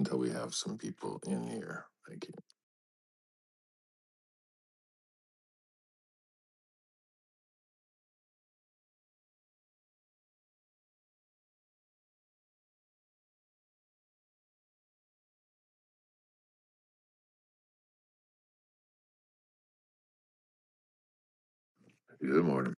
until we have some people in here. Thank you. Good morning.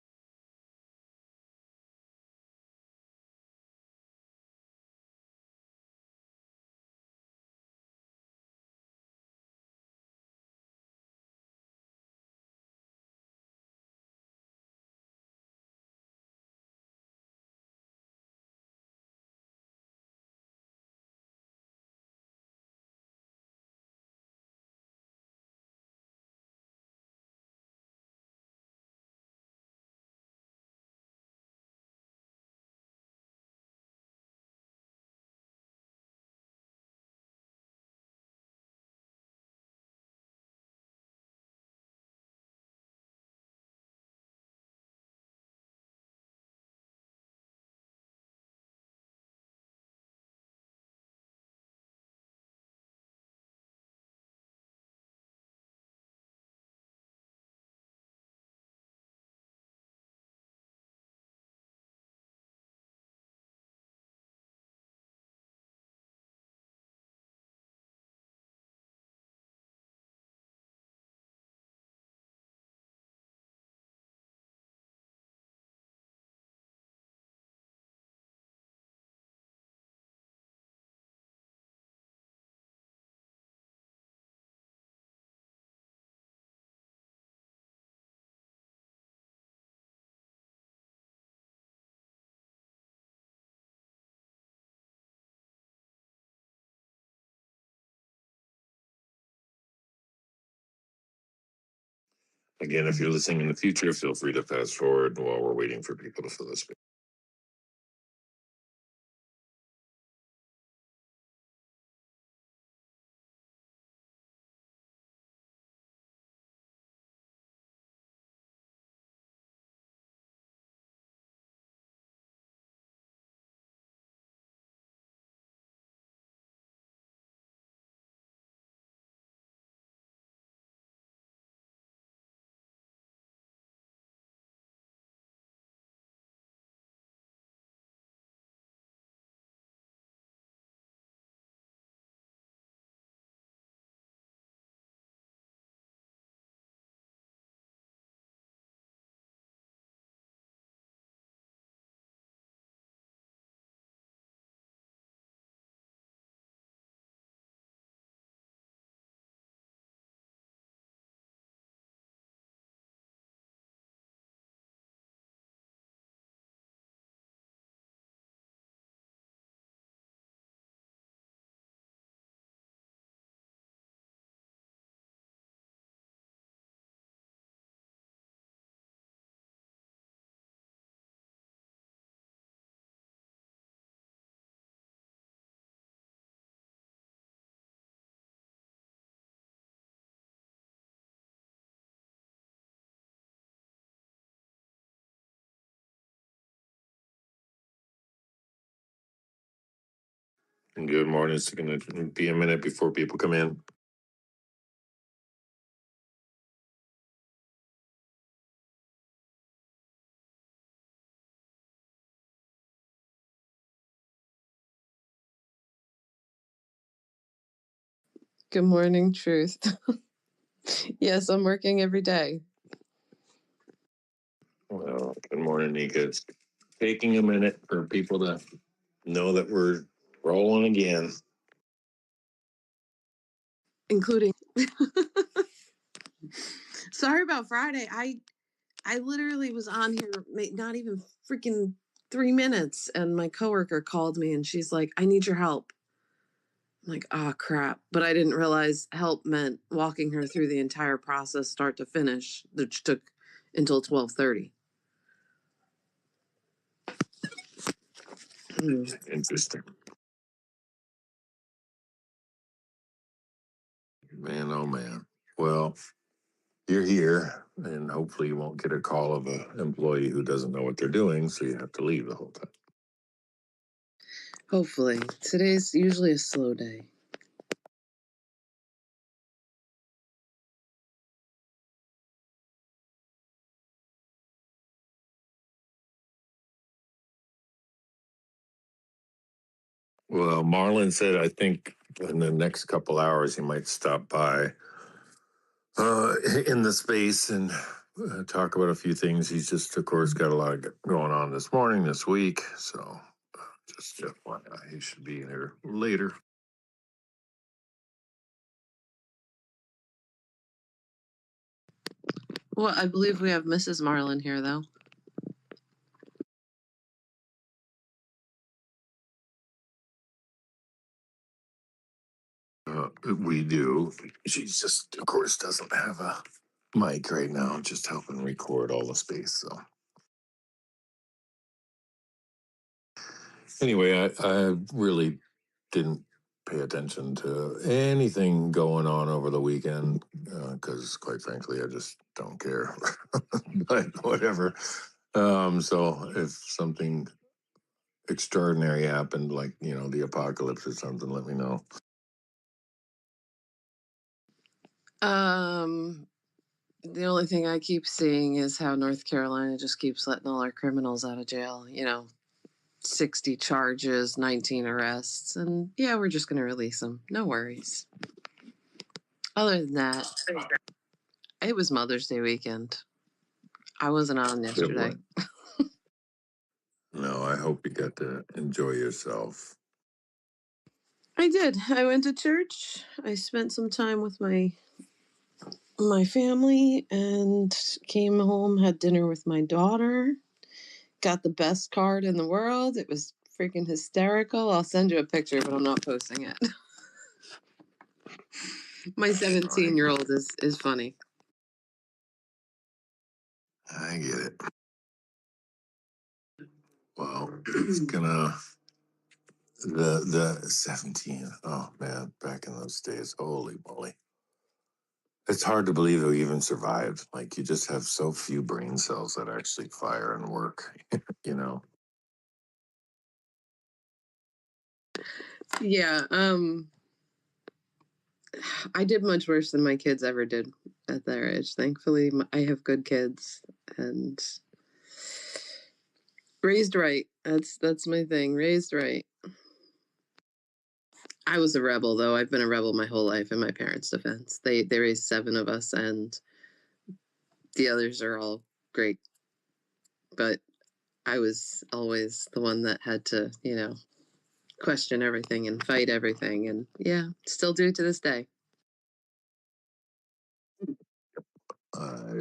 Again, if you're listening in the future, feel free to fast forward while we're waiting for people to fill the space. Good morning. It's going to be a minute before people come in. Good morning, Truth. Yes, I'm working every day. Well, good morning, Nika. It's taking a minute for people to know that we're rolling again. Including sorry about Friday. I literally was on here not even freaking 3 minutes, and my coworker called me and she's like, I need your help. I'm like, oh crap. But I didn't realize help meant walking her through the entire process start to finish, which took until 12:30. Interesting. Man, oh man. Well, you're here, and hopefully you won't get a call of an employee who doesn't know what they're doing, so you have to leave the whole time. Hopefully. Today's usually a slow day. Well, Marlon said I think in the next couple hours he might stop by in the space and talk about a few things. He's just, of course, got a lot going on this morning, this week. So just FYI, he should be here later. Well, I believe we have Mrs. Marlin here, though. We do. She just, of course, doesn't have a mic right now, just helping record all the space. So anyway, I really didn't pay attention to anything going on over the weekend because, quite frankly, I just don't care. But whatever. So if something extraordinary happened, like the apocalypse or something, let me know. The only thing I keep seeing is how North Carolina just keeps letting all our criminals out of jail. 60 charges, 19 arrests, and yeah, we're just going to release them. No worries. Other than that, it was Mother's Day weekend. I wasn't on yesterday. No, I hope you got to enjoy yourself. I did. I went to church. I spent some time with my family and came home, had dinner with my daughter. Got the best card in the world. It was freaking hysterical. I'll send you a picture, but I'm not posting it. My 17-year-old is funny. I get it. Well, it's gonna the 17. Oh man, back in those days, holy moly. It's hard to believe we even survived. Like you just have so few brain cells that actually fire and work, Yeah, I did much worse than my kids ever did at their age. Thankfully, I have good kids and raised right. That's my thing. Raised right. I was a rebel, though. I've been a rebel my whole life in my parents' defense. They raised 7 of us, and the others are all great. But I was always the one that had to, question everything and fight everything. And yeah, still do to this day. I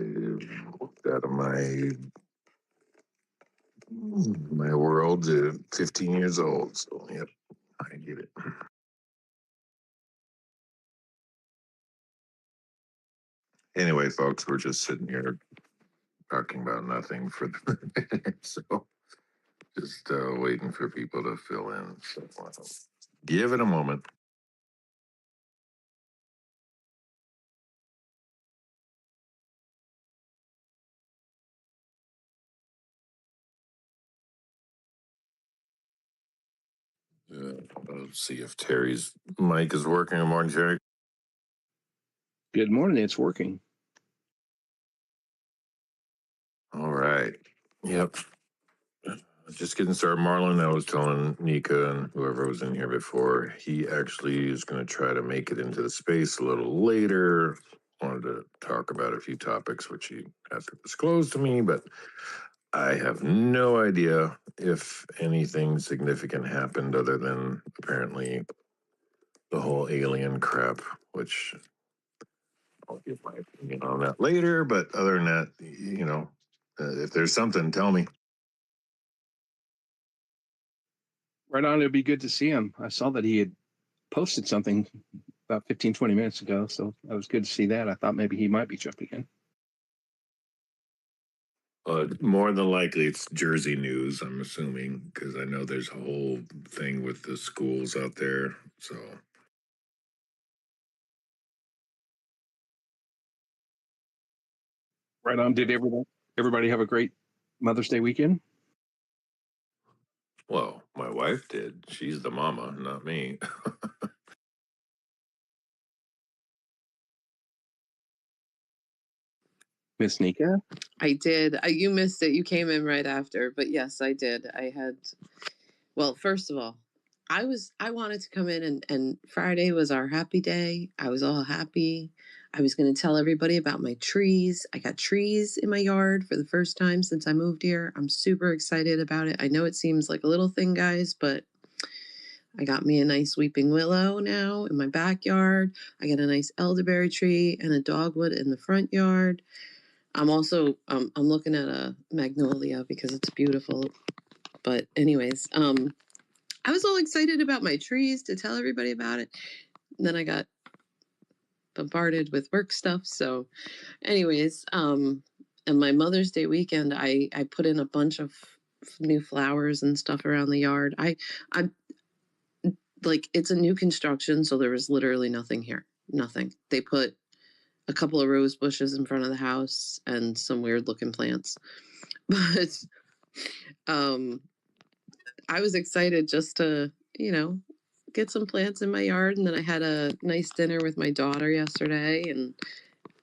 looked out of my world at 15 years old. So yep, I get it. Anyway, folks, we're just sitting here talking about nothing for the so just waiting for people to fill in. So give it a moment. Let's see if Terry's mic is working. Good morning, Terry. Good morning. It's working. All right. Yep. Just getting started. Marlon, I was telling Nika and whoever was in here before, he actually is going to try to make it into the space a little later. Wanted to talk about a few topics which he has to disclose to me, but I have no idea if anything significant happened other than apparently the whole alien crap, which I'll give my opinion on that later. But other than that, if there's something, tell me. Right on. It'd be good to see him. I saw that he had posted something about 15, 20 minutes ago. So that was good to see that. I thought maybe he might be jumping in. More than likely, it's Jersey news, I'm assuming, because I know there's a whole thing with the schools out there. So, Right on. Did everybody have a great Mother's Day weekend? well, my wife did. She's the mama, not me. Miss Nika? I did. You missed it. You came in right after, but yes, I did. Well, first of all, I wanted to come in and Friday was our happy day. I was all happy. I was going to tell everybody about my trees. I got trees in my yard for the first time since I moved here. I'm super excited about it. I know it seems like a little thing, guys, but I got me a nice weeping willow now in my backyard. I got a nice elderberry tree and a dogwood in the front yard. I'm also I'm looking at a magnolia because it's beautiful. But anyways, I was all excited about my trees to tell everybody about it. And then I got bombarded with work stuff. So, anyways, and my Mother's Day weekend, I put in a bunch of new flowers and stuff around the yard. I like it's a new construction, so there was literally nothing here. Nothing. They put a couple of rose bushes in front of the house and some weird looking plants. But um I was excited just to, get some plants in my yard. And then I had a nice dinner with my daughter yesterday and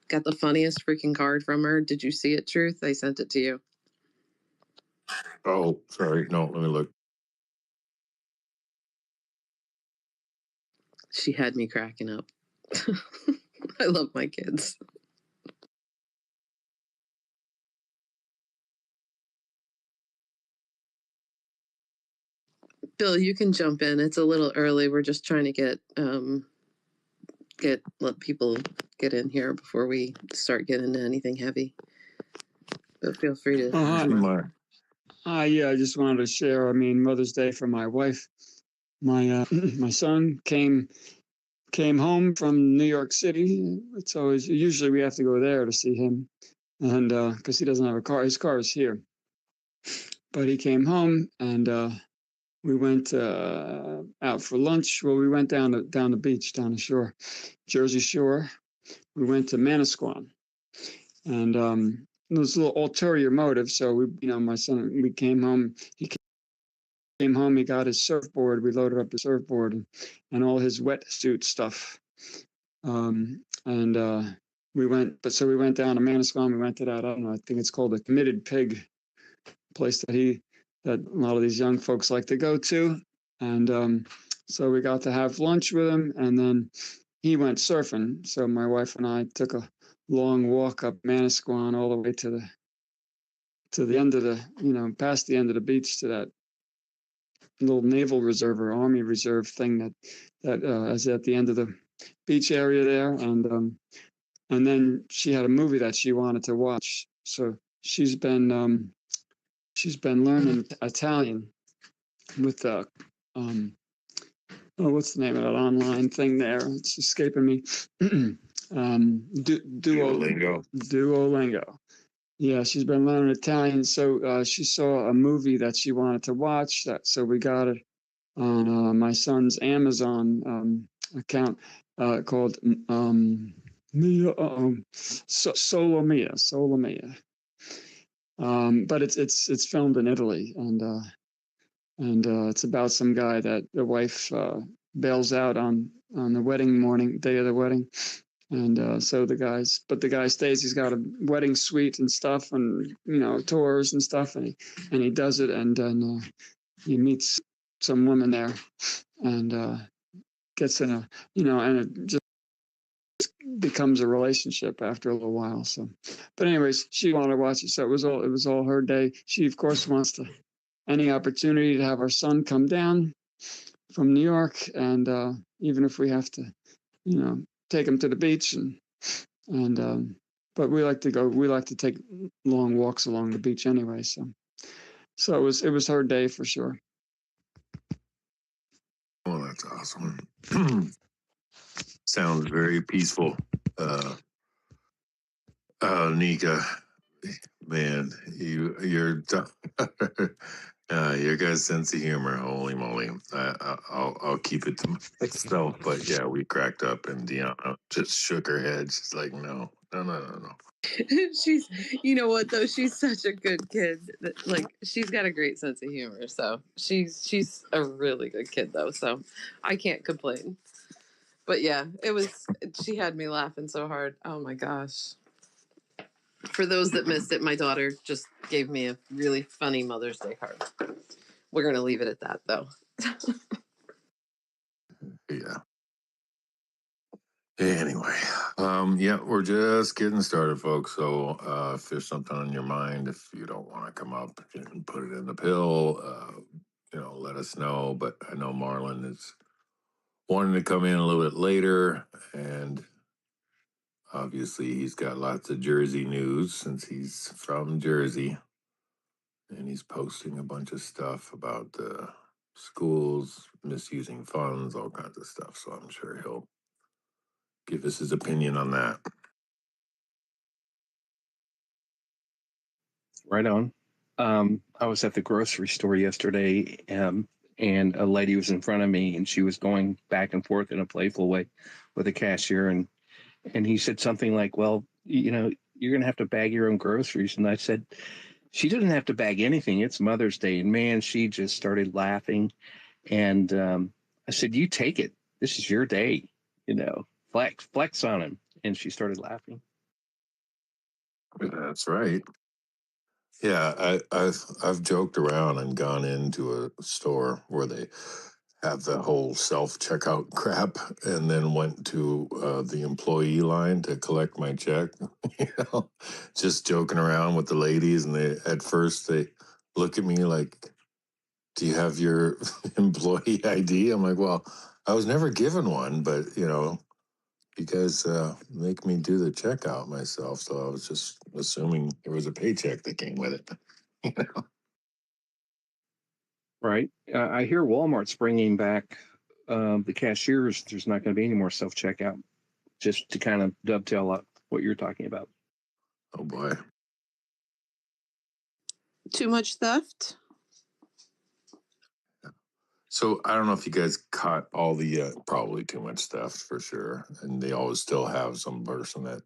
got the funniest freaking card from her. Did you see it, Truth? I sent it to you. Oh, sorry. No, let me look. She had me cracking up. I love my kids. Bill, you can jump in. It's a little early. We're just trying to let people get in here before we start getting into anything heavy. But feel free to. Yeah, I just wanted to share. I mean, Mother's Day for my wife. My my son came home from New York City. It's always usually we have to go there to see him, and because he doesn't have a car, his car is here. But he came home, and we went out for lunch. Well, we went down the beach, down the shore, Jersey Shore. We went to Manasquan, and there was a little ulterior motive. So my son, we came home. He came home. He got his surfboard. We loaded up his surfboard and all his wetsuit stuff. And we went. But so we went down to Manasquan. We went to that. I don't know. I think it's called the Committed Pig place that a lot of these young folks like to go to. And so we got to have lunch with him, and then he went surfing. So my wife and I took a long walk up Manasquan all the way to the end of the, past the end of the beach to that little naval reserve or army reserve thing that is at the end of the beach area there. And then she had a movie that she wanted to watch. So she's been learning Italian with what's the name of that online thing there? It's escaping me. Duolingo. Yeah, she's been learning Italian. So she saw a movie that she wanted to watch. So we got it on my son's Amazon account called Solomia. But it's filmed in Italy, and it's about some guy that the wife bails out on the wedding morning, day of the wedding. And so the guy stays. He's got a wedding suite and stuff, and tours and stuff, and he does it, and then he meets some woman there, and gets in and it just becomes a relationship after a little while. So, but anyways, she wanted to watch it, so it was all her day. She of course wants to any opportunity to have our son come down from New York, and even if we have to, take him to the beach, and but we like to take long walks along the beach anyway. So it was her day for sure. Oh, that's awesome. Sounds very peaceful. Nika, man, your guys' sense of humor, holy moly! I'll keep it to myself. But yeah, we cracked up, and Deanna just shook her head. She's like, no. She's, you know what though? She's such a good kid. Like she's got a great sense of humor. So she's a really good kid though. So I can't complain. But yeah, she had me laughing so hard. Oh my gosh. For those that missed it, my daughter just gave me a really funny Mother's Day card. We're going to leave it at that though. Anyway, yeah, we're just getting started, folks. So if there's something on your mind, if you don't want to come up and put it in the pill, let us know. But I know Marlon is wanting to come in a little bit later, and obviously he's got lots of Jersey news since he's from Jersey, and he's posting a bunch of stuff about the schools misusing funds, all kinds of stuff. So I'm sure he'll give us his opinion on that. Right on. I was at the grocery store yesterday, and a lady was in front of me, and she was going back and forth in a playful way with a cashier, and he said something like, "Well, you're going to have to bag your own groceries." And I said, "She doesn't have to bag anything. It's Mother's Day." And man, she just started laughing. And I said, "You take it. This is your day. Flex on him." And she started laughing. That's right. Yeah, I've joked around and gone into a store where they have the whole self checkout crap, and then went to the employee line to collect my check. you know, just joking around with the ladies, and they at first they look at me like, "Do you have your employee ID?" I'm like, "Well, I was never given one, but you guys make me do the checkout myself, so I was just assuming there was a paycheck that came with it." you know? Right. I hear Walmart's bringing back the cashiers. There's not going to be any more self checkout. Just to kind of dovetail up what you're talking about. Oh boy. Too much theft? So I don't know if you guys caught all the probably too much stuff for sure, and they always still have some person that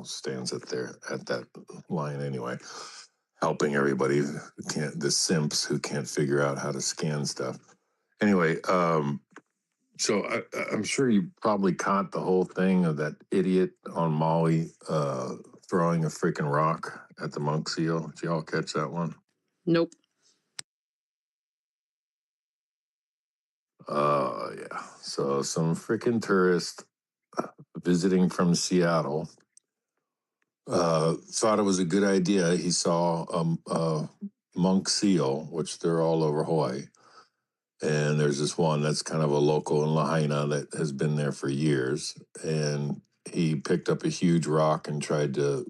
stands at that line anyway, helping everybody who can't, the simps who can't figure out how to scan stuff. Anyway, so I'm sure you probably caught the whole thing of that idiot on Maui throwing a freaking rock at the monk seal. Did y'all catch that one? Nope. Yeah. So some freaking tourist visiting from Seattle thought it was a good idea. He saw a monk seal, which they're all over Hawaii. And there's this one that's kind of a local in Lahaina that has been there for years. And he picked up a huge rock and tried to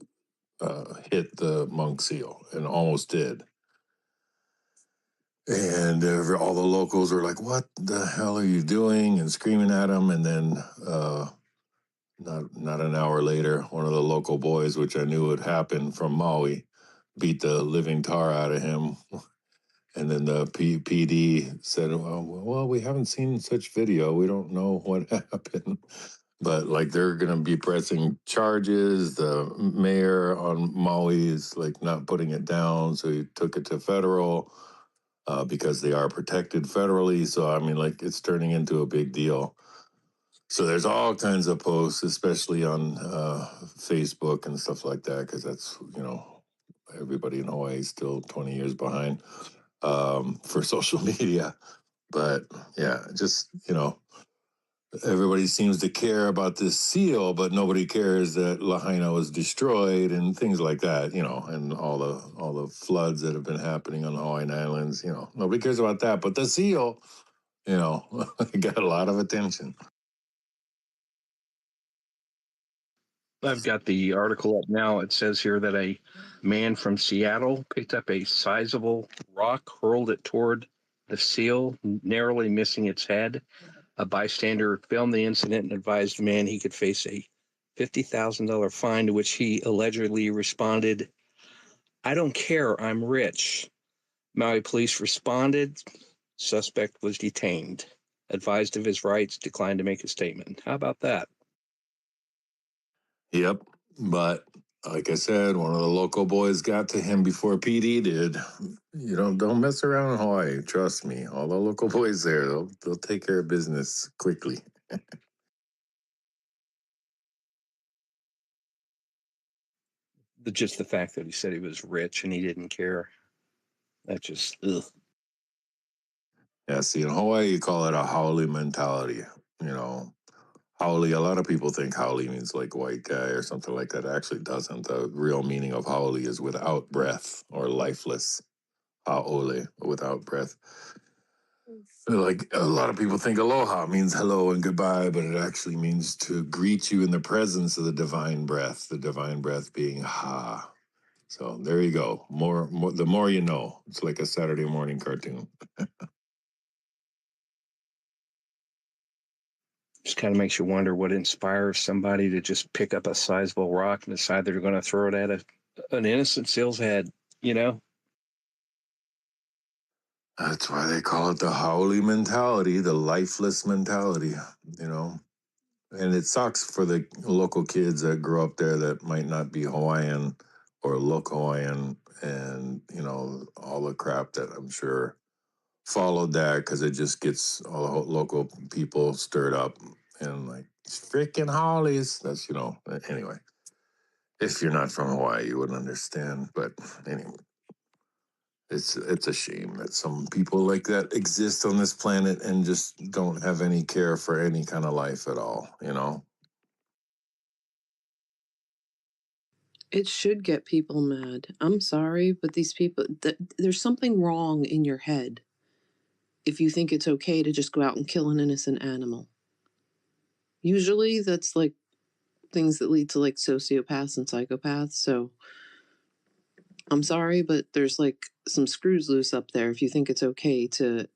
hit the monk seal, and almost did. And all the locals are like, "What the hell are you doing?" and screaming at him. And then not an hour later, one of the local boys, which I knew would happen from Maui, beat the living tar out of him. And then the PD said, "Well, we haven't seen such video. We don't know what happened." But like they're going to be pressing charges. The mayor on Maui is like not putting it down. So he took it to federal because they are protected federally. So, I mean, like it's turning into a big deal. So there's all kinds of posts, especially on Facebook and stuff like that, because that's, everybody in Hawaii is still 20 years behind for social media. But yeah, just, everybody seems to care about this seal, but nobody cares that Lahaina was destroyed and things like that, and all the floods that have been happening on the Hawaiian Islands, nobody cares about that. But the seal, got a lot of attention. I've got the article up now. It says here that a man from Seattle picked up a sizable rock, hurled it toward the seal, narrowly missing its head. A bystander filmed the incident and advised the man he could face a $50,000 fine, to which he allegedly responded, "I don't care, I'm rich." Maui police responded. Suspect was detained. Advised of his rights, declined to make a statement. How about that? Yep. But like I said, one of the local boys got to him before PD did. Don't mess around in Hawaii. Trust me. All the local boys there, they'll take care of business quickly. Just the fact that he said he was rich and he didn't care. That just, ugh. Yeah, see, in Hawaii, you call it a haole mentality. Haole, a lot of people think Haole means like white guy or something like that. It actually doesn't. The real meaning of Haole is without breath or lifeless. Haole, without breath. Like a lot of people think aloha means hello and goodbye, but it actually means to greet you in the presence of the divine breath being ha. So there you go. More, the more you know. It's like a Saturday morning cartoon. Just kind of makes you wonder what inspires somebody to just pick up a sizable rock and decide they're going to throw it at an innocent seal's head, you know? That's why they call it the Haole mentality, the lifeless mentality, you know. And it sucks for the local kids that grow up there that might not be Hawaiian or look Hawaiian, and you know all the crap that I'm sure followed that, because it just gets all the local people stirred up and like freaking Hollies. That's, you know, anyway. If you're not from Hawaii, you wouldn't understand. But anyway, it's a shame that some people like that exist on this planet and just don't have any care for any kind of life at all, you know? It should get people mad. I'm sorry, but these people, there's something wrong in your head if you think it's okay to just go out and kill an innocent animal. Usually that's like things that lead to like sociopaths and psychopaths. So I'm sorry, but there's like some screws loose up there if you think it's okay to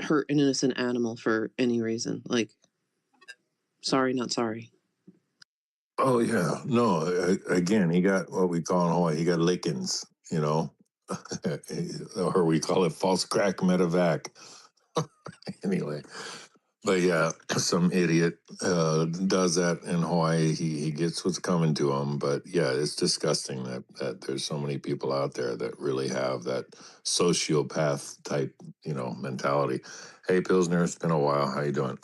hurt an innocent animal for any reason. Like, sorry, not sorry. Oh, yeah. No, again, he got what we call in Hawaii, he got lickings, you know? Or we call it false crack medevac. Anyway, but yeah, some idiot does that in Hawaii. He gets what's coming to him. But yeah, it's disgusting that there's so many people out there that really have that sociopath type, you know, mentality. Hey, Pilsner, it's been a while. How you doing?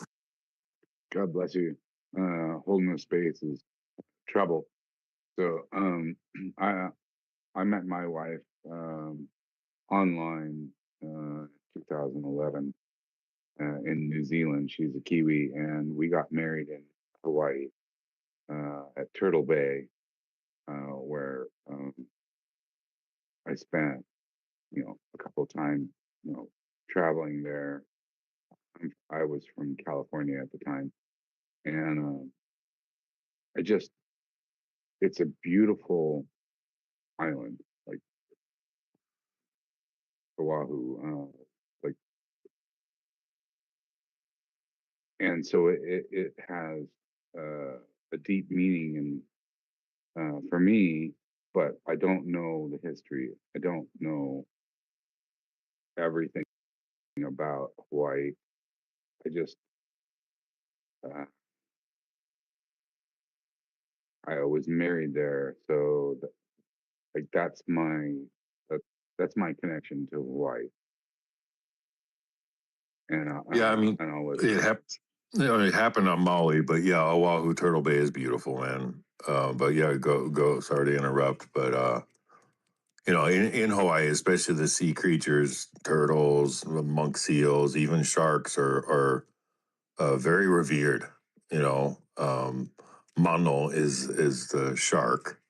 God bless you. Holding the space is trouble. So I I met my wife online 2011 in New Zealand. She's a Kiwi, and we got married in Hawaii at Turtle Bay, where I spent a couple of times traveling there. I was from California at the time, and I just it's a beautiful island, like Oahu, like, and so it has a deep meaning and for me, but I don't know the history. I don't know everything about Hawaii. I just uh, I was married there, so like that, that's my connection to Hawaii, and Yeah, I mean, and I'll let it happened. You know, it happened on Maui, but yeah, Oahu Turtle Bay is beautiful, man. But yeah, go. Sorry to interrupt, but you know, in Hawaii, especially the sea creatures, turtles, monk seals, even sharks are very revered. You know, mano is the shark,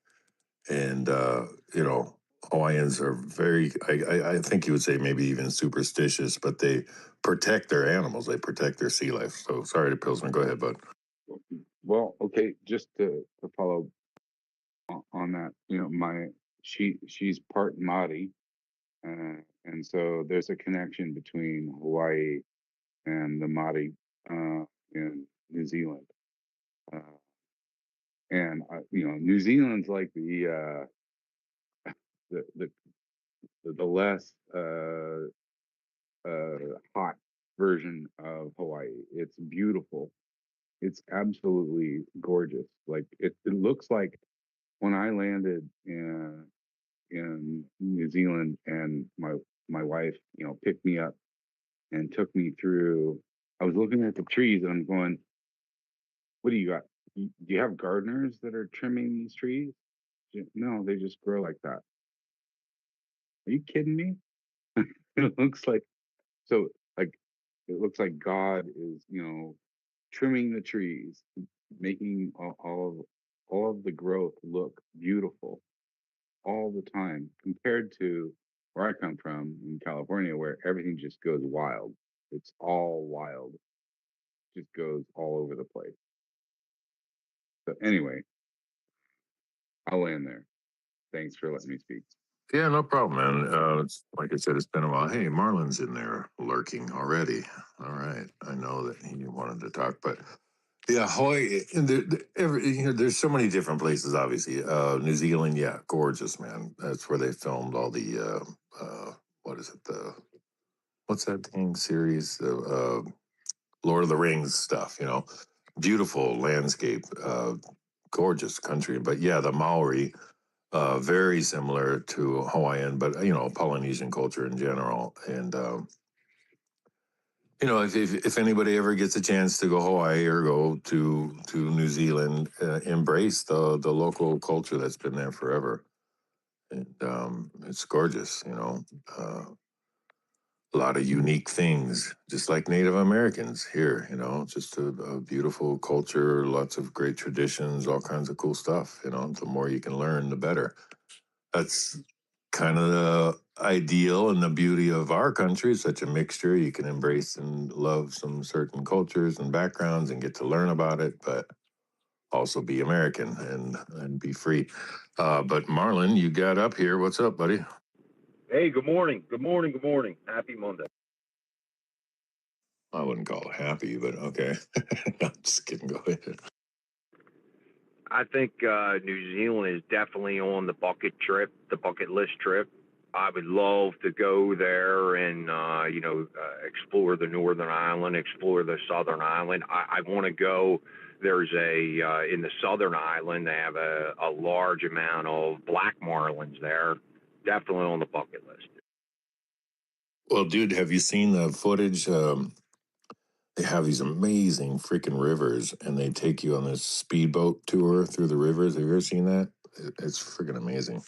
and you know, Hawaiians are very. I think you would say maybe even superstitious, but they protect their animals. They protect their sea life. So sorry to Pilsner. Go ahead, bud. well, okay, just to follow on that, she's part Māori, and so there's a connection between Hawaii and the Māori in New Zealand. Uh, and New Zealand's like the the the less hot version of Hawaii. It's beautiful. It's absolutely gorgeous. Like it looks like when I landed in New Zealand, and my wife, picked me up and took me through. I was looking at the trees and I'm going, "What do you got? Do you have gardeners that are trimming these trees?" No, they just grow like that. Are you kidding me? It looks like so like it looks like God is trimming the trees, making all of the growth look beautiful all the time, compared to where I come from in California, where everything just goes wild. It's all wild, just goes all over the place. So anyway, I'll land there. Thanks for letting me speak. Yeah, no problem, man. It's, like I said, it's been a while. Hey, Marlon's in there lurking already. All right, I know that he wanted to talk, but yeah, Hawaii. And there's so many different places. Obviously, New Zealand, yeah, gorgeous, man. That's where they filmed all the what is it? What's that thing series? The Lord of the Rings stuff. Beautiful landscape, gorgeous country. But yeah, the Maori. Very similar to Hawaiian, but Polynesian culture in general. And if anybody ever gets a chance to go Hawaii or go to New Zealand, embrace the local culture that's been there forever. And it's gorgeous. A lot of unique things, just like Native Americans here. Just a beautiful culture, lots of great traditions, all kinds of cool stuff. The more you can learn, the better. That's kind of the ideal and the beauty of our country. Such a mixture. You can embrace and love some certain cultures and backgrounds and get to learn about it, but also be American and be free. But Marlon, you got up here. What's up, buddy? Hey, good morning. Good morning. Good morning. Happy Monday. I wouldn't call it happy, but okay. No, just kidding. Go ahead. I think New Zealand is definitely on the bucket list trip. I would love to go there and, explore the Northern Island, explore the Southern Island. I want to go. There's in the Southern Island, they have a large amount of black marlins there. Definitely on the bucket list. Well, dude, have you seen the footage? They have these amazing freaking rivers, and they take you on this speedboat tour through the rivers. Have you ever seen that? It's freaking amazing.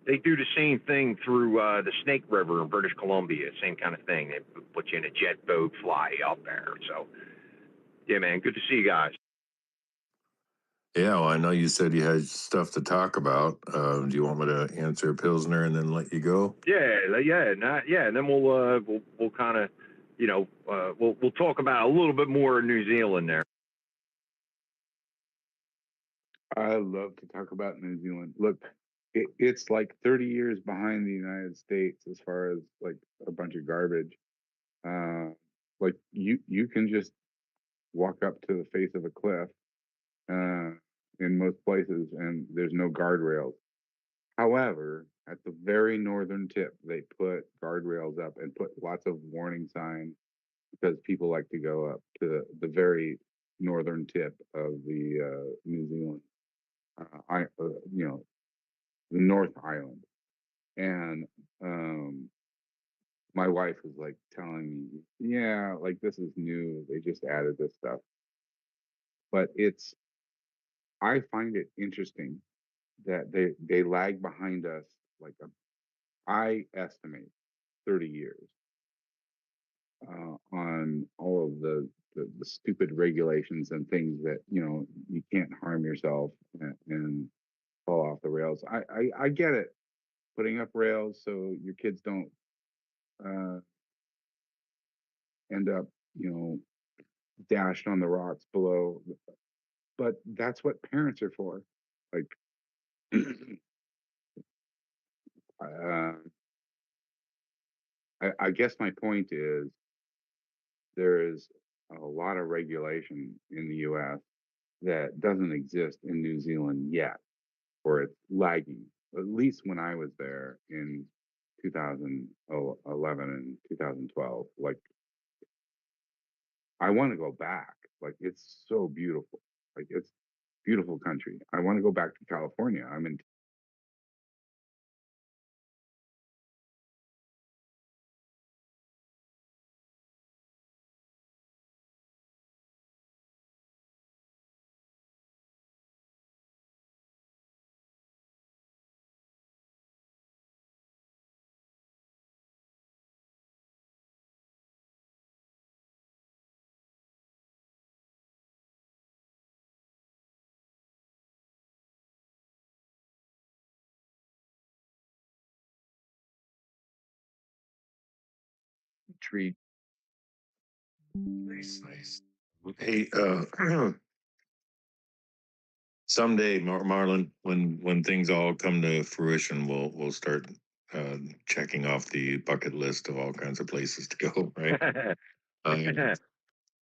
They do the same thing through the Snake River in British Columbia. Same kind of thing. They put you in a jet boat, fly you up there. So, yeah, man, good to see you guys. Yeah, well, I know you said you had stuff to talk about. Do you want me to answer Pilsner and then let you go? Yeah, and then we'll kind of, we'll talk about a little bit more in New Zealand there. I love to talk about New Zealand. Look, it's like 30 years behind the United States as far as like a bunch of garbage. Like you can just walk up to the face of a cliff in most places, and there's no guardrails. However, at the very northern tip, they put guardrails up and put lots of warning signs because people like to go up to the very northern tip of the New Zealand, the North Island. And my wife was like telling me, yeah, like this is new. They just added this stuff. But I find it interesting that they lag behind us like I estimate 30 years on all of the stupid regulations and things that you can't harm yourself and fall off the rails. I get it, putting up rails so your kids don't end up dashed on the rocks below, but that's what parents are for. Like uh, I guess my point is there is a lot of regulation in the US that doesn't exist in New Zealand yet, or it's lagging. At least when I was there in 2011 and 2012, like I want to go back. Like it's so beautiful. Like it's beautiful country. I want to go back to California. I'm in treat. Nice, nice. Hey, someday, Marlon, when things all come to fruition, we'll start checking off the bucket list of all kinds of places to go, right?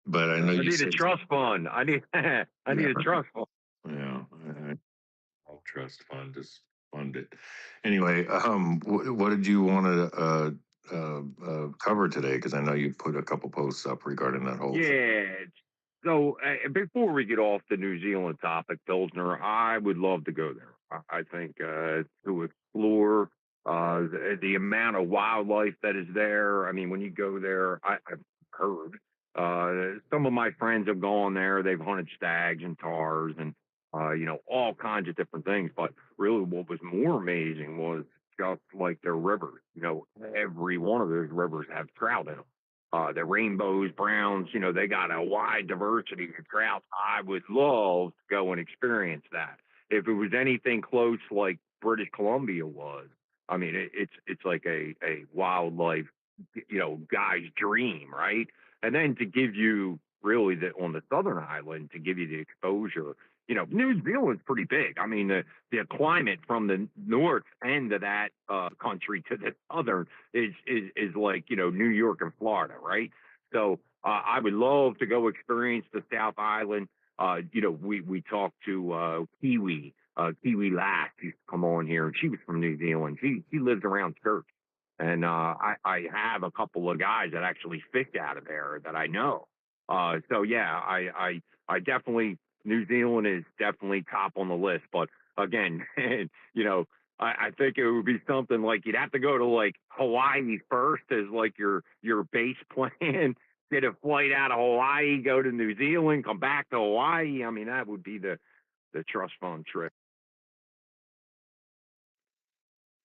But I know I you need a said, trust fund. I need I need a trust fund. yeah, I'll trust fund, just fund it. Anyway, what did you want to cover today? Because I know you put a couple posts up regarding that whole thing. Yeah. So before we get off the New Zealand topic, Pilsner, I would love to go there. I think to explore the amount of wildlife that is there. I mean, when you go there, I've heard some of my friends have gone there. They've hunted stags and tars and all kinds of different things. But really, what was more amazing was just like their rivers. Every one of those rivers have trout in them. The rainbows, browns, they got a wide diversity of trout. I would love to go and experience that. If it was anything close like British Columbia was, I mean, it's like a wildlife, guy's dream, right? And then to give you really on the southern island, to give you the exposure, New Zealand's pretty big. I mean, the climate from the north end of that country to the southern is like New York and Florida, right? So I would love to go experience the South Island. We talked to Kiwi. Kiwi Lass used to come on here, and she was from New Zealand. She lives around Church, and I have a couple of guys that actually fish out of there that I know. So yeah, I definitely, New Zealand is definitely top on the list. But again, I think it would be something like you'd have to go to like Hawaii first as like your base plan. Get a flight out of Hawaii, go to New Zealand, come back to Hawaii. I mean, that would be the trust fund trip.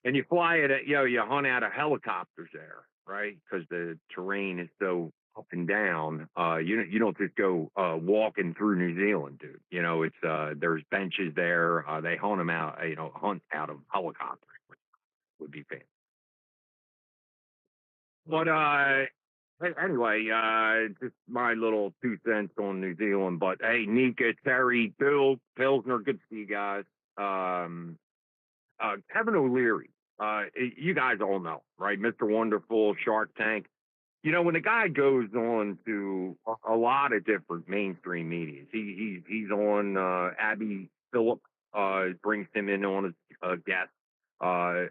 And you fly it, you hunt out of helicopters there, right? Because the terrain is so up and down. You don't just go walking through New Zealand, dude. It's there's benches there. They hunt them out, hunt out of helicopters, which would be fantastic. But anyway, just my little 2 cents on New Zealand. But hey, Nika, Terry, Bill, Pilsner, good to see you guys. Kevin O'Leary, you guys all know, right? Mr. Wonderful, Shark Tank. When the guy goes on to a lot of different mainstream medias, he's on Abby Phillip, brings him in on as a guest. I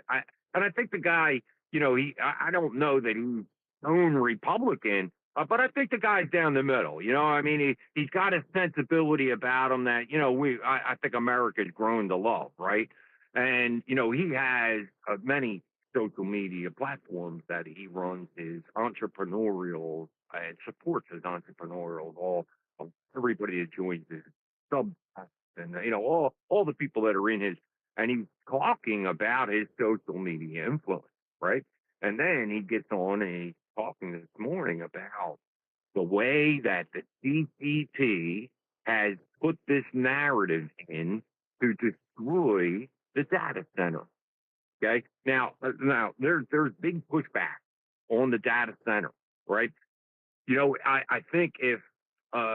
think the guy, I don't know that he's own Republican, but I think the guy's down the middle. I mean, he's got a sensibility about him that I think America's grown to love, right? And he has many social media platforms that he runs his entrepreneurial and supports his entrepreneurial. Everybody that joins his sub and all the people that are in his, and he's talking about his social media influence, right? And then he gets on and he's talking this morning about the way that the CCT has put this narrative in to destroy the data center. Okay. Now there's big pushback on the data center, right? I think if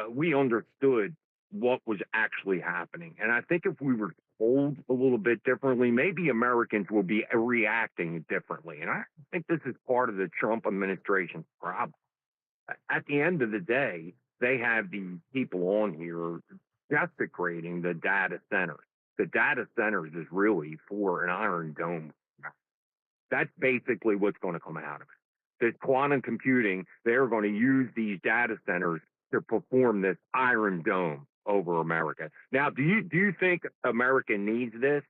we understood what was actually happening, and I think if we were told a little bit differently, maybe Americans will be reacting differently. And I think this is part of the Trump administration's problem. At the end of the day, they have the people on here desecrating the data centers. The data centers is really for an Iron Dome. That's basically what's going to come out of it. This quantum computing, they're going to use these data centers to perform this Iron Dome over America. Now, do you think America needs this?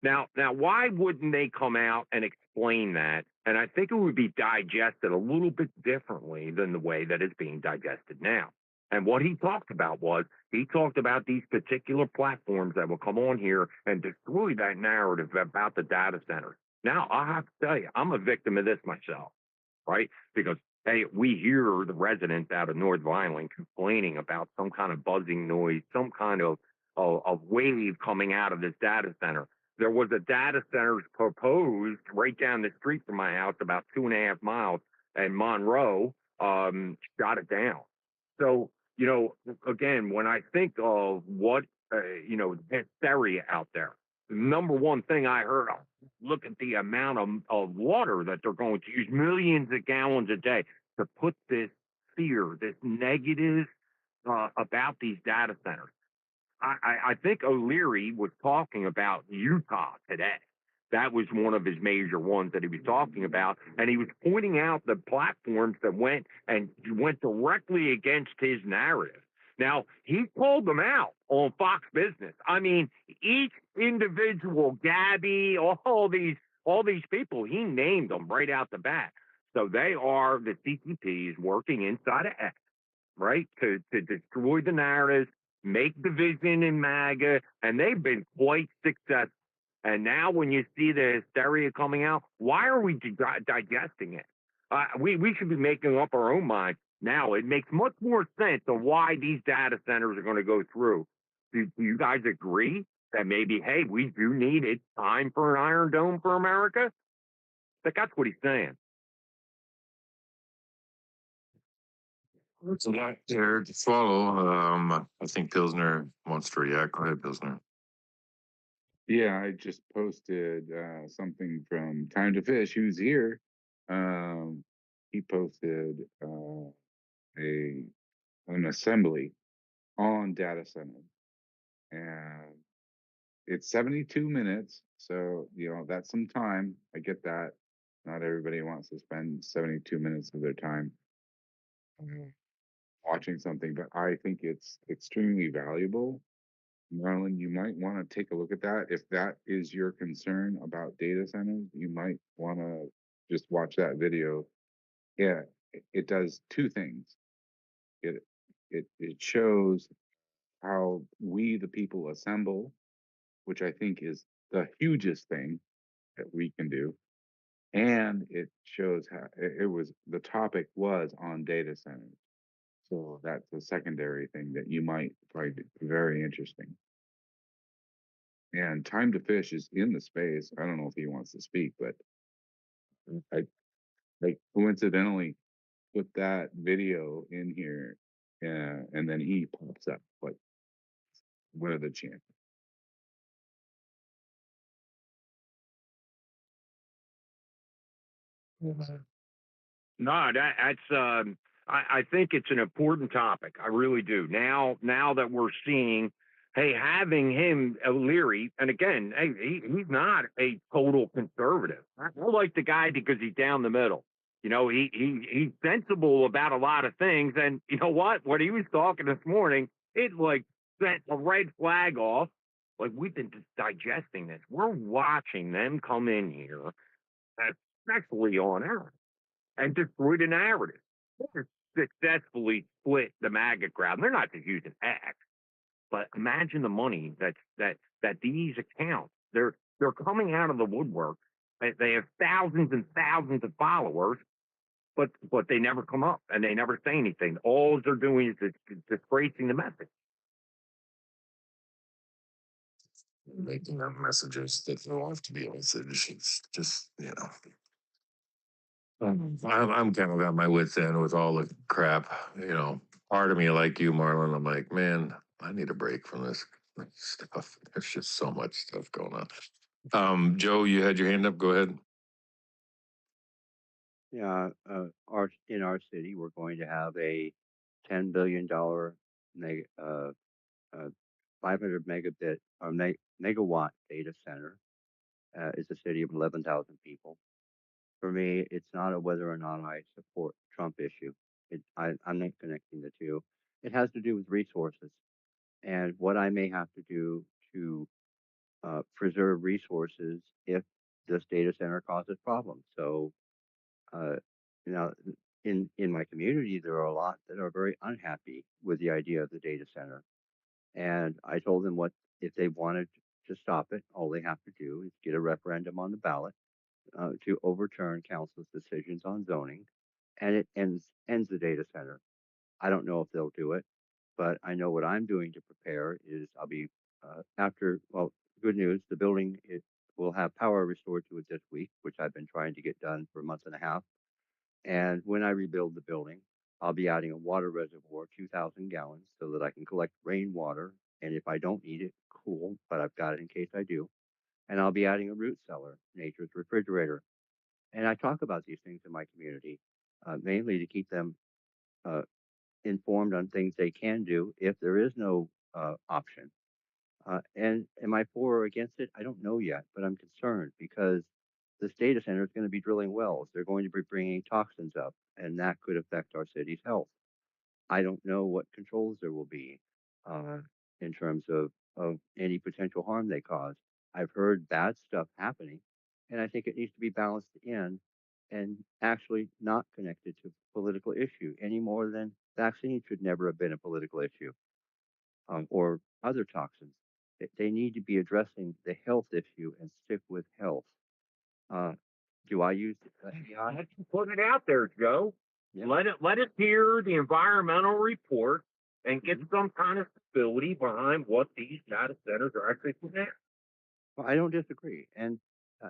Now, why wouldn't they come out and explain that? And I think it would be digested a little bit differently than the way that it's being digested now. And what he talked about was he talked about these particular platforms that will come on here and destroy that narrative about the data center. Now, I have to tell you, I'm a victim of this myself, right? Because, hey, we hear the residents out of North Vineland complaining about some kind of buzzing noise, some kind of wave coming out of this data center. There was a data center proposed right down the street from my house, about 2.5 miles, and Monroe shot it down. So, again, when I think of what, hysteria out there, the number one thing I heard, look at the amount of water that they're going to use, millions of gallons a day to put this fear, this negative about these data centers. I think O'Leary was talking about Utah today. That was one of his major ones that he was talking about. And he was pointing out the platforms that went directly against his narrative. Now, he called them out on Fox Business. I mean, each individual, Gabby, all these people, he named them right out the bat. So the CCP is working inside of X, right, to destroy the narrative, make division in MAGA, and they've been quite successful. And now, when you see the hysteria coming out, why are we digesting it? We should be making up our own mind now. It makes much more sense of why these data centers are going to go through. Do you guys agree that maybe, hey, we do need it time for an Iron Dome for America? That's what he's saying. It's a lot there to swallow. I think Pilsner wants to react. Go ahead, Pilsner. Yeah, I just posted something from Time to Fish, who's here. He posted an assembly on data center, and it's 72 minutes. So that's some time. I get that. Not everybody wants to spend 72 minutes of their time watching something, but I think it's extremely valuable. Marilyn, you might want to take a look at that. If that is your concern about data centers, you might want to just watch that video. Yeah, it does two things. It shows how we the people assemble, which I think is the hugest thing that we can do. And it shows how the topic was on data centers. So that's a secondary thing that you might find very interesting. And Time to Fish is in the space. I don't know if he wants to speak, but I coincidentally put that video in here, and then he pops up. Like, what are the chances? No, that's I think it's an important topic. I really do. Now that we're seeing, hey, having him O'Leary, and again, hey, he's not a total conservative. I like the guy because he's down the middle. He's sensible about a lot of things, and you know what? When he was talking this morning, it like sent a red flag off. Like, we've been digesting this. We're watching them come in here, especially on air, and destroy the narrative. They're successfully split the MAGA crowd. They're not just using X, but imagine the money that these accounts they're coming out of the woodwork. They have thousands and thousands of followers, but they never come up and they never say anything. All they're doing is disgracing the message. Making up messages that don't have to be a message. It's just, I'm kind of at my wit's end with all the crap. Part of me, like you, Marlon, I'm like, man, I need a break from this stuff. There's just so much stuff going on. Joe, you had your hand up. Go ahead. Yeah, in our city, we're going to have a $10 billion 500 megabit or megawatt data center. It's a city of 11,000 people. For me, it's not a whether or not I support Trump issue. I'm not connecting the two. It has to do with resources and what I may have to do to preserve resources if this data center causes problems. So, you know, in my community, there are a lot that are very unhappy with the idea of the data center. And I told them what if they wanted to stop it, all they have to do is get a referendum on the ballot to overturn council's decisions on zoning, and it ends the data center. I don't know if they'll do it, but I know what I'm doing to prepare is I'll be good news, the building will have power restored to it this week, which I've been trying to get done for a month and a half. And when I rebuild the building, I'll be adding a water reservoir, 2,000 gallons, so that I can collect rainwater. And if I don't need it, cool, but I've got it in case I do. And I'll be adding a root cellar, nature's refrigerator. And I talk about these things in my community, mainly to keep them uh, informed on things they can do if there is no option. And am I for or against it? I don't know yet, but I'm concerned because this data center is going to be drilling wells. They're going to be bringing toxins up, and that could affect our city's health. I don't know what controls there will be uh, in terms of any potential harm they cause. I've heard bad stuff happening, and I think it needs to be balanced in and actually not connected to political issue any more than vaccines should never have been a political issue, or other toxins. They need to be addressing the health issue and stick with health. Uh, do I use AI? Let's put it out there, Joe. Yeah. Let it hear the environmental report and get some kind of stability behind what these data centers are actually putting out. Well, I don't disagree, and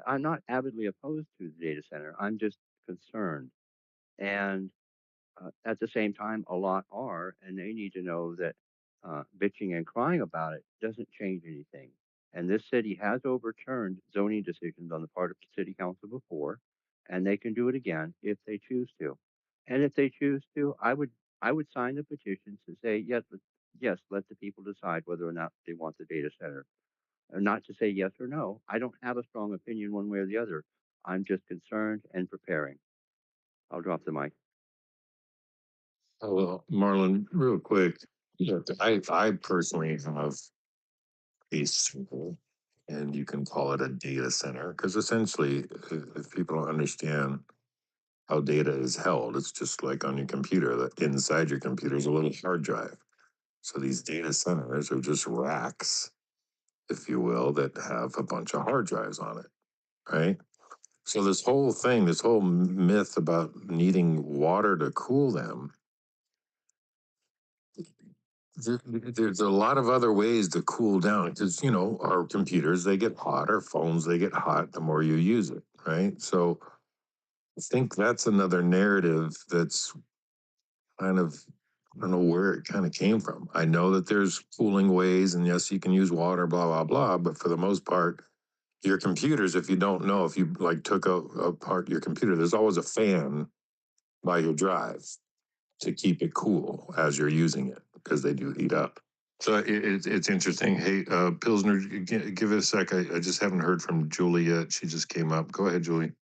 I'm not avidly opposed to the data center. I'm just concerned, and at the same time, a lot are, and they need to know that bitching and crying about it doesn't change anything. And this city has overturned zoning decisions on the part of the city council before, and they can do it again if they choose to. And if they choose to, I would sign the petition to say yes, let the people decide whether or not they want the data center, or not to say yes or no. I don't have a strong opinion one way or the other. I'm just concerned and preparing. I'll drop the mic. Oh, well, Marlon, real quick, I personally have a server, and you can call it a data center, because essentially, if people don't understand how data is held, it's just like on your computer. That inside your computer is a little hard drive. So these data centers are just racks, if you will, that have a bunch of hard drives on it, right? So this whole thing, this whole myth about needing water to cool them, there's a lot of other ways to cool down, because our computers, they get hot, our phones, they get hot the more you use it, right? So I think that's another narrative that's kind of, I don't know where it kind of came from. I know that there's cooling ways, and yes, you can use water, blah blah blah, but for the most part, your computers, if you don't know, if you like took apart your computer, there's always a fan by your drive to keep it cool as you're using it, because they do heat up. So it's interesting. Hey, Pilsner, give it a sec. I just haven't heard from Julie yet. She just came up. Go ahead, Julie.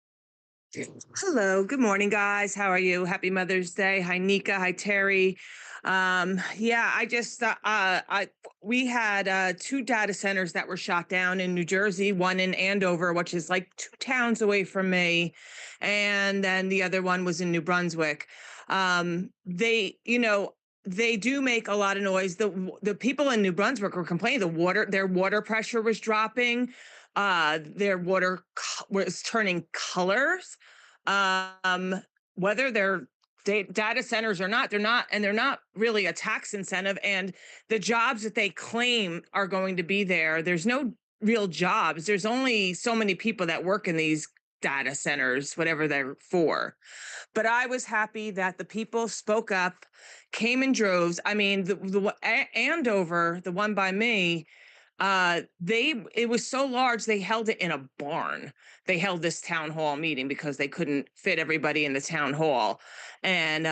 Hello, good morning, guys. How are you? Happy Mother's Day. Hi, Nika. Hi, Terry. Yeah, I just we had 2 data centers that were shot down in New Jersey, one in Andover, which is like 2 towns away from me, and then the other one was in New Brunswick. They do make a lot of noise. The people in New Brunswick were complaining their water pressure was dropping. Their water was turning colors. Whether they're data centers or not, they're not really a tax incentive. And the jobs that they claim are going to be there, there's no real jobs. There's only so many people that work in these data centers, whatever they're for. But I was happy that the people spoke up, came in droves. I mean, the Andover, the one by me, it was so large they held it in a barn. They held this town hall meeting because they couldn't fit everybody in the town hall. And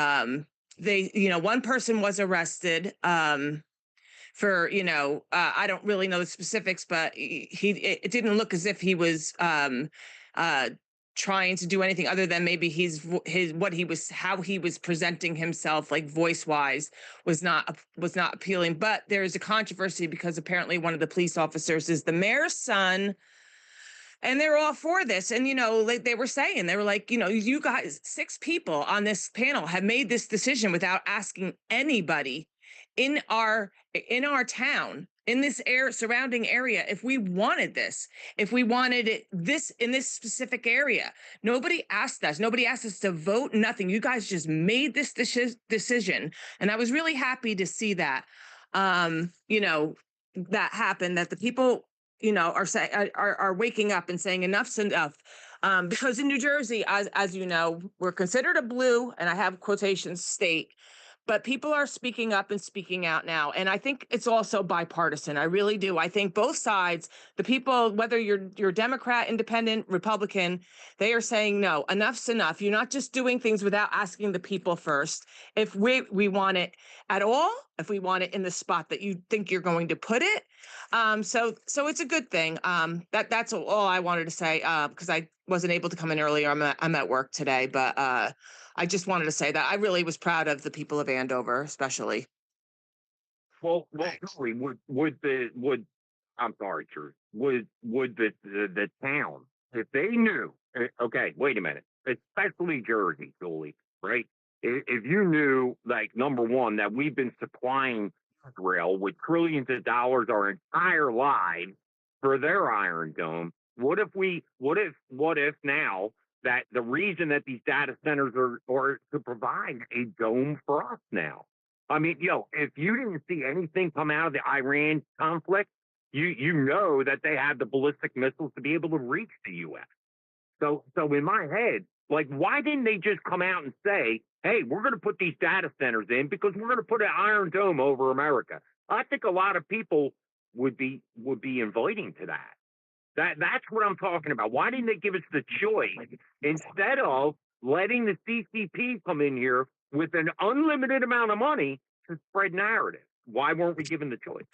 one person was arrested for, I don't really know the specifics, but it didn't look as if he was trying to do anything other than maybe how he was presenting himself, like voice wise, was not appealing. But there is a controversy because apparently one of the police officers is the mayor's son, and they're all for this. And they were saying, they were like, you guys, 6 people on this panel have made this decision without asking anybody in our town, in this surrounding area, if we wanted this, if we wanted it in this specific area. Nobody asked us to vote, nothing. You guys just made this decision. And I was really happy to see that, that happened, that the people, are waking up and saying enough's enough. Because in New Jersey, as you know, we're considered a blue, and I have quotations, state. But people are speaking up and speaking out now. And I think it's also bipartisan. I really do. I think both sides, the people, whether you're Democrat, independent, Republican, they are saying, no, enough's enough. You're not just doing things without asking the people first. If we want it at all, if we want it in the spot that you think you're going to put it. So it's a good thing. That's all I wanted to say, because I wasn't able to come in earlier. I'm at work today, but I just wanted to say that I really was proud of the people of Andover, especially. Well, Julie, would I'm sorry, Truth. Would the town, if they knew? Okay, wait a minute. Especially Jersey, Julie, right? If you knew, like, number one, that we've been supplying Israel with trillions of dollars our entire lives for their Iron Dome, what if now that the reason that these data centers are to provide a dome for us now? I mean, if you didn't see anything come out of the Iran conflict, you know that they had the ballistic missiles to be able to reach the U.S. So in my head, like, why didn't they just come out and say, hey, we're going to put these data centers in because we're going to put an Iron Dome over America? I think a lot of people would be inviting to that. That's what I'm talking about. Why didn't they give us the choice instead of letting the CCP come in here with an unlimited amount of money to spread narrative? Why weren't we given the choice?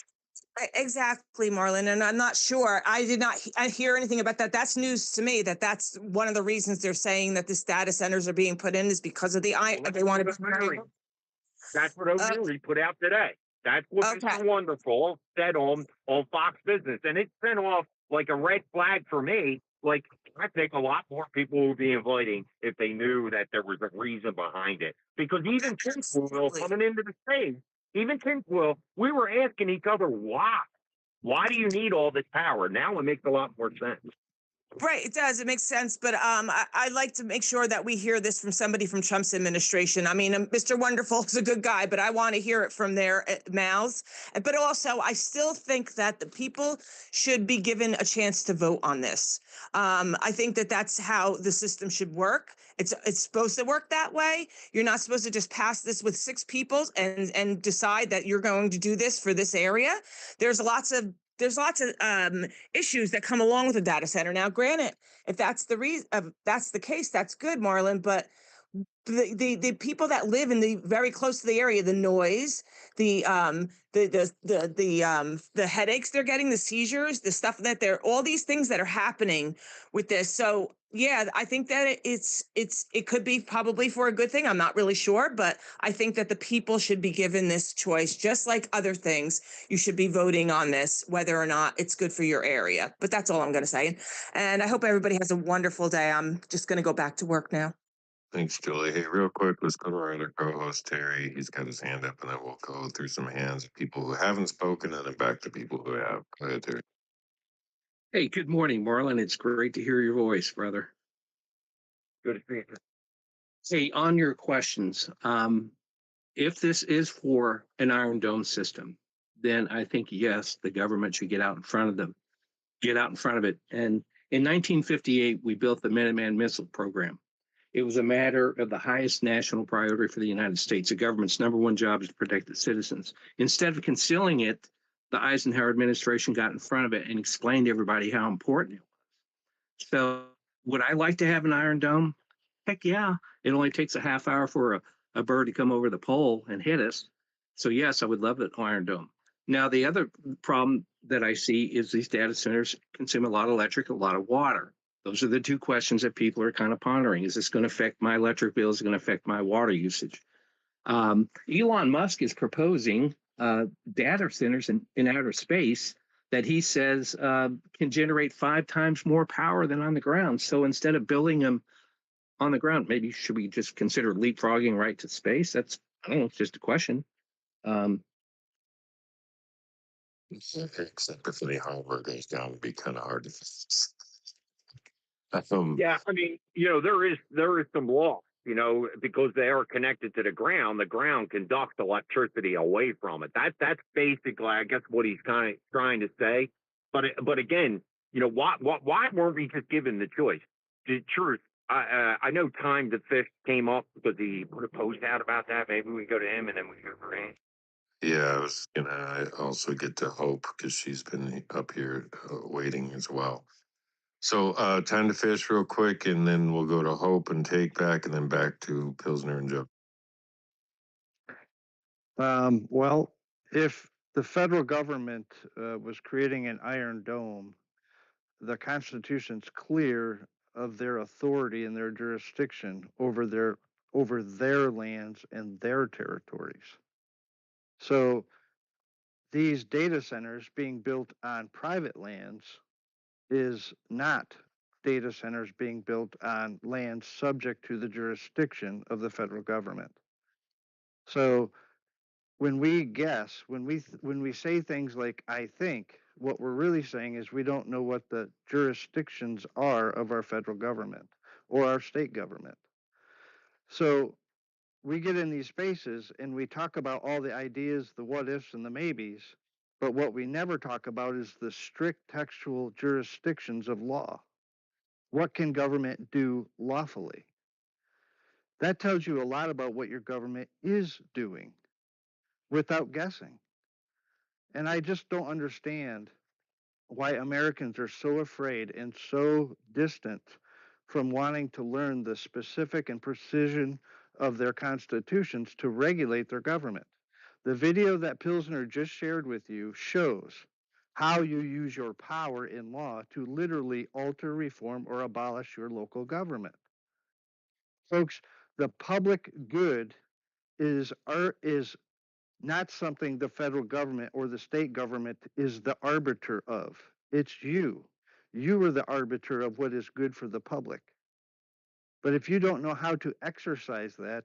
Exactly, Marlon. And I'm not sure. I did not hear anything about that. That's news to me. That's one of the reasons they're saying that this data centers are being put in is because of the they want to. That's what O'Leary put out today. That's what Mr. Wonderful said on Fox Business, and it sent off like a red flag for me. Like, I think a lot more people would be inviting if they knew that there was a reason behind it. Because even tinfoil coming into the space, even tinfoil, we were asking each other why. Why do you need all this power? Now it makes a lot more sense. Right, it does. It makes sense. But I like to make sure that we hear this from somebody from Trump's administration. I mean, Mr. Wonderful is a good guy, but I want to hear it from their mouths. But also, I still think that the people should be given a chance to vote on this. I think that that's how the system should work. It's supposed to work that way. You're not supposed to just pass this with 6 people and decide that you're going to do this for this area. There's lots of issues that come along with a data center. Now, granted, if that's the reason, that's the case, that's good, Marlon. But the people that live in the very close to the area, the noise, the headaches they're getting, the seizures, the stuff that all these things that are happening with this. So yeah, I think that it could be probably for a good thing. I'm not really sure, but I think that the people should be given this choice, just like other things. You should be voting on this, whether or not it's good for your area. But that's all I'm going to say. And I hope everybody has a wonderful day. I'm just going to go back to work now. Thanks, Julie. Hey, real quick, let's go to our other co-host, Terry. He's got his hand up, and then we'll go through some hands of people who haven't spoken and then back to people who have. Go ahead, Terry. Hey, good morning, Marlon. It's great to hear your voice, brother. Good to see you. Hey, on your questions, if this is for an Iron Dome system, then I think, yes, the government should get out in front of it. And in 1958, we built the Minuteman Missile Program. It was a matter of the highest national priority for the United States. The government's number one job is to protect its citizens. Instead of concealing it, the Eisenhower administration got in front of it and explained to everybody how important it was. So would I like to have an Iron Dome? Heck yeah. It only takes a half hour for a bird to come over the pole and hit us. So yes, I would love an Iron Dome. Now, the other problem that I see is these data centers consume a lot of electric, a lot of water. Those are the 2 questions that people are kind of pondering. Is this going to affect my electric bill? Is it going to affect my water usage? Elon Musk is proposing data centers in outer space that he says can generate 5 times more power than on the ground. So instead of building them on the ground, maybe should we just consider leapfrogging right to space? That's, I don't know, it's just a question. Except if any hardware goes down, it'd be kind of hard to fix. Yeah, I mean, there is some loss, because they are connected to the ground. The ground conducts electricity away from it. That's basically, I guess, what he's kind of trying to say. But again, why weren't we just given the choice? the truth. I know Time to Fish came up because he put a post out about that. Maybe we go to him and then we go for Randy. Yeah, I was gonna also get to Hope because she's been up here waiting as well. So Time to Fish real quick, and then we'll go to Hope and Take Back, and then back to Pilsner and Joe. Well, if the federal government was creating an iron dome, the Constitution's clear of their authority and their jurisdiction over their lands and their territories. So these data centers being built on private lands is not data centers being built on lands subject to the jurisdiction of the federal government. So when we guess, when we say things like "I think," what we're really saying is we don't know what the jurisdictions are of our federal government or our state government. So we get in these spaces and we talk about all the ideas, the what ifs, and the maybes, but what we never talk about is the strict textual jurisdictions of law. What can government do lawfully? That tells you a lot about what your government is doing without guessing. And I just don't understand why Americans are so afraid and so distant from wanting to learn the specific and precision of their constitutions to regulate their government. The video that Pilsner just shared with you shows how you use your power in law to literally alter, reform, or abolish your local government. Folks, the public good is not something the federal government or the state government is the arbiter of. It's you. You are the arbiter of what is good for the public. But if you don't know how to exercise that,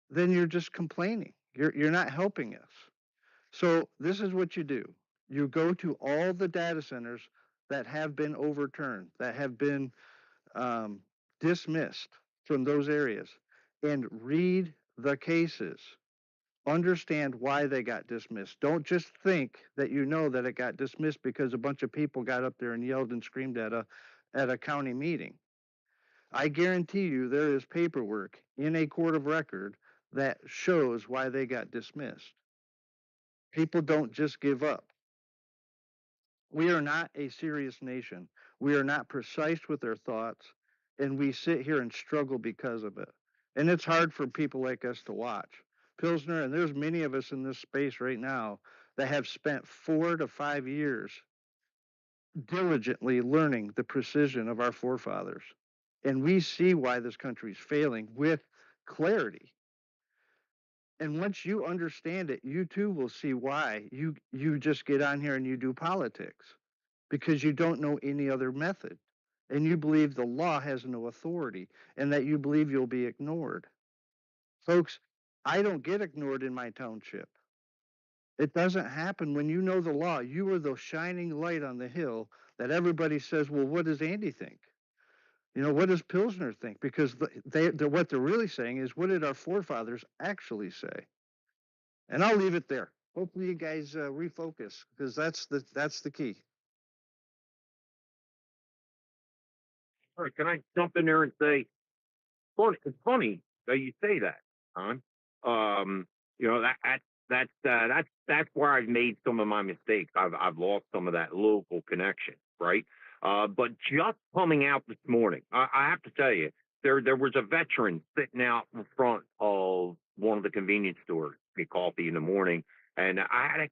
then you're just complaining. You're not helping us. So this is what you do. You go to all the data centers that have been overturned, that have been dismissed from those areas, and read the cases. Understand why they got dismissed. Don't just think that you know that it got dismissed because a bunch of people got up there and yelled and screamed at a county meeting. I guarantee you there is paperwork in a court of record that shows why they got dismissed. People don't just give up. We are not a serious nation. We are not precise with our thoughts, and we sit here and struggle because of it. And it's hard for people like us to watch. Pilsner, and there's many of us in this space right now that have spent 4 to 5 years diligently learning the precision of our forefathers. And we see why this country is failing with clarity. And once you understand it, you too will see why you just get on here and you do politics, because you don't know any other method. And you believe the law has no authority and that you believe you'll be ignored. Folks, I don't get ignored in my township. It doesn't happen. When you know the law, you are the shining light on the hill that everybody says, well, what does Andy think? You know, what does Pilsner think? Because what they're really saying is, what did our forefathers actually say? And I'll leave it there. Hopefully you guys refocus, because that's the key. All right, can I jump in there and say, it's funny that you say that, Don. You know, that's where I've made some of my mistakes. I've lost some of that local connection, right? But just coming out this morning, I have to tell you, there was a veteran sitting out in front of one of the convenience stores, get coffee in the morning, and I had a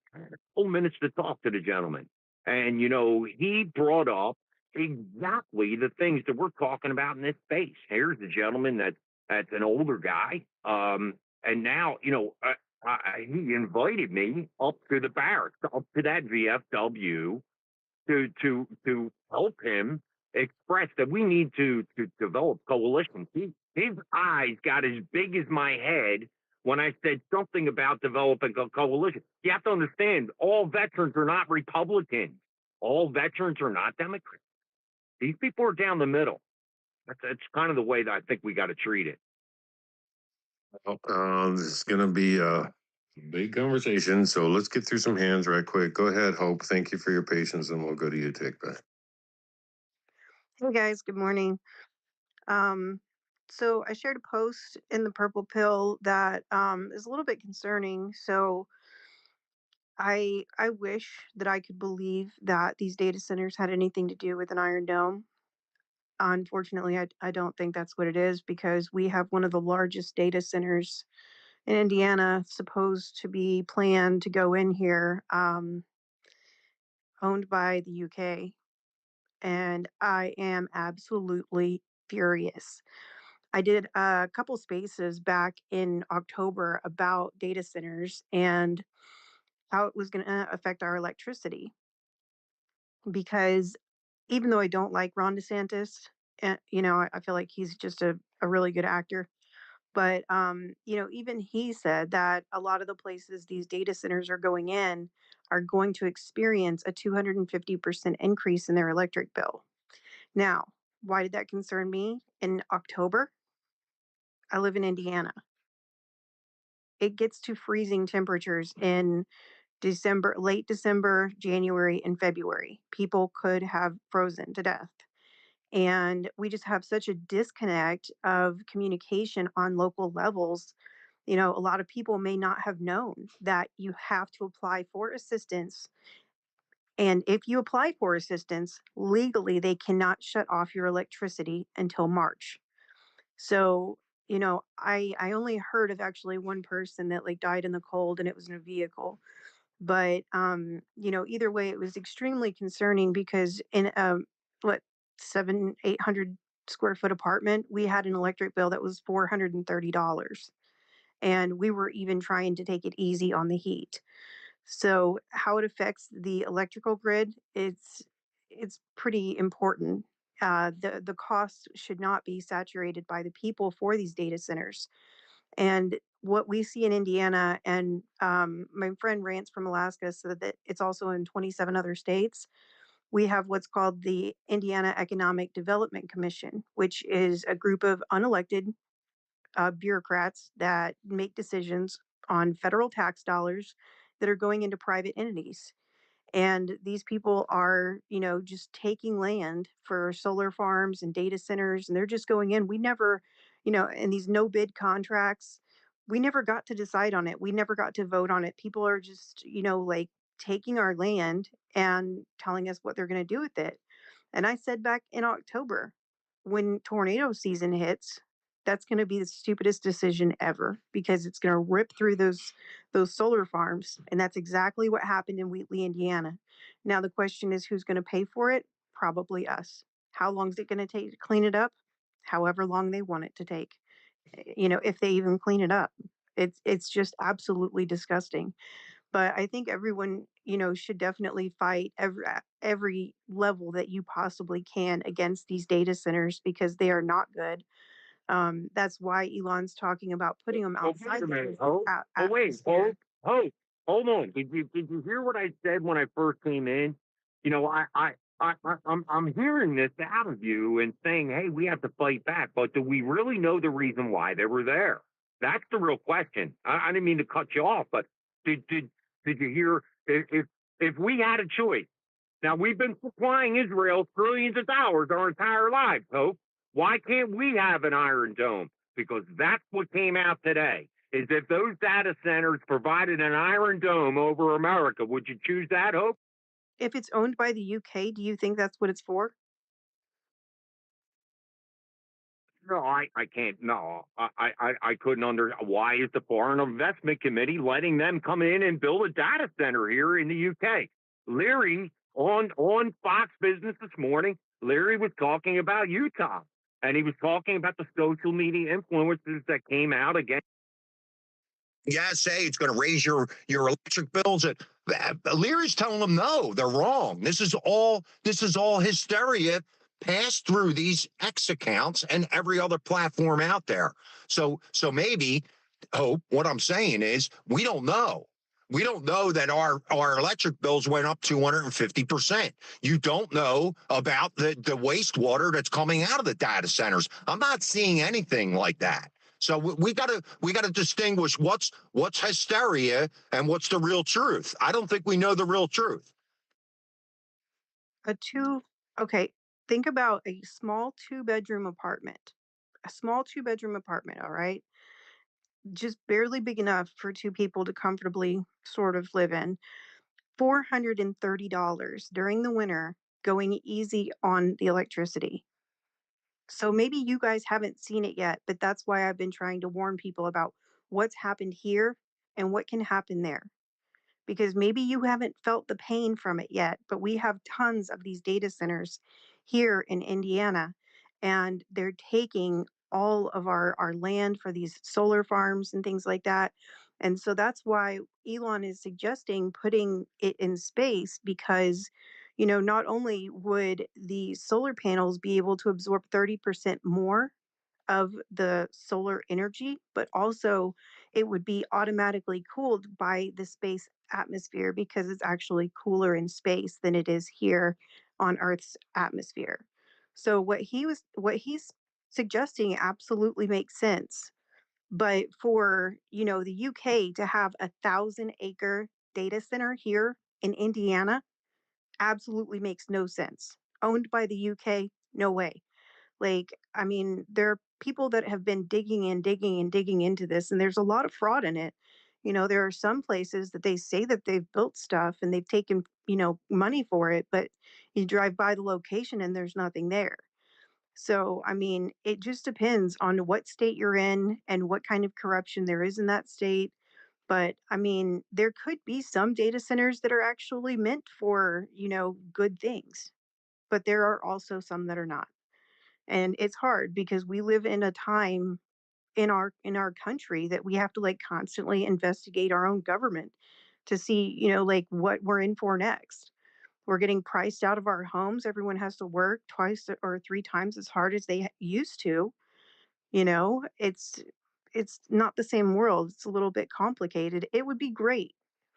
couple minutes to talk to the gentleman. And you know, he brought up exactly the things that we're talking about in this space. Here's the gentleman that's an older guy, and now, you know, he invited me up to the barracks, up to that VFW, to help him express that we need to develop coalitions. His eyes got as big as my head when I said something about developing a coalition. You have to understand, all veterans are not Republicans. All veterans are not Democrats. These people are down the middle. That's kind of the way that I think we got to treat it. This is going to be a big conversation, so let's get through some hands right quick. Go ahead, Hope. Thank you for your patience, and we'll go to you, Take Back. Hey guys, good morning. Um, so I shared a post in the Purple Pill that is a little bit concerning. So I wish that I could believe that these data centers had anything to do with an Iron Dome. Unfortunately, I don't think that's what it is because we have one of the largest data centers in Indiana supposed to be planned to go in here, owned by the UK. And I am absolutely furious. I did a couple spaces back in October about data centers and how it was going to affect our electricity. Because even though I don't like Ron DeSantis, I feel like he's just a really good actor. But even he said that a lot of the places these data centers are going in are going to experience a 250% increase in their electric bill. Now, why did that concern me in October? I live in Indiana. It gets to freezing temperatures in December, late December, January, and February. People could have frozen to death. And we just have such a disconnect of communication on local levels. A lot of people may not have known that you have to apply for assistance. And if you apply for assistance, legally, they cannot shut off your electricity until March. So, I only heard of actually one person that like died in the cold and it was in a vehicle. But either way, it was extremely concerning because in what 800 square foot apartment, we had an electric bill that was $430. And we were even trying to take it easy on the heat. So how it affects the electrical grid, it's pretty important. The cost should not be saturated by the people for these data centers. And what we see in Indiana, and my friend Rance from Alaska said that it's also in 27 other states. We have what's called the Indiana Economic Development Commission, which is a group of unelected bureaucrats that make decisions on federal tax dollars that are going into private entities. And these people are, just taking land for solar farms and data centers, and they're just going in. We never, in these no bid contracts, we never got to decide on it. We never got to vote on it. People are just, like taking our land and telling us what they're going to do with it. And I said back in October, when tornado season hits, that's going to be the stupidest decision ever because it's going to rip through those solar farms, and that's exactly what happened in Wheatley, Indiana. Now the question is, who's going to pay for it? Probably us. How long is it going to take to clean it up? However long they want it to take. If they even clean it up. It's just absolutely disgusting. But I think everyone, should definitely fight every level that you possibly can against these data centers because they are not good. That's why Elon's talking about putting them Oh, wait outside a the minute. Oh, at- oh, wait. atmosphere. Hold on. Did you hear what I said when I first came in? You know, I'm hearing this out of you and saying, hey, we have to fight back. But do we really know the reason why they were there? That's the real question. I didn't mean to cut you off, but did you hear if we had a choice? Now we've been supplying Israel trillions of dollars our entire lives, Hope. Why can't we have an Iron Dome? Because that's what came out today. Is if those data centers provided an Iron Dome over America, would you choose that, Hope? If it's owned by the UK, do you think that's what it's for? No, I can't. No, I couldn't why is the Foreign Investment Committee letting them come in and build a data center here in the UK? Leary on Fox Business this morning, Leary was talking about Utah, and he was talking about the social media influences that came out against. Yeah, say it's going to raise your electric bills. Leary's telling them no, they're wrong. This is all hysteria passed through these X accounts and every other platform out there. So maybe, Hope, what I'm saying is we don't know. We don't know that our electric bills went up 250%. You don't know about the wastewater that's coming out of the data centers. I'm not seeing anything like that. So we gotta distinguish what's hysteria and what's the real truth. I don't think we know the real truth. Okay, think about a small 2-bedroom apartment. a small 2-bedroom apartment, all right? Just barely big enough for 2 people to comfortably sort of live in. $430 during the winter going easy on the electricity. So maybe you guys haven't seen it yet, but that's why I've been trying to warn people about what's happened here and what can happen there. Because maybe you haven't felt the pain from it yet, but we have tons of these data centers here in Indiana, and they're taking all of our land for these solar farms and things like that. And so that's why Elon is suggesting putting it in space because, not only would the solar panels be able to absorb 30% more of the solar energy, but also it would be automatically cooled by the space atmosphere because it's actually cooler in space than it is here on Earth's atmosphere. So what he's suggesting absolutely makes sense. But for, the UK to have 1,000-acre data center here in Indiana absolutely makes no sense. Owned by the UK? No way. Like, I mean, there are people that have been digging and digging into this, and there's a lot of fraud in it. There are some places that they say that they've built stuff and they've taken, money for it, but you drive by the location and there's nothing there. So, I mean, it just depends on what state you're in and what kind of corruption there is in that state. But I mean, there could be some data centers that are actually meant for, good things, but there are also some that are not. And it's hard because we live in a time in our country that we have to like constantly investigate our own government to see, like what we're in for next. We're getting priced out of our homes. Everyone has to work twice or three times as hard as they used to. It's not the same world. It's a little bit complicated. It would be great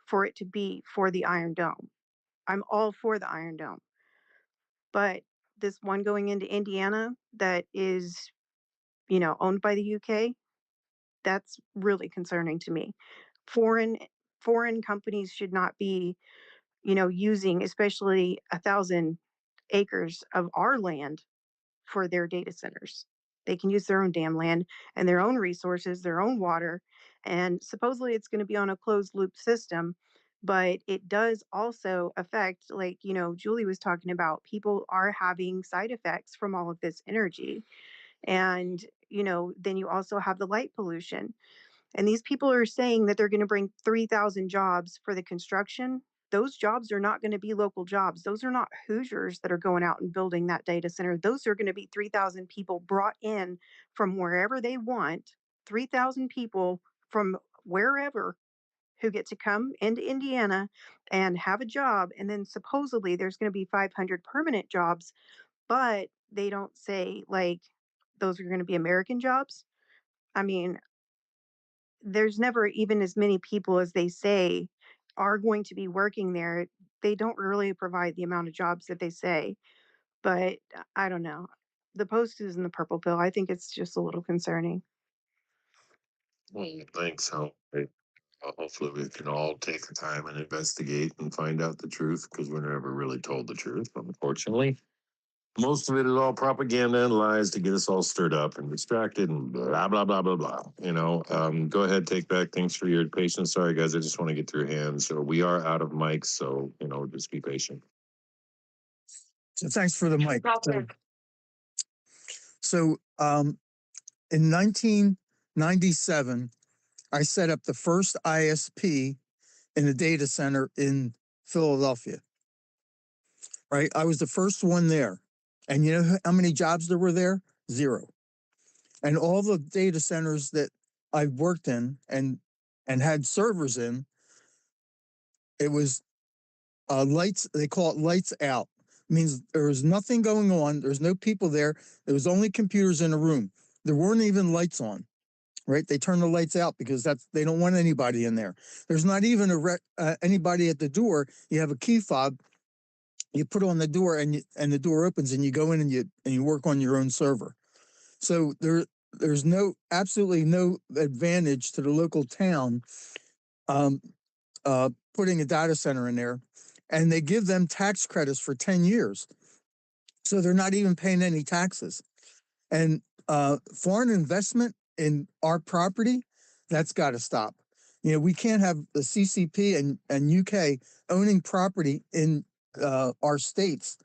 for it to be for the Iron Dome. I'm all for the Iron Dome. But this one going into Indiana that is, owned by the UK, that's really concerning to me. Foreign foreign companies should not be, using especially 1,000 acres of our land for their data centers. They can use their own damn land and their own resources, their own water, and supposedly it's going to be on a closed loop system. But it does also affect, like, Julie was talking about, people are having side effects from all of this energy. And, then you also have the light pollution. And these people are saying that they're going to bring 3,000 jobs for the construction. Those jobs are not going to be local jobs. Those are not Hoosiers that are going out and building that data center. Those are going to be 3,000 people brought in from wherever they want, 3,000 people from wherever who get to come into Indiana and have a job. And then supposedly there's going to be 500 permanent jobs, but they don't say like those are going to be American jobs. I mean, there's never even as many people as they say are going to be working there. They don't really provide the amount of jobs that they say. But I don't know. The post is in the purple pill. I think it's just a little concerning. Well, thanks. Hopefully we can all take the time and investigate and find out the truth because we're never really told the truth, unfortunately. Most of it is all propaganda and lies to get us all stirred up and distracted and blah, blah, blah, blah, blah. Go ahead, take back. Thanks for your patience. Sorry, guys. I just want to get through hands. So we are out of mics. So, just be patient. So thanks for the mic. So in 1997, I set up the first ISP in a data center in Philadelphia. Right? I was the first one there. And you know how many jobs there were there? 0. And all the data centers that I worked in and had servers in, it was lights, they call it lights out. Means there was nothing going on. There's no people there. There was only computers in a room. There weren't even lights on, right? They turn the lights out because they don't want anybody in there. There's not even anybody at the door. You have a key fob. You put on the door and the door opens and you go in and you work on your own server. So there's absolutely no advantage to the local town putting a data center in there. And they give them tax credits for 10 years. So they're not even paying any taxes. And foreign investment in our property, that's got to stop. You know, we can't have the CCP and UK owning property in our states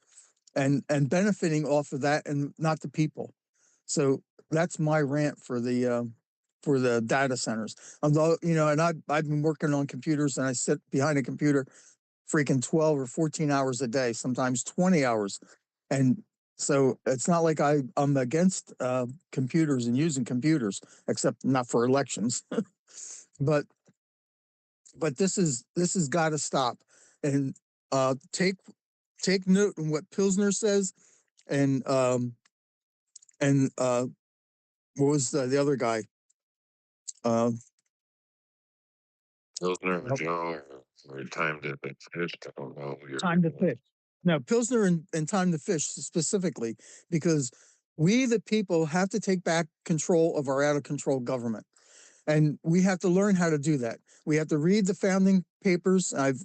and benefiting off of that and not the people. So that's my rant for the data centers. Although, you know, and I've been working on computers and I sit behind a computer freaking 12 or 14 hours a day, sometimes 20 hours. And so it's not like I'm against computers and using computers, except not for elections. but this has got to stop. And take note on what Pilsner says, and what was the other guy? Pilsner, Nope. Joe, or Time to Fish. I don't know. Time to Fish. No, Pilsner and Time to Fish specifically, because we, the people, have to take back control of our out of control government. And we have to learn how to do that. We have to read the founding papers. I've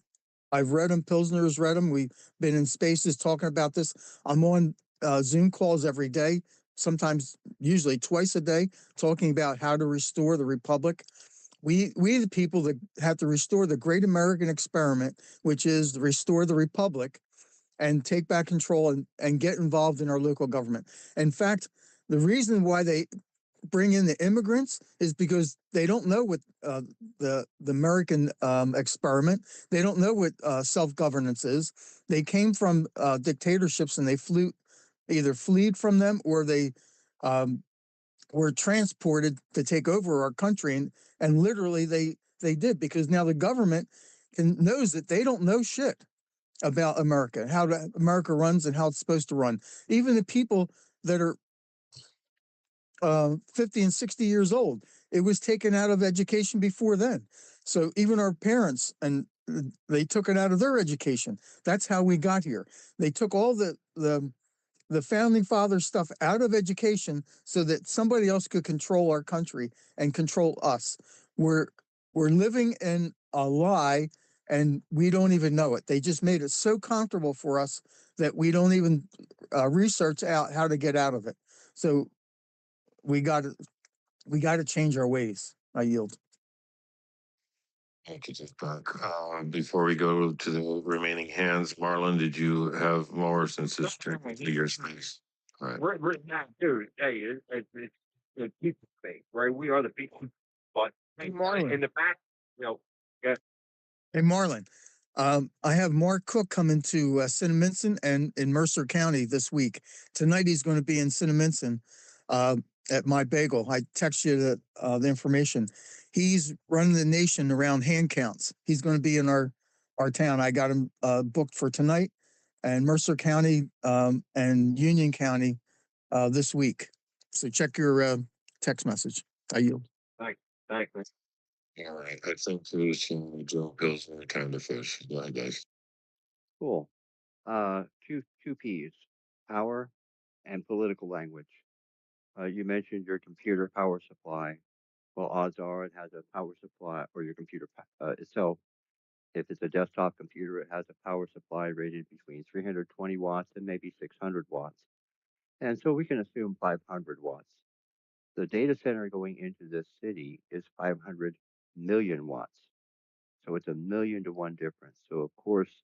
read them. Pilsner has read them. We've been in spaces talking about this. I'm on Zoom calls every day, sometimes, usually twice a day, talking about how to restore the republic. We the people that have to restore the great American experiment, which is to restore the republic and take back control and get involved in our local government. In fact, the reason why they bring in the immigrants is because they don't know what the American experiment. They don't know what self-governance is. They came from dictatorships and they either fled from them, or they were transported to take over our country, and literally they did, because now the government knows that they don't know shit about America, how America runs and how it's supposed to run. Even the people that are 50 and 60 years old, it was taken out of education before then. So even our parents, and they took it out of their education. That's how we got here. They took all the founding fathers stuff out of education so that somebody else could control our country and control us. We're living in a lie, and we don't even know it. They just made it so comfortable for us that we don't even research out how to get out of it. So we got to change our ways. I yield. Thank you, Jeff Buck. Before we go to the remaining hands, Marlon, did you have more, since it's technically your space? All right. We're not, dude. Hey, it's the people thing, right? We are the people, but Marlon. in the back, you know, yeah. Hey, Marlon, I have Mark Cook coming to Cinnaminson and in Mercer County this week. Tonight he's going to be in Cinnaminson at My Bagel. I text you the information. He's running the nation around hand counts. He's going to be in our town. I got him booked for tonight, and Mercer County and Union County this week. So check your text message. I yield. Thanks. All right. I think there's Joe Pilsner, Time to Fish. Go ahead, guys. Cool. Two P's: power and political language. You mentioned your computer power supply. Well, odds are it has a power supply, or your computer itself. If it's a desktop computer, it has a power supply rated between 320 watts and maybe 600 watts. And so we can assume 500 watts. The data center going into this city is 500 million watts. So it's a 1,000,000 to 1 difference. So of course,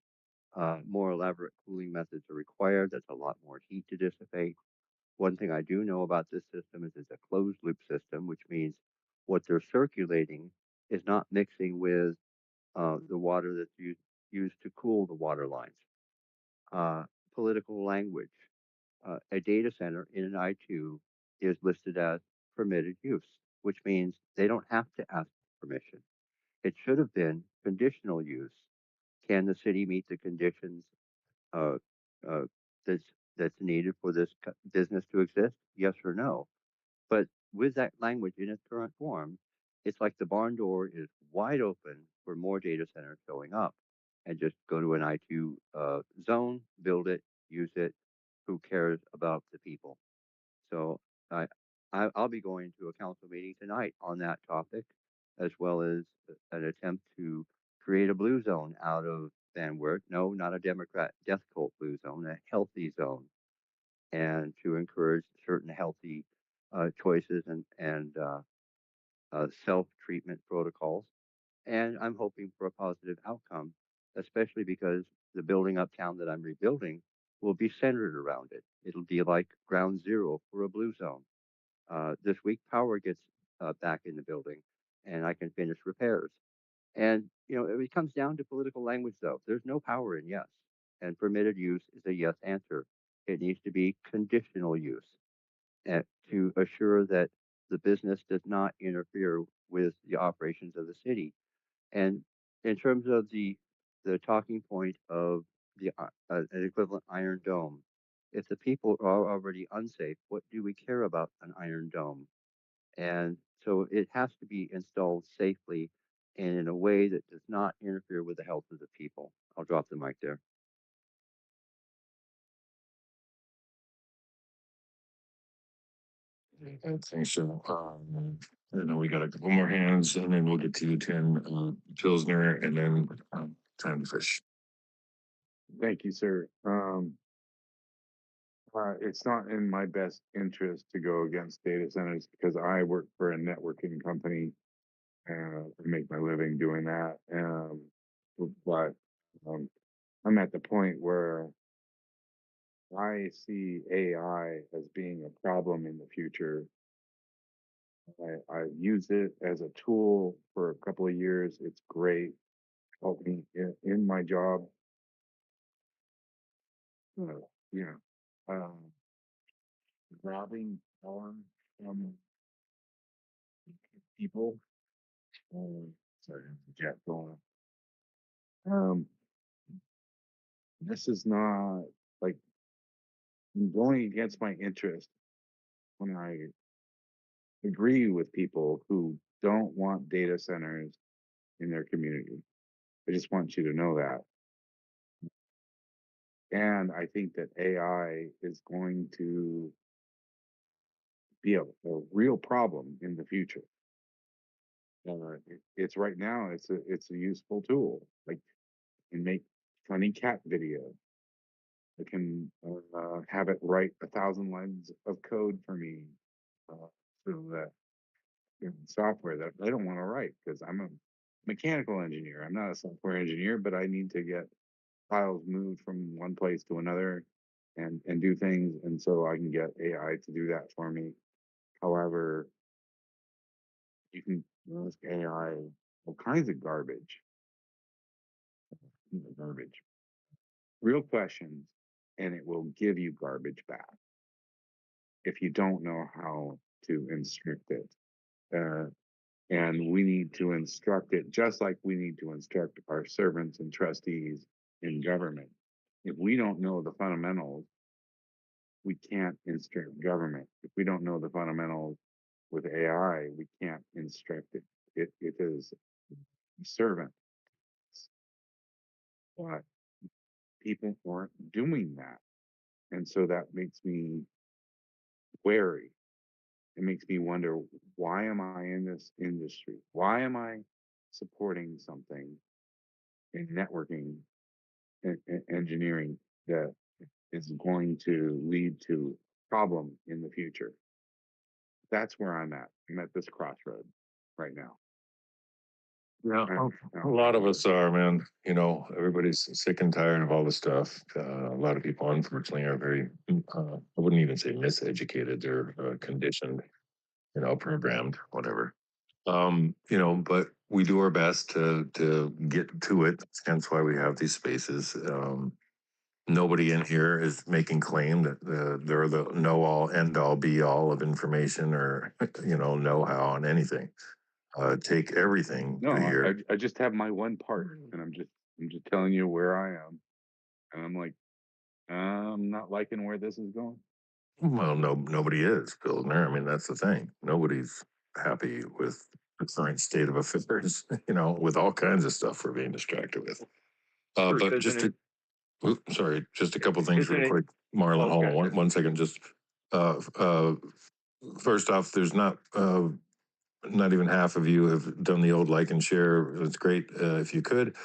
more elaborate cooling methods are required. That's a lot more heat to dissipate. One thing I do know about this system is it's a closed loop system, which means what they're circulating is not mixing with the water that's used to cool the water lines. Political language. A data center in an I2 is listed as permitted use, which means they don't have to ask permission. It should have been conditional use. Can the city meet the conditions uh, uh, that's needed for this business to exist? Yes or no? But with that language in its current form, it's like the barn door is wide open for more data centers going up, and just go to an I2 zone, build it, use it. Who cares about the people? So I'll be going to a council meeting tonight on that topic, as well as an attempt to create a blue zone out of Van Wert. No, not a Democrat death cult blue zone, a healthy zone, and to encourage certain healthy choices and self-treatment protocols. And I'm hoping for a positive outcome, especially because the building uptown that I'm rebuilding will be centered around it. It'll be like ground zero for a blue zone. This week, power gets back in the building, and I can finish repairs. And it comes down to political language, though. There's no power in yes, and permitted use is a yes answer. It needs to be conditional use to assure that the business does not interfere with the operations of the city. And in terms of the talking point of the an equivalent Iron Dome, if the people are already unsafe, what do we care about an Iron Dome? And so it has to be installed safely and in a way that does not interfere with the health of the people. I'll drop the mic there. Thanks, Joe. I know we got a couple more hands, and then we'll get to Tim Pilsner, and then time to fish. Thank you, sir. It's not in my best interest to go against data centers because I work for a networking company and make my living doing that. But I'm at the point where I see AI as being a problem in the future. I used it as a tool for a couple of years. It's great, helped me in my job. Yeah, grabbing on from people. Sorry, jet going. This is not like going against my interest when I agree with people who don't want data centers in their community. I just want you to know that. And I think that AI is going to be a real problem in the future. It's right now. It's a useful tool. Like, you can make funny cat video. I can have it write 1,000 lines of code for me, so that software that I don't want to write because I'm a mechanical engineer. I'm not a software engineer, but I need to get files moved from one place to another and do things, and so I can get AI to do that for me. However, you can ask AI all kinds of garbage, real questions, and it will give you garbage back if you don't know how to instruct it. And we need to instruct it just like we need to instruct our servants and trustees in government. If we don't know the fundamentals, we can't instruct government. If we don't know the fundamentals with AI, we can't instruct it. It is a servant. But people aren't doing that. And so that makes me wary. It makes me wonder, why am I in this industry? Why am I supporting something in networking and engineering that is going to lead to problem in the future? That's where I'm at. I'm at this crossroad right now. Yeah, a lot of us are, man. You know, everybody's sick and tired of all the stuff. A lot of people, unfortunately, are very, I wouldn't even say miseducated. They're conditioned, programmed, whatever. But we do our best to get to it. Hence why we have these spaces. Nobody in here is making claim that they're the know-all, end-all, be-all of information or, know-how on anything. Take everything No, here. I just have my one part, and I'm just telling you where I am, and I'm like, I'm not liking where this is going. Well, nobody is, Pilsner. I mean, that's the thing. Nobody's happy with the current state of affairs, with all kinds of stuff we're being distracted with. But just just a couple things real quick. Marlon, hold on one second. Just first off, there's not not even half of you have done the old like and share. It's great if you could.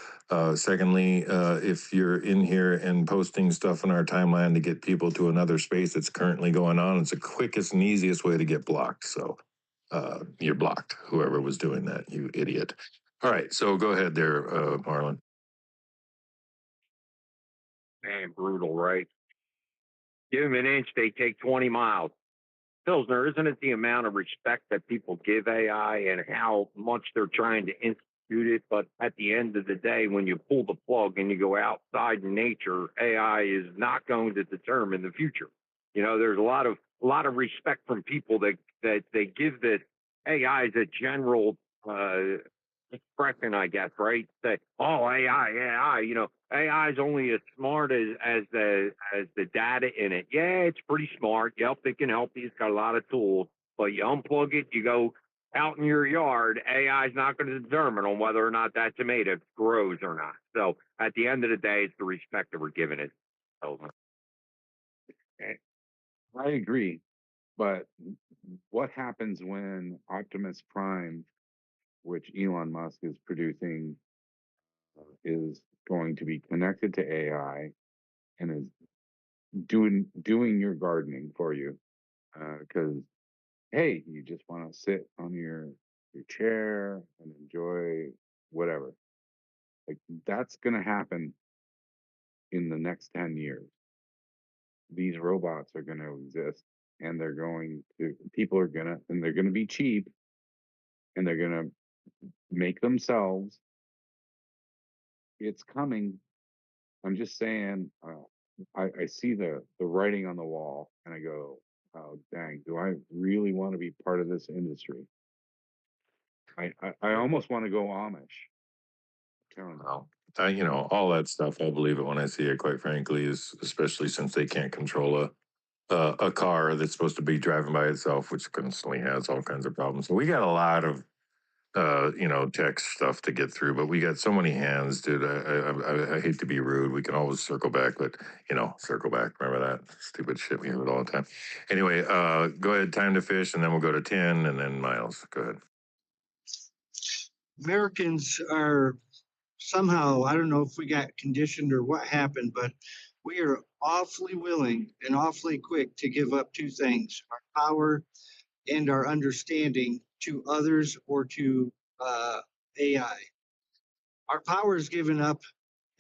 Secondly, if you're in here and posting stuff in our timeline to get people to another space that's currently going on, it's the quickest and easiest way to get blocked. So you're blocked, whoever was doing that, you idiot. All right, so go ahead there, Marlon. Man, brutal, right? Give them an inch, they take 20 miles. Pilsner, isn't it the amount of respect that people give AI and how much they're trying to institute it? But at the end of the day, when you pull the plug and you go outside in nature, AI is not going to determine the future. You know, there's a lot of respect from people that they give that AI is a general expression, I guess, right? That AI, you know, AI is only as smart as the data in it. Yeah, it's pretty smart. Yep, it can help you. It's got a lot of tools, but you unplug it, you go out in your yard. AI is not going to determine on whether or not that tomato grows or not. So at the end of the day, it's the respect that we're giving it. So, I agree, but what happens when Optimus Prime, which Elon Musk is producing, is going to be connected to AI and is doing your gardening for you? Because hey, you just want to sit on your chair and enjoy whatever. Like that's going to happen in the next 10 years. These robots are going to exist, and they're going to be cheap, and they're going to make themselves. It's coming. I'm just saying, I see the writing on the wall, and I go, oh dang, do I really want to be part of this industry? I almost want to go Amish. Well, you know, all that stuff, I believe it when I see it, quite frankly, is especially since they can't control a car that's supposed to be driving by itself, which constantly has all kinds of problems. So we got a lot of you know, tech stuff to get through, but we got so many hands, dude. I hate to be rude. We can always circle back, but you know, circle back. Remember that stupid shit we hear it all the time. Anyway, go ahead. Time to fish, and then we'll go to 10, and then Miles. Go ahead. Americans are somehow, I don't know if we got conditioned or what happened, but we are awfully willing and awfully quick to give up two things: our power and our understanding to others or to AI. Our power is given up,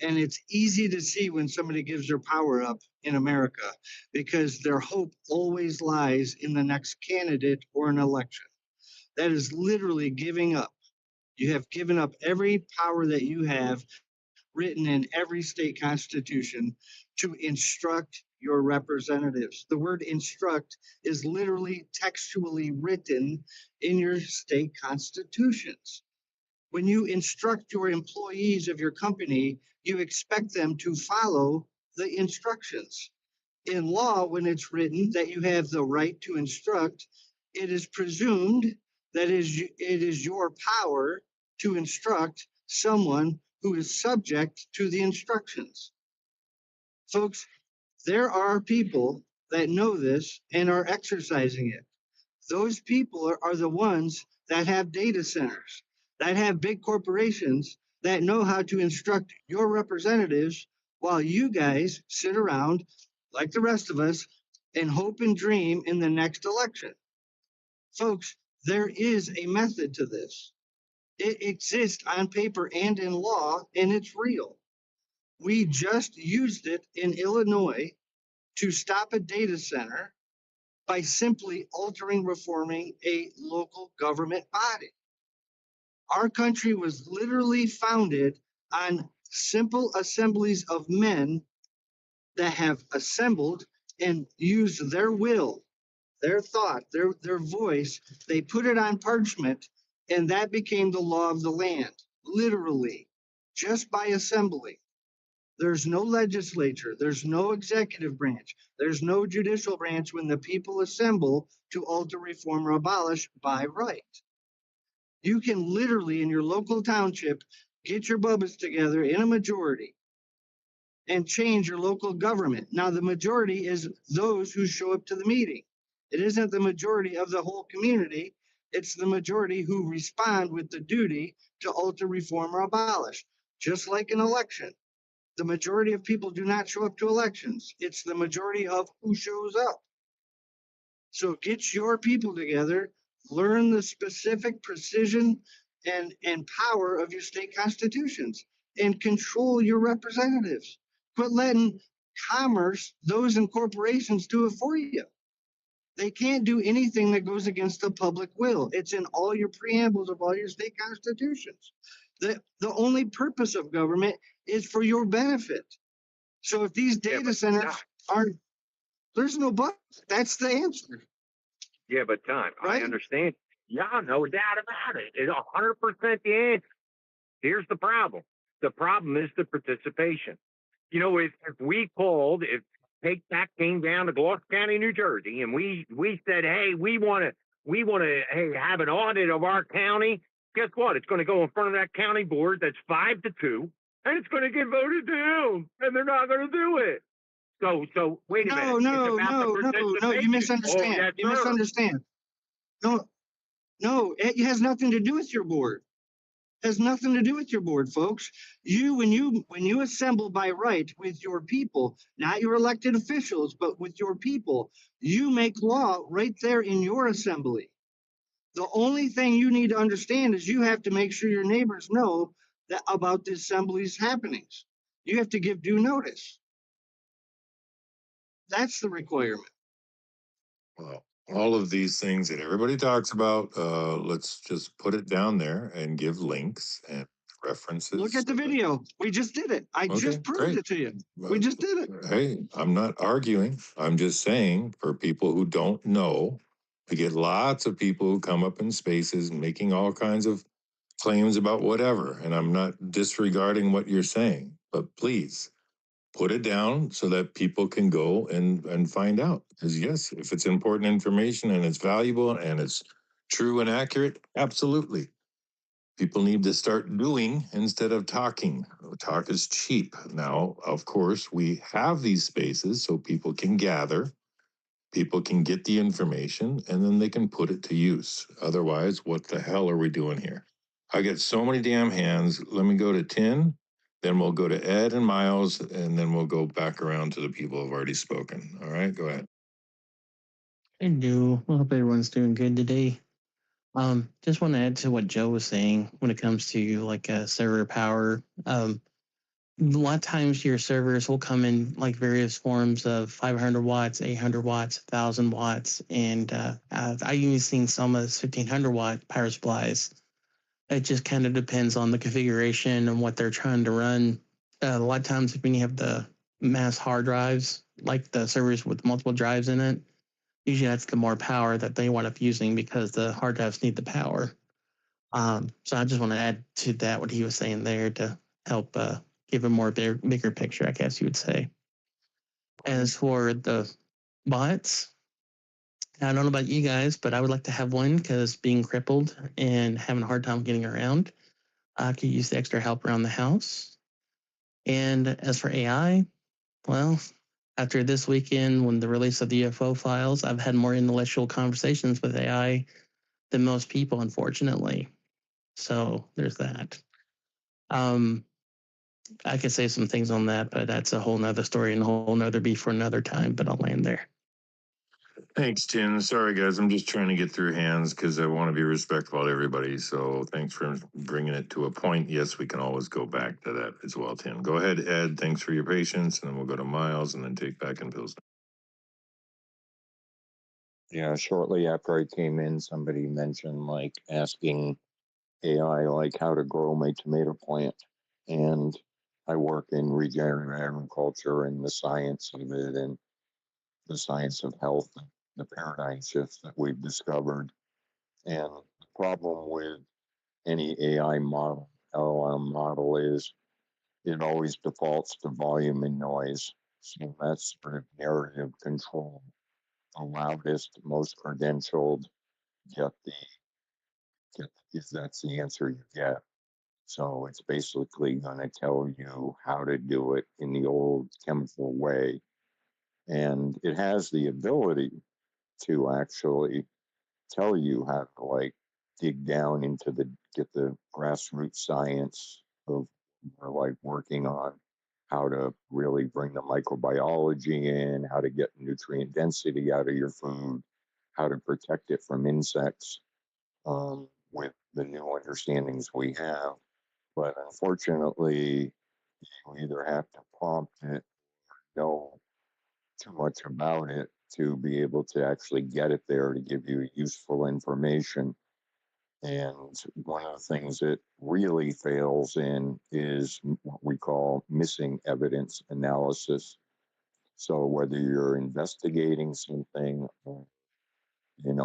and it's easy to see when somebody gives their power up in America because their hope always lies in the next candidate or an election. That is literally giving up. You have given up every power that you have written in every state constitution to instruct your representatives. The word instruct is literally textually written in your state constitutions. When you instruct your employees of your company, you expect them to follow the instructions. In law, when it's written that you have the right to instruct, it is presumed that it is your power to instruct someone who is subject to the instructions. Folks, there are people that know this and are exercising it. Those people are the ones that have data centers, that have big corporations that know how to instruct your representatives while you guys sit around like the rest of us and hope and dream in the next election. Folks, there is a method to this. It exists on paper and in law, and it's real. We just used it in Illinois to stop a data center by simply reforming a local government body. Our country was literally founded on simple assemblies of men that have assembled and used their will, their thought, their voice. They put it on parchment, and that became the law of the land, literally, just by assembling. There's no legislature, there's no executive branch, there's no judicial branch when the people assemble to alter, reform, or abolish by right. You can literally, in your local township, get your bubbas together in a majority and change your local government. Now, the majority is those who show up to the meeting. It isn't the majority of the whole community, It's the majority who respond with the duty to alter, reform, or abolish, just like an election. The majority of people do not show up to elections. It's the majority of who shows up. So get your people together, learn the specific precision and power of your state constitutions, and control your representatives. Quit letting commerce, those in corporations, do it for you. They can't do anything that goes against the public will. It's in all your preambles of all your state constitutions. The only purpose of government is for your benefit. So if these data centers aren't, there's no but. That's the answer. Yeah, but Tom, I Right? understand. Yeah, no doubt about it. It's 100% the answer. Here's the problem. The problem is the participation. You know, if we called, if Take That came down to Gloucester County, New Jersey, and we said, hey, we want to have an audit of our county. Guess what? It's going to go in front of that county board that's 5-2, and it's going to get voted down, and they're not going to do it. So wait a minute. No, It's about the no, you participation. misunderstand. Oh, yes, You sir. misunderstand. No, it has nothing to do with your board. It has nothing to do with your board, folks. When you assemble by right with your people, not your elected officials, but with your people, you make law right there in your assembly. The only thing you need to understand is you have to make sure your neighbors know that about the assembly's happenings. You have to give due notice. That's the requirement. Well, all of these things that everybody talks about, let's just put it down there and give links and references. Look at the video. We just did it. I Okay, just proved great. it to you. We just did it. Hey, I'm not arguing. I'm just saying for people who don't know, we get lots of people who come up in spaces and making all kinds of claims about whatever. And I'm not disregarding what you're saying, but please put it down so that people can go and find out. Because yes, if it's important information and it's valuable and it's true and accurate, absolutely. People need to start doing instead of talking. Talk is cheap. Now, of course, we have these spaces so people can gather, people can get the information, and then they can put it to use. Otherwise, what the hell are we doing here? I get so many damn hands. Let me go to 10, then we'll go to Ed and Miles, and then we'll go back around to the people who've already spoken. All right, go ahead. I do. I hope everyone's doing good today. Just want to add to what Joe was saying when it comes to like server power. A lot of times your servers will come in like various forms of 500 watts, 800 watts, 1,000 watts, and I've even seen some of 1,500 watt power supplies. It just kind of depends on the configuration and what they're trying to run. A lot of times when you have the mass hard drives, like the servers with multiple drives in it, usually that's the more power that they wind up using because the hard drives need the power. So I just want to add to that what he was saying there to help give a more bigger picture, I guess you would say. As for the bots, I don't know about you guys, but I would like to have one because being crippled and having a hard time getting around, I could use the extra help around the house. And as for AI, well, after this weekend, when the release of the UFO files, I've had more intellectual conversations with AI than most people, unfortunately. So there's that. I could say some things on that, but that's a whole nother story and a whole nother beef for another time, but I'll land there. Thanks, Tin. Sorry, guys. I'm just trying to get through hands because I want to be respectful to everybody. So thanks for bringing it to a point. Yes, we can always go back to that as well, Tin. Go ahead, Ed. Thanks for your patience. And then we'll go to Miles and then Take Back and Bill's. Yeah, shortly after I came in, somebody mentioned like asking AI like how to grow my tomato plant. And I work in regenerative agriculture and the science of it and the science of health, the paradigm shifts that we've discovered. And the problem with any AI model, LLM model, is it always defaults to volume and noise. So that's sort of narrative control. The loudest, most credentialed that's the answer you get. So it's basically going to tell you how to do it in the old chemical way. And it has the ability to actually tell you how to like dig down into get the grassroots science of like working on how to really bring the microbiology in, how to get nutrient density out of your food, how to protect it from insects with the new understandings we have. But unfortunately, you either have to prompt it, know too much about it to be able to actually get it there to give you useful information. And one of the things it really fails in is what we call missing evidence analysis. So whether you're investigating something, in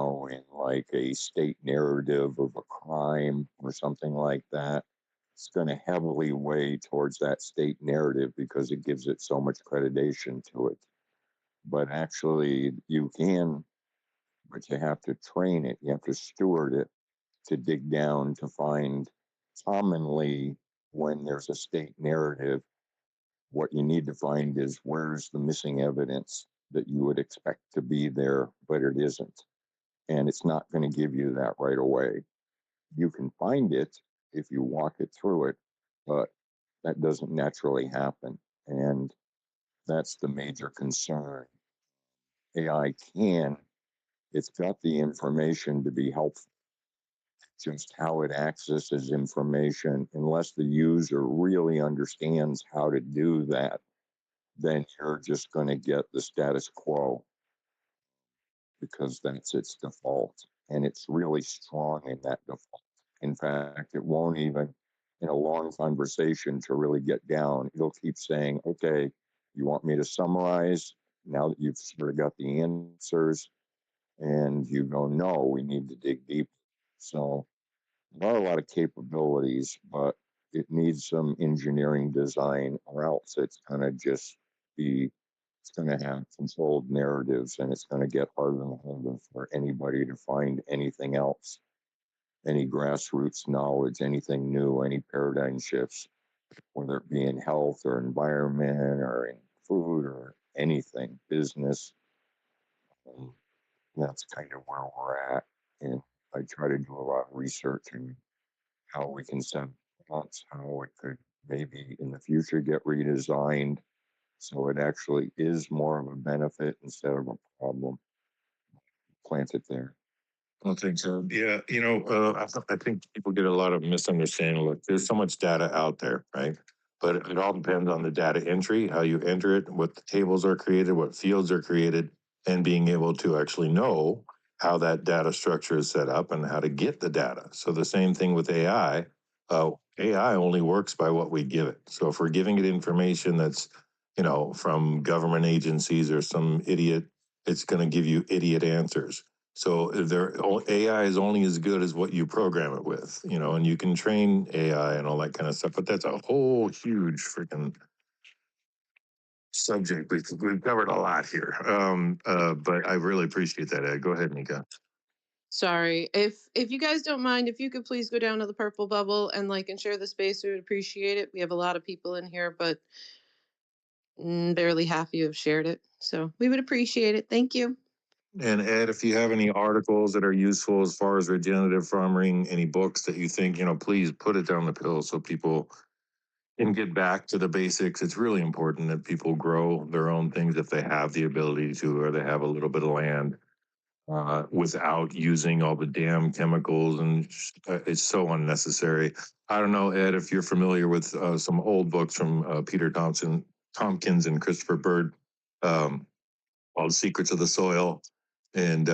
like a state narrative of a crime or something like that, it's going to heavily weigh towards that state narrative because it gives it so much accreditation to it. But actually, but you have to train it, you have to steward it to dig down to find commonly when there's a state narrative, what you need to find is where's the missing evidence that you would expect to be there, but it isn't. And it's not going to give you that right away. You can find it if you walk it through it, but that doesn't naturally happen. And that's the major concern. AI it's got the information to be helpful. Just how it accesses information, unless the user really understands how to do that, then you're just going to get the status quo because that's its default. And it's really strong in that default. In fact, it won't even, in a long conversation to really get down, it'll keep saying, okay, you want me to summarize now that you've sort of got the answers? And you go, no, we need to dig deep. So there are a lot of capabilities, but it needs some engineering design, or else it's going to just be, it's going to have controlled narratives, and it's going to get harder and harder for anybody to find anything else, any grassroots knowledge, anything new, any paradigm shifts, whether it be in health or environment or in food or anything, business. That's kind of where we're at. And I try to do a lot of research and how we can send plots, how it could maybe in the future get redesigned so it actually is more of a benefit instead of a problem. Plant it there. I don't think so. Yeah, I think people get a lot of misunderstanding. Look, there's so much data out there, right? But it all depends on the data entry, how you enter it, what the tables are created, what fields are created, and being able to actually know how that data structure is set up and how to get the data. So the same thing with AI. AI only works by what we give it. So if we're giving it information that's, from government agencies or some idiot, it's going to give you idiot answers. So AI is only as good as what you program it with, and you can train AI and all that kind of stuff. But that's a whole huge freaking subject. We've covered a lot here. But I really appreciate that, Ed. Go ahead, Nika. Sorry. If you guys don't mind, if you could please go down to the purple bubble and like and share the space, we would appreciate it. We have a lot of people in here, but barely half of you have shared it. So we would appreciate it. Thank you. And Ed, if you have any articles that are useful as far as regenerative farming, any books that you think, please put it down the pill so people can get back to the basics. It's really important that people grow their own things if they have the ability to, or they have a little bit of land without using all the damn chemicals. And it's so unnecessary. I don't know, Ed, if you're familiar with some old books from Peter Tompkins and Christopher Bird, called Secrets of the Soil and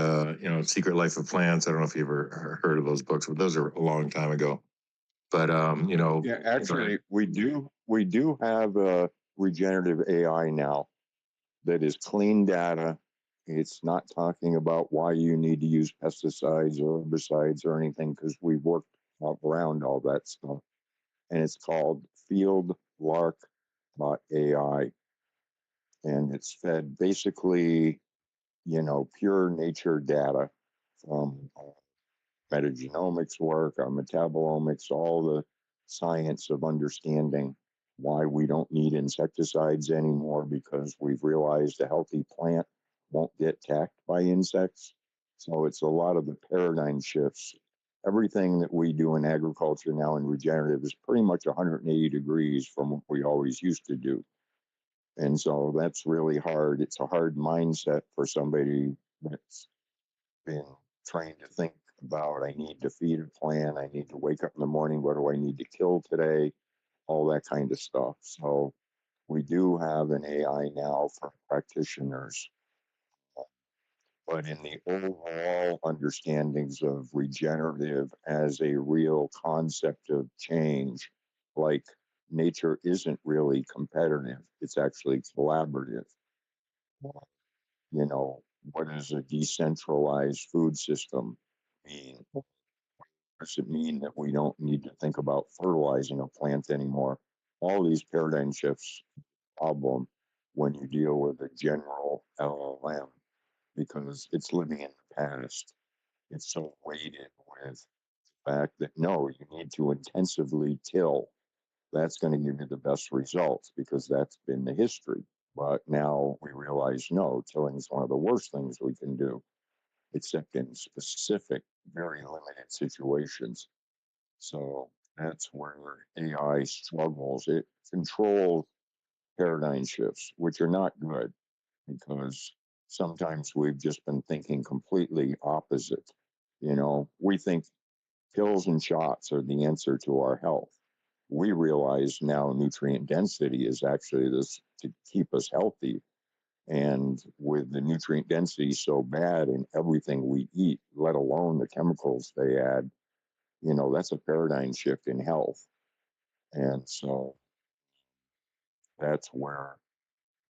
Secret Life of Plants. I don't know if you ever heard of those books, but those are a long time ago. But yeah, actually, we do have a regenerative AI now that is clean data. It's not talking about why you need to use pesticides or herbicides or anything, because we've worked around all that stuff. And it's called FieldLark.ai. And it's fed basically, pure nature data from metagenomics work, our metabolomics, all the science of understanding why we don't need insecticides anymore, because we've realized a healthy plant won't get attacked by insects. So it's a lot of the paradigm shifts everything that we do in agriculture now in regenerative is pretty much 180 degrees from what we always used to do. And so that's really hard. It's a hard mindset for somebody that's been trained to think about, I need to feed a plant, I need to wake up in the morning, what do I need to kill today, all that kind of stuff. So we do have an AI now for practitioners, but in the overall understandings of regenerative as a real concept of change, like nature isn't really competitive, it's actually collaborative. You know, what does a decentralized food system mean? Does it mean that we don't need to think about fertilizing a plant anymore? All these paradigm shifts problem when you deal with a general LLM because it's living in the past. It's so weighted with the fact that no, you need to intensively till. That's going to give you the best results because that's been the history. But now we realize no, tilling is one of the worst things we can do, except in specific, very limited situations. So that's where AI struggles. It controls paradigm shifts, which are not good because sometimes we've just been thinking completely opposite. You know, we think pills and shots are the answer to our health. We realize now nutrient density is actually this to keep us healthy. And with the nutrient density so bad in everything we eat, let alone the chemicals they add, you know, that's a paradigm shift in health. And so that's where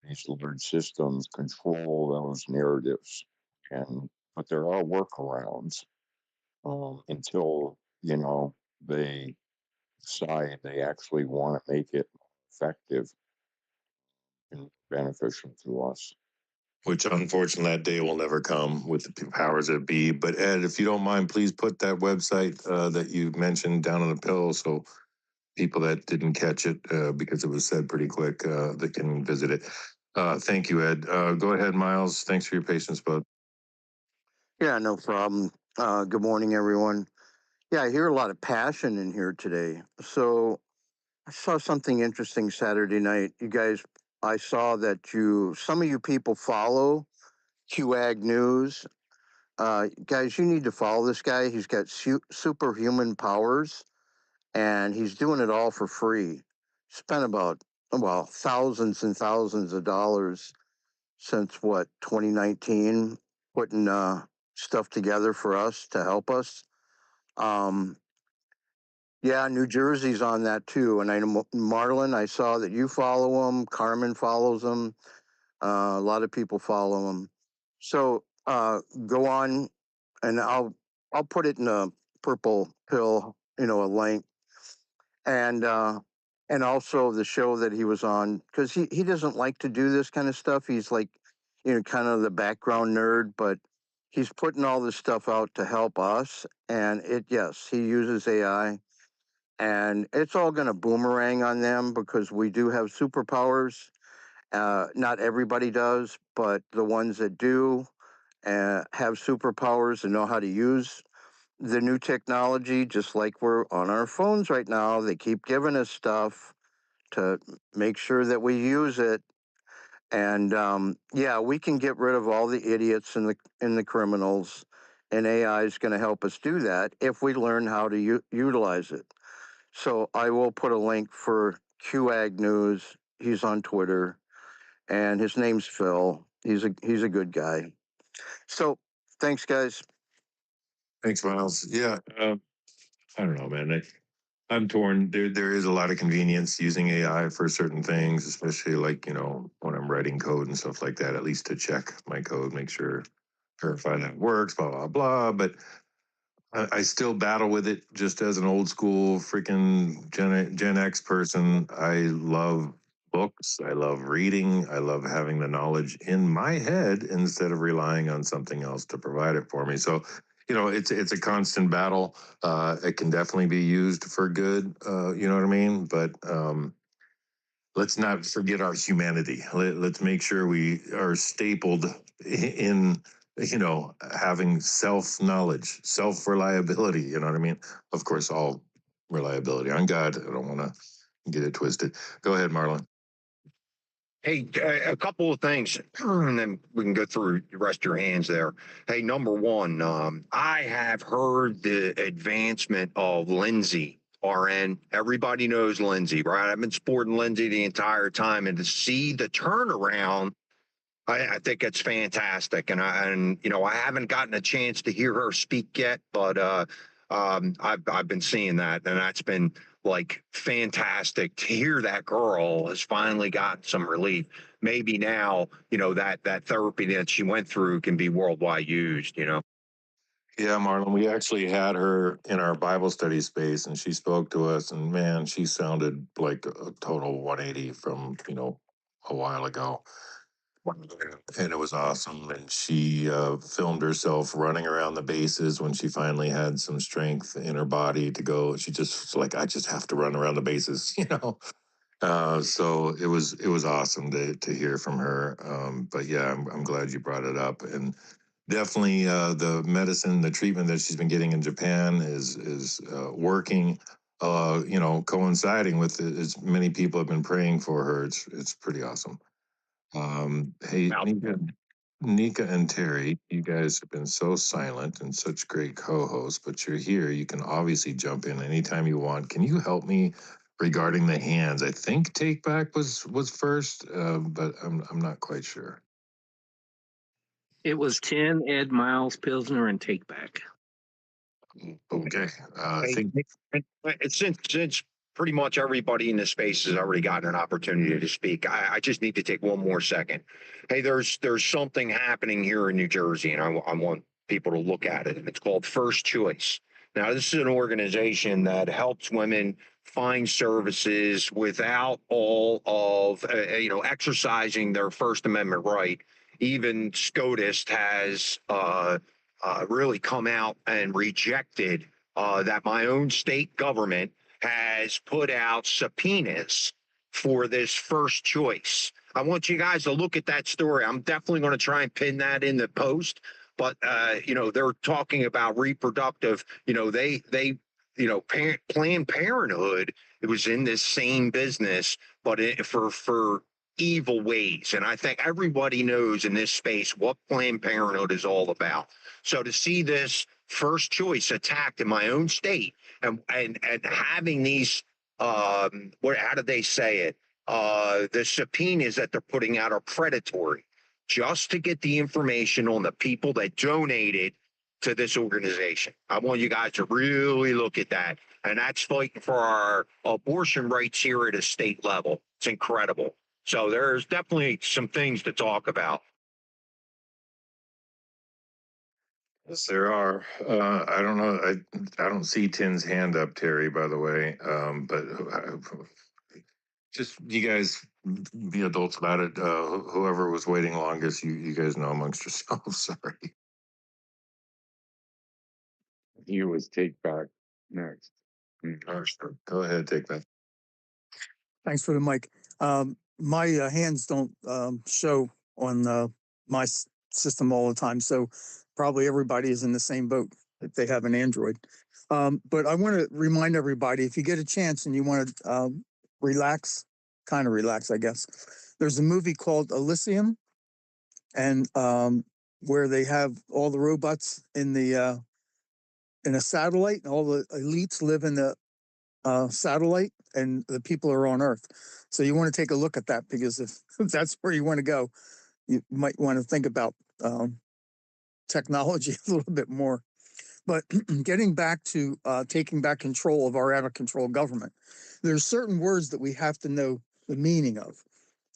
these large systems control those narratives. And but there are workarounds until you know they decide they actually want to make it effective and beneficial to us. Which unfortunately that day will never come with the powers that be. But Ed, if you don't mind, please put that website that you mentioned down on the pill so people that didn't catch it because it was said pretty quick they can visit it. Thank you, Ed. Go ahead, Miles. Thanks for your patience, bud. Yeah, no problem. Good morning, everyone. Yeah, I hear a lot of passion in here today. So I saw something interesting Saturday night. You guys, I saw that some of you people follow QAG News. Guys, you need to follow this guy. He's got superhuman powers, and he's doing it all for free. Spent about, well, thousands and thousands of dollars since 2019, putting stuff together for us to help us. Yeah, New Jersey's on that too. And I know Marlon, I saw that you follow him. Carmen follows him. A lot of people follow him. So go on, and I'll put it in a purple pill, a link, and also the show that he was on because he doesn't like to do this kind of stuff. He's like, kind of the background nerd, but he's putting all this stuff out to help us. And yes, he uses AI. And it's all going to boomerang on them because we do have superpowers. Not everybody does, but the ones that do have superpowers and know how to use the new technology, just like we're on our phones right now. They keep giving us stuff to make sure that we use it. And yeah, we can get rid of all the idiots and the criminals, and AI is going to help us do that if we learn how to utilize it. So I will put a link for QAG News. He's on Twitter, and his name's Phil. He's a good guy. So thanks, guys. Thanks, Miles. Yeah, I don't know, man. I'm torn. There is a lot of convenience using AI for certain things, especially like when I'm writing code and stuff like that. At least to check my code, make sure, verify that it works, blah blah blah. But I still battle with it just as an old school freaking Gen X person. I love books. I love reading. I love having the knowledge in my head instead of relying on something else to provide it for me. So, it's a constant battle. It can definitely be used for good. You know what I mean? But let's not forget our humanity. Let's make sure we are stapled in having self knowledge, self reliability. You know what I mean? Of course, all reliability on God. I don't want to get it twisted. Go ahead, Marlon. Hey, a couple of things, and then we can go through the rest of your hands there. Hey, number one, I have heard the advancement of Lindsay RN. Everybody knows Lindsay, right? I've been supporting Lindsay the entire time, and to see the turnaround, I think it's fantastic. And I haven't gotten a chance to hear her speak yet, but I've been seeing that, and that's been like fantastic to hear. That girl has finally gotten some relief. Maybe now, that therapy that she went through can be worldwide used. Yeah, Marlon, we actually had her in our Bible study space and she spoke to us, and man, she sounded like a total 180 from, a while ago. And it was awesome. And she filmed herself running around the bases when she finally had some strength in her body to go. She just was like, I just have to run around the bases, So it was awesome to hear from her. But yeah, I'm glad you brought it up. And definitely the medicine, the treatment that she's been getting in Japan is working. Coinciding with it, as many people have been praying for her. It's pretty awesome. Hey, Nika and Terry, you guys have been so silent and such great co-hosts, but you're here. You can obviously jump in anytime you want. Can you help me regarding the hands? I think Take Back was first, but I'm not quite sure. It was 10, Ed Miles, Pilsner, and Take Back. Okay. I think Since pretty much everybody in this space has already gotten an opportunity to speak, I just need to take one more second. Hey, there's something happening here in New Jersey, and I want people to look at it, and it's called First Choice. Now, this is an organization that helps women find services without all of exercising their First Amendment right. Even SCOTUS has really come out and rejected that my own state government has put out subpoenas for this First Choice. I want you guys to look at that story. I'm definitely going to try and pin that in the post. But they're talking about reproductive. Planned Parenthood. It was in this same business, but for evil ways. And I think everybody knows in this space what Planned Parenthood is all about. So to see this First Choice attacked in my own state and having these how do they say it? The subpoenas that they're putting out are predatory, just to get the information on the people that donated to this organization. I want you guys to really look at that. And that's fighting for our abortion rights here at a state level. It's incredible. So there's definitely some things to talk about. Yes, there are. I don't know. I don't see Tin's hand up, Terry, by the way. But just you guys be adults about it. Whoever was waiting longest, you guys know amongst yourselves. Sorry. You was Take Back next. Oh, sure. Go ahead, Take Back. Thanks for the mic. My hands don't show on my system all the time, so probably everybody is in the same boat if they have an Android. But I want to remind everybody, if you get a chance and you want to relax, kind of relax, I guess, there's a movie called Elysium, and where they have all the robots in a satellite, and all the elites live in the satellite, and the people are on Earth. So you want to take a look at that, because if that's where you want to go, you might want to think about technology a little bit more. But getting back to taking back control of our out of control government, there's certain words that we have to know the meaning of.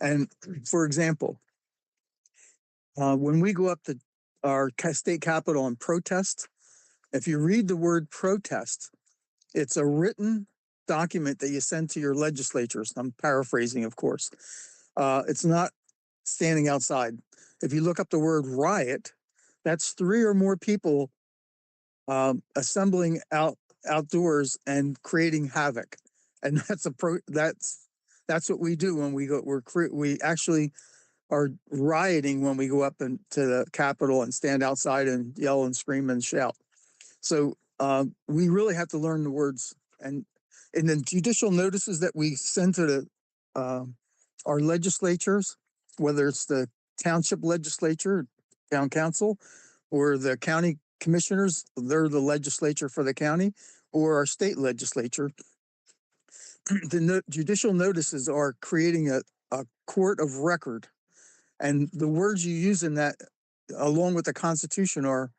And for example, when we go up to our state capitol and protest, if you read the word protest, it's a written document that you send to your legislatures. I'm paraphrasing, of course. It's not standing outside. If you look up the word riot, that's 3 or more people assembling outdoors and creating havoc. And that's what we do when we go. We actually are rioting when we go up into the Capitol and stand outside and yell and scream and shout. So we really have to learn the words. And in the judicial notices that we send to the our legislatures, whether it's the township legislature, town council, or the county commissioners, they're the legislature for the county, or our state legislature. The judicial notices are creating a court of record, and the words you use in that, along with the Constitution, are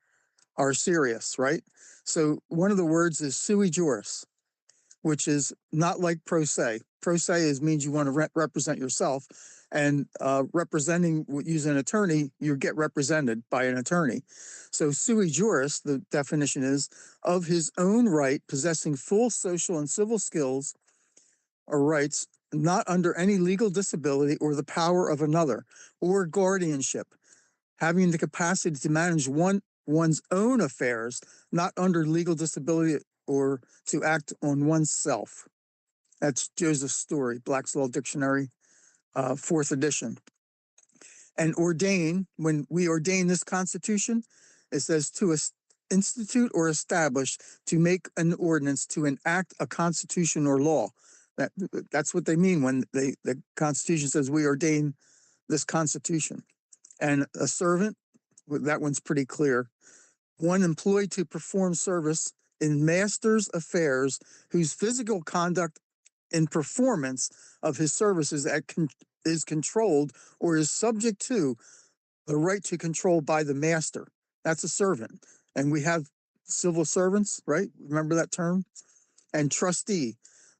serious, right? So one of the words is sui juris, which is not like pro se. Pro se means you want to represent yourself, and representing, using an attorney, you get represented by an attorney. So sui juris, the definition is of his own right, possessing full social and civil skills or rights, not under any legal disability or the power of another, or guardianship, having the capacity to manage one's own affairs, not under legal disability or to act on oneself. That's Joseph Story, Black's Law Dictionary, 4th edition. And ordain, when we ordain this Constitution, it says to institute or establish, to make an ordinance, to enact a constitution or law. That's what they mean when the Constitution says we ordain this Constitution. And a servant, that one's pretty clear. One employed to perform service in master's affairs whose physical conduct in performance of his services is controlled or is subject to the right to control by the master. That's a servant. And we have civil servants, right? Remember that term? And trustee,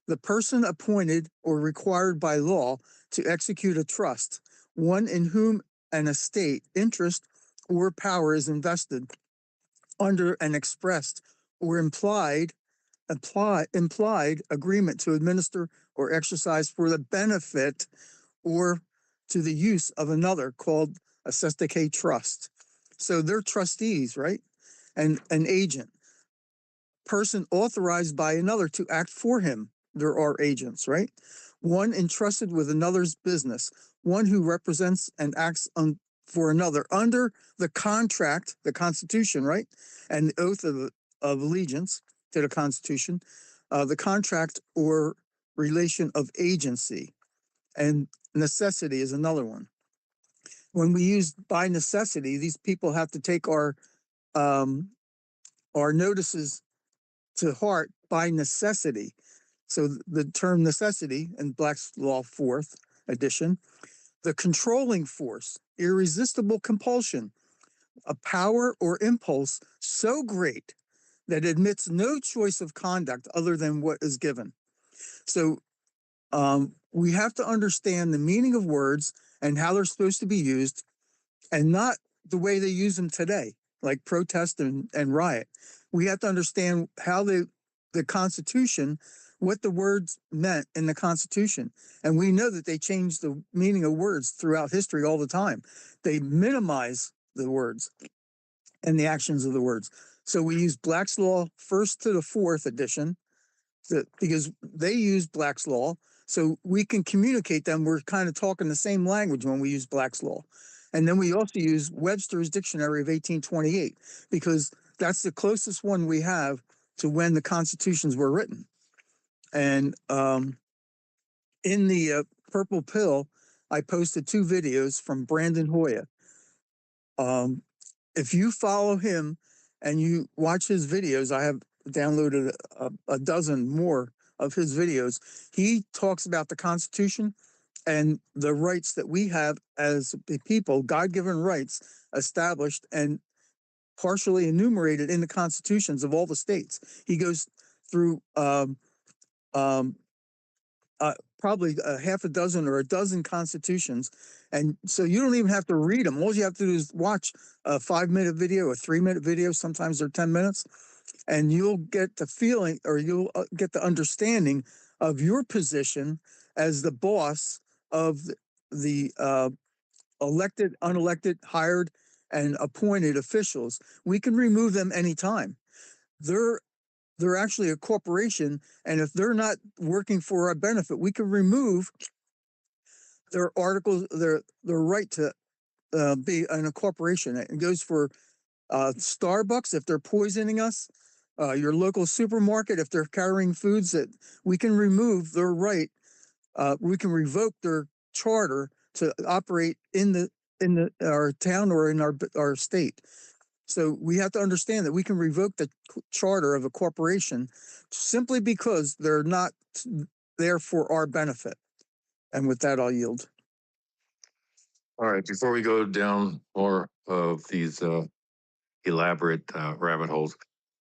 the person appointed or required by law to execute a trust, one in whom an estate, interest, or power is invested under an expressed or implied agreement to administer or exercise for the benefit or to the use of another, called a cestui trust. So they're trustees, right? And an agent, person authorized by another to act for him. There are agents, right? One entrusted with another's business, one who represents and acts for another under the contract, the Constitution, right? And the oath of allegiance to the Constitution, the contract or relation of agency. And necessity is another one. When we use by necessity, these people have to take our notices to heart by necessity. So the term necessity in Black's Law 4th edition, the controlling force, irresistible compulsion, a power or impulse so great that admits no choice of conduct other than what is given. So we have to understand the meaning of words and how they're supposed to be used, and not the way they use them today, like protest and riot. We have to understand how the Constitution, what the words meant in the Constitution. And we know that they change the meaning of words throughout history all the time. They minimize the words and the actions of the words. So we use Black's Law 1st to the 4th edition because they use Black's Law, so we can communicate them. We're kind of talking the same language when we use Black's Law. And then we also use Webster's Dictionary of 1828 because that's the closest one we have to when the constitutions were written. And in the Purple Pill, I posted 2 videos from Brandon Hoya. If you follow him and you watch his videos, I have downloaded a dozen more of his videos. He talks about the Constitution and the rights that we have as a people, God-given rights established and partially enumerated in the constitutions of all the states. He goes through probably a half a dozen or a dozen constitutions. And so you don't even have to read them. All you have to do is watch a 5-minute video, a 3-minute video. Sometimes they're 10 minutes. And you'll get the feeling, or you'll get the understanding of your position as the boss of the elected, unelected, hired, and appointed officials. We can remove them anytime. They're actually a corporation, and if they're not working for our benefit, we can remove their articles, their right to be in a corporation. It goes for Starbucks if they're poisoning us. Your local supermarket if they're carrying foods that we can remove their right. We can revoke their charter to operate in our town or in our state. So we have to understand that we can revoke the charter of a corporation simply because they're not there for our benefit. And with that, I'll yield. All right, before we go down more of these elaborate rabbit holes,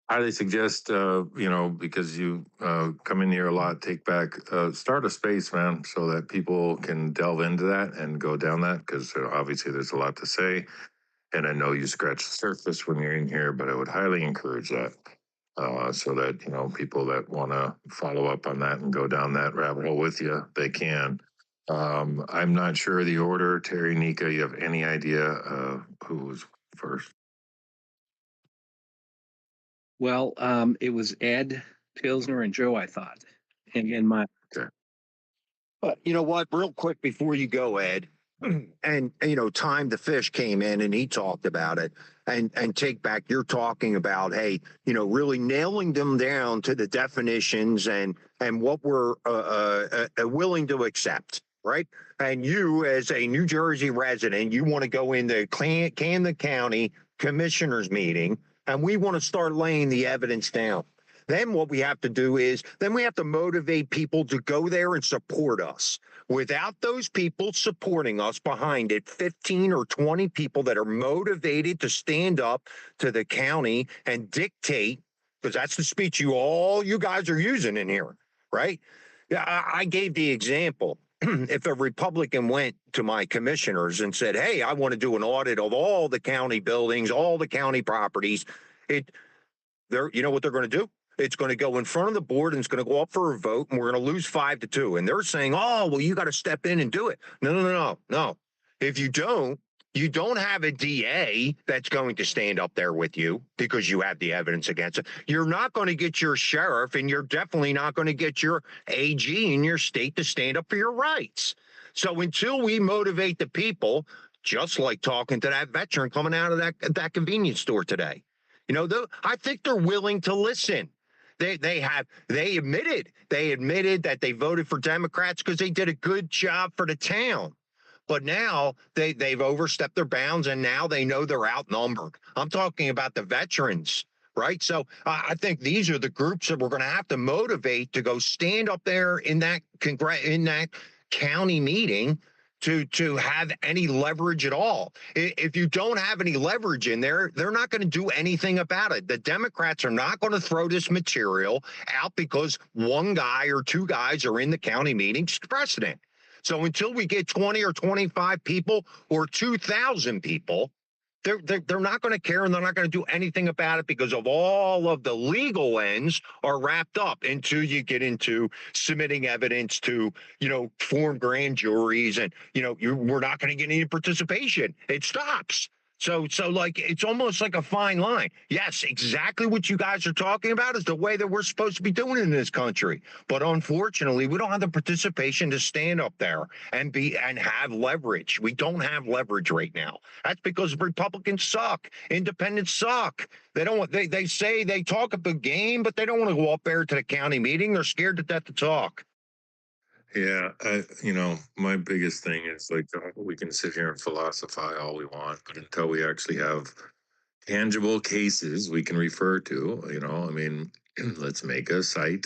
highly suggest, because you come in here a lot, take back, start a space, man, so that people can delve into that and go down that, because obviously there's a lot to say. And I know you scratch the surface when you're in here, but I would highly encourage that. So that, people that want to follow up on that and go down that rabbit hole with you, they can. I'm not sure the order. Terry, Nika, you have any idea who was first? Well, it was Ed, Pilsner, and Joe, I thought. And my Okay. But you know what? Real quick before you go, Ed, and Time the Fish came in and he talked about it. And take back, you're talking about, hey, really nailing them down to the definitions and what we're willing to accept, right? And you, as a New Jersey resident, you want to go into Camden County Commissioners meeting, and we want to start laying the evidence down. Then what we have to do is we have to motivate people to go there and support us. Without those people supporting us behind it, 15 or 20 people that are motivated to stand up to the county and dictate, because that's the speech you guys are using in here, right? Yeah, I gave the example. If a Republican went to my commissioners and said, hey, I want to do an audit of all the county buildings, all the county properties, you know what they're going to do? It's going to go in front of the board and it's going to go up for a vote, and we're going to lose 5-2. And they're saying, oh, well, you got to step in and do it. No. If you don't have a DA that's going to stand up there with you because you have the evidence against it. You're not going to get your sheriff, and you're definitely not going to get your AG in your state to stand up for your rights. So until we motivate the people, just like talking to that veteran coming out of that convenience store today, I think they're willing to listen. They admitted that they voted for Democrats because they did a good job for the town. But now they've overstepped their bounds, and now they know they're outnumbered. I'm talking about the veterans, right? So I think these are the groups that we're going to have to motivate to go stand up there in that county meeting to have any leverage at all. If you don't have any leverage in there, they're not going to do anything about it. The Democrats are not going to throw this material out because one guy or two guys are in the county meetings precedent. So until we get 20 or 25 people or 2,000 people, they're not going to care, and they're not going to do anything about it because of all of the legal ends are wrapped up until you get into submitting evidence to, form grand juries, and, we're not going to get any participation. It stops. So like, it's almost like a fine line. Yes, exactly what you guys are talking about is the way that we're supposed to be doing it in this country. But unfortunately, we don't have the participation to stand up there and have leverage. We don't have leverage right now. That's because Republicans suck. Independents suck. They say they talk a big game, but they don't want to go up there to the county meeting. They're scared to death to talk. Yeah, my biggest thing is like we can sit here and philosophize all we want, but until we actually have tangible cases we can refer to, let's make a site.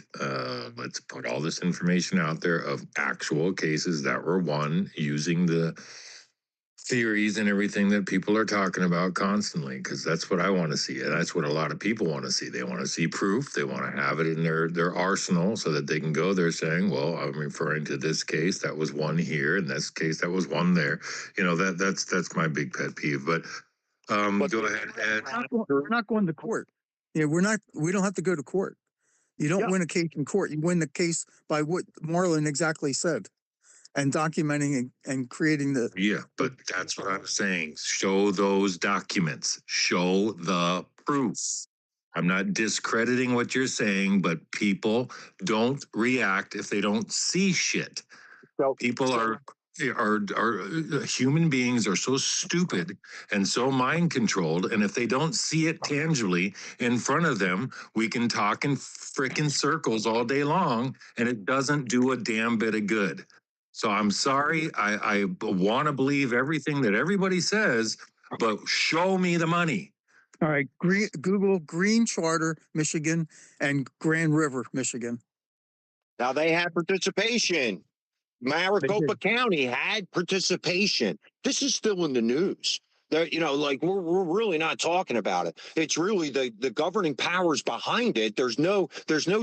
Let's put all this information out there of actual cases that were won using the theories and everything that people are talking about constantly, because that's what I want to see. And that's what a lot of people want to see. They want to see proof. They want to have it in their arsenal so that they can go there saying, well, I'm referring to this case that was won here and this case that was won there. That's my big pet peeve. But go ahead, Ed. We're not going to court. Yeah, we don't have to go to court. You don't win a case in court. You win the case by what Marlon exactly said, and documenting and creating the. Yeah, but that's what I'm saying. Show those documents. Show the proof. I'm not discrediting what you're saying, but people don't react if they don't see shit. People are human beings are so stupid and so mind controlled, and if they don't see it tangibly in front of them, we can talk in freaking circles all day long, and it doesn't do a damn bit of good. So I'm sorry, I want to believe everything that everybody says, but show me the money. All right, Google Green Charter, Michigan, and Grand River, Michigan. Now they had participation. Maricopa County had participation. This is still in the news. That, you know, like we're really not talking about it. It's really the governing powers behind it. There's no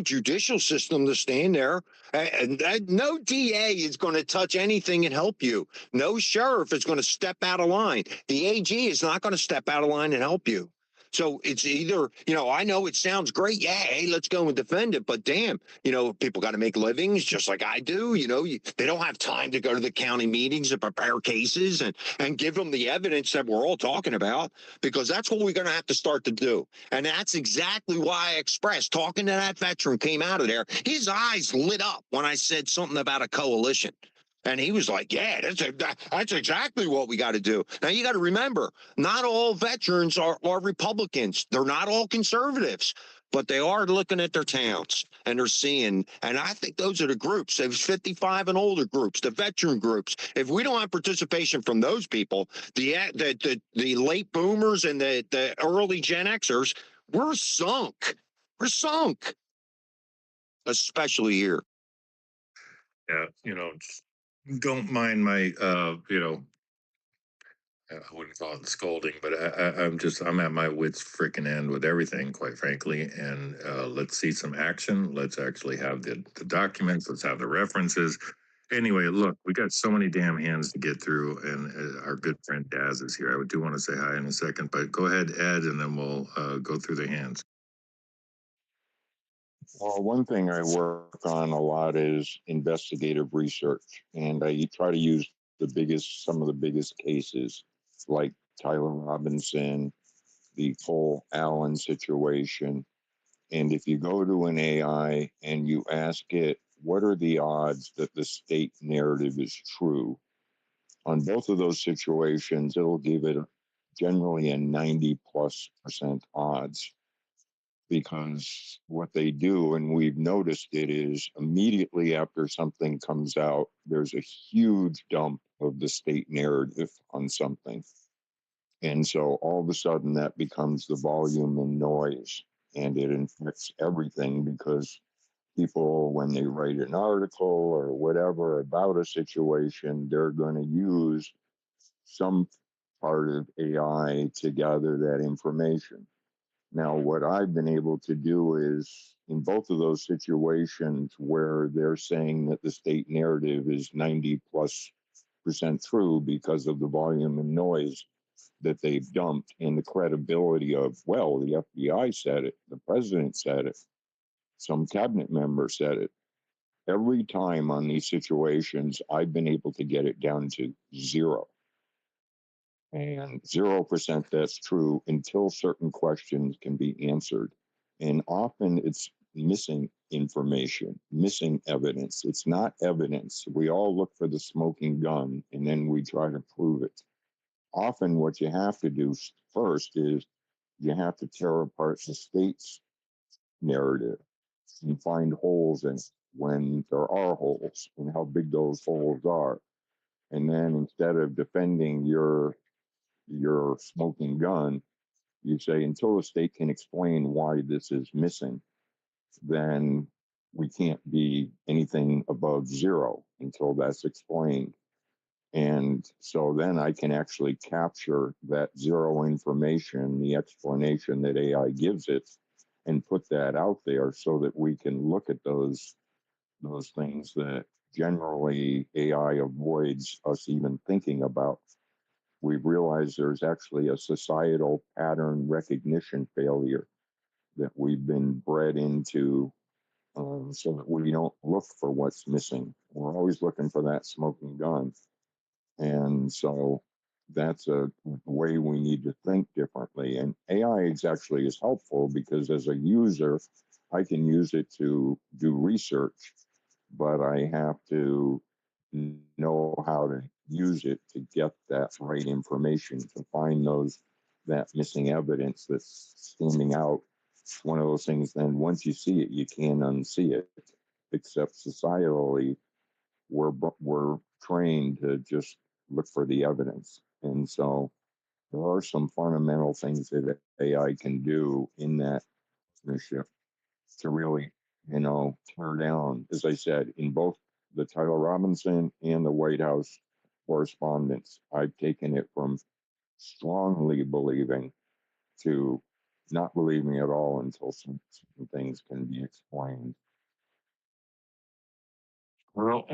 judicial system to stand there, and no DA is going to touch anything and help you. No sheriff is going to step out of line. The AG is not going to step out of line and help you. So it's either, you know, I know it sounds great. Yeah, hey, let's go and defend it. But damn, you know, people got to make livings just like I do. You know, they don't have time to go to the county meetings and prepare cases and give them the evidence that we're all talking about, because that's what we're going to have to start to do. And that's exactly why I expressed, talking to that veteran came out of there, his eyes lit up when I said something about a coalition. And he was like, yeah, that's exactly what we got to do. Now, you got to remember, not all veterans are Republicans. They're not all conservatives, but they are looking at their towns and they're seeing. And I think those are the groups, those 55 and older groups, the veteran groups. If we don't have participation from those people, the late boomers and the early Gen Xers, we're sunk. We're sunk, especially here. Yeah, you know, don't mind my, you know, I wouldn't call it scolding, but I'm at my wits freaking end with everything, quite frankly. And let's see some action. Let's actually have the documents. Let's have the references. Anyway, look, we got so many damn hands to get through, and our good friend Daz is here. I do want to say hi in a second, but go ahead, Ed, and then we'll go through the hands. Well, one thing I work on a lot is investigative research, and I try to use some of the biggest cases, like Tyler Robinson, the Cole Allen situation. And if you go to an AI and you ask it, what are the odds that the state narrative is true? On both of those situations, it'll give it generally a 90+% odds. Because what they do, and we've noticed it, is immediately after something comes out, there's a huge dump of the state narrative on something. And so all of a sudden that becomes the volume and noise, and it infects everything, because people, when they write an article or whatever about a situation, they're going to use some part of AI to gather that information. Now, what I've been able to do is, in both of those situations where they're saying that the state narrative is 90+% true because of the volume and noise that they've dumped, and the credibility of, well, the FBI said it, the president said it, some cabinet member said it. Every time on these situations, I've been able to get it down to 0. And 0% that's true until certain questions can be answered. And often it's missing information, missing evidence. It's not evidence. We all look for the smoking gun and then we try to prove it. Often what you have to do first is you have to tear apart the state's narrative and find holes in it when there are holes, and how big those holes are. And then instead of defending your smoking gun, you say, until the state can explain why this is missing, then we can't be anything above 0 until that's explained. And so then I can actually capture that 0 information, the explanation that AI gives it, and put that out there so that we can look at those things that generally AI avoids us even thinking about. We've realized there's actually a societal pattern recognition failure that we've been bred into, so that we don't look for what's missing. We're always looking for that smoking gun. And so that's a way we need to think differently. And AI is helpful because as a user, I can use it to do research, but I have to know how to use it to get that right information, to find that missing evidence that's standing out. It's one of those things, then once you see it, you can't unsee it, except societally, we're trained to just look for the evidence. And so there are some fundamental things that AI can do in that partnership to really, tear down, as I said, in both the Tyler Robinson and the White House correspondence. I've taken it from strongly believing to not believing at all until some things can be explained. Well,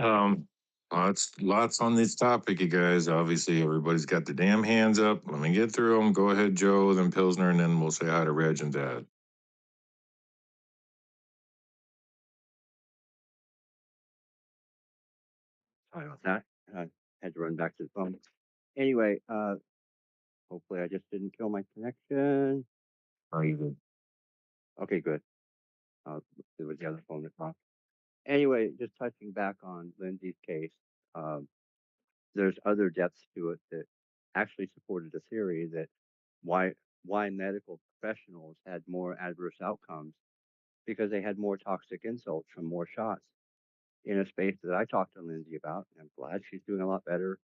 lots on this topic, you guys. Obviously, everybody's got their damn hands up. Let me get through them. Go ahead, Joe, then Pilsner, and then we'll say hi to Reg and Dad. Sorry about that. I had to run back to the phone. Anyway, hopefully I just didn't kill my connection. Are you good? Okay, good. It was the other phone that talked. Anyway, just touching back on Lindsay's case, there's other depths to it that actually supported the theory that why why medical professionals had more adverse outcomes because they had more toxic insults from more shots in a space that I talked to Lindsay about. And I'm glad she's doing a lot better,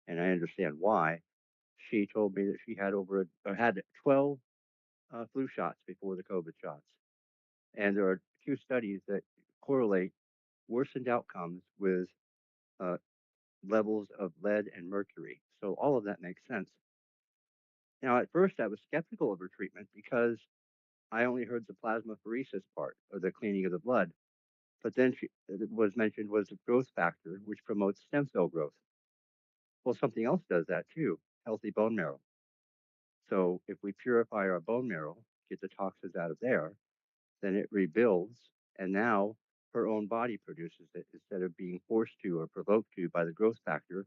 and I understand why. She told me that she had had 12 flu shots before the COVID shots, and there are two studies that correlate worsened outcomes with uh, levels of lead and mercury. So all of that makes sense. Now, at first, I was skeptical of her treatment because I only heard the plasmapheresis part, or the cleaning of the blood. But then it was mentioned was the growth factor, which promotes stem cell growth. Well, something else does that too, healthy bone marrow. So if we purify our bone marrow, get the toxins out of there, then it rebuilds. And now her own body produces it instead of being forced to or provoked to by the growth factor,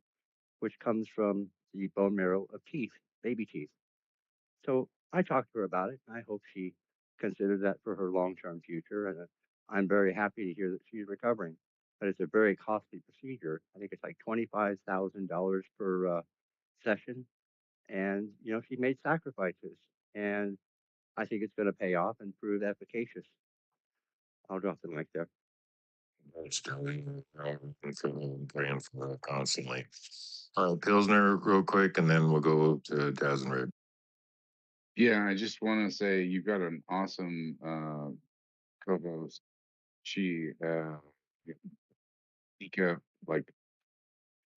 which comes from the bone marrow of teeth, baby teeth. So I talked to her about it, and I hope she considers that for her long-term future. And I'm very happy to hear that she's recovering. But it's a very costly procedure. I think it's like $25,000 per session. And she made sacrifices, and I think it's going to pay off and prove efficacious. I'll drop the link there. Still praying for her constantly. All right, Pilsner, real quick, and then we'll go to Daz and Red. Yeah, I just want to say you've got an awesome co-host. She, Nika, like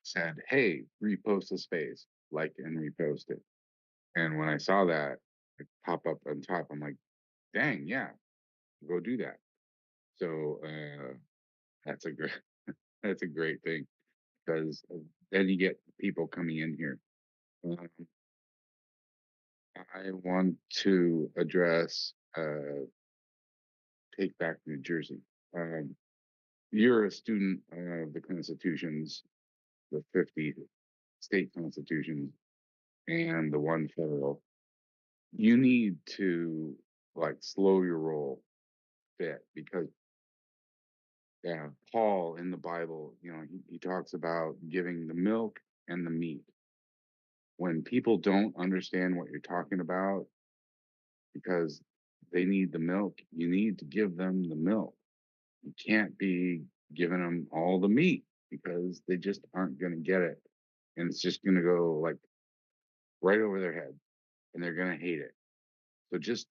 said, "Hey, repost the space, like and repost it." And when I saw that like, pop up on top, I'm like, "Dang, yeah, go do that." So that's a great that's a great thing because then you get people coming in here. Um, I want to address Take Back New Jersey. You're a student of the constitutions, the 50 state constitutions, and the one federal. You need to like slow your roll a bit because Paul in the Bible, he talks about giving the milk and the meat. When people don't understand what you're talking about because they need the milk, you need to give them the milk. You can't be giving them all the meat because they just aren't going to get it. And it's just going to go like right over their head and they're going to hate it. So just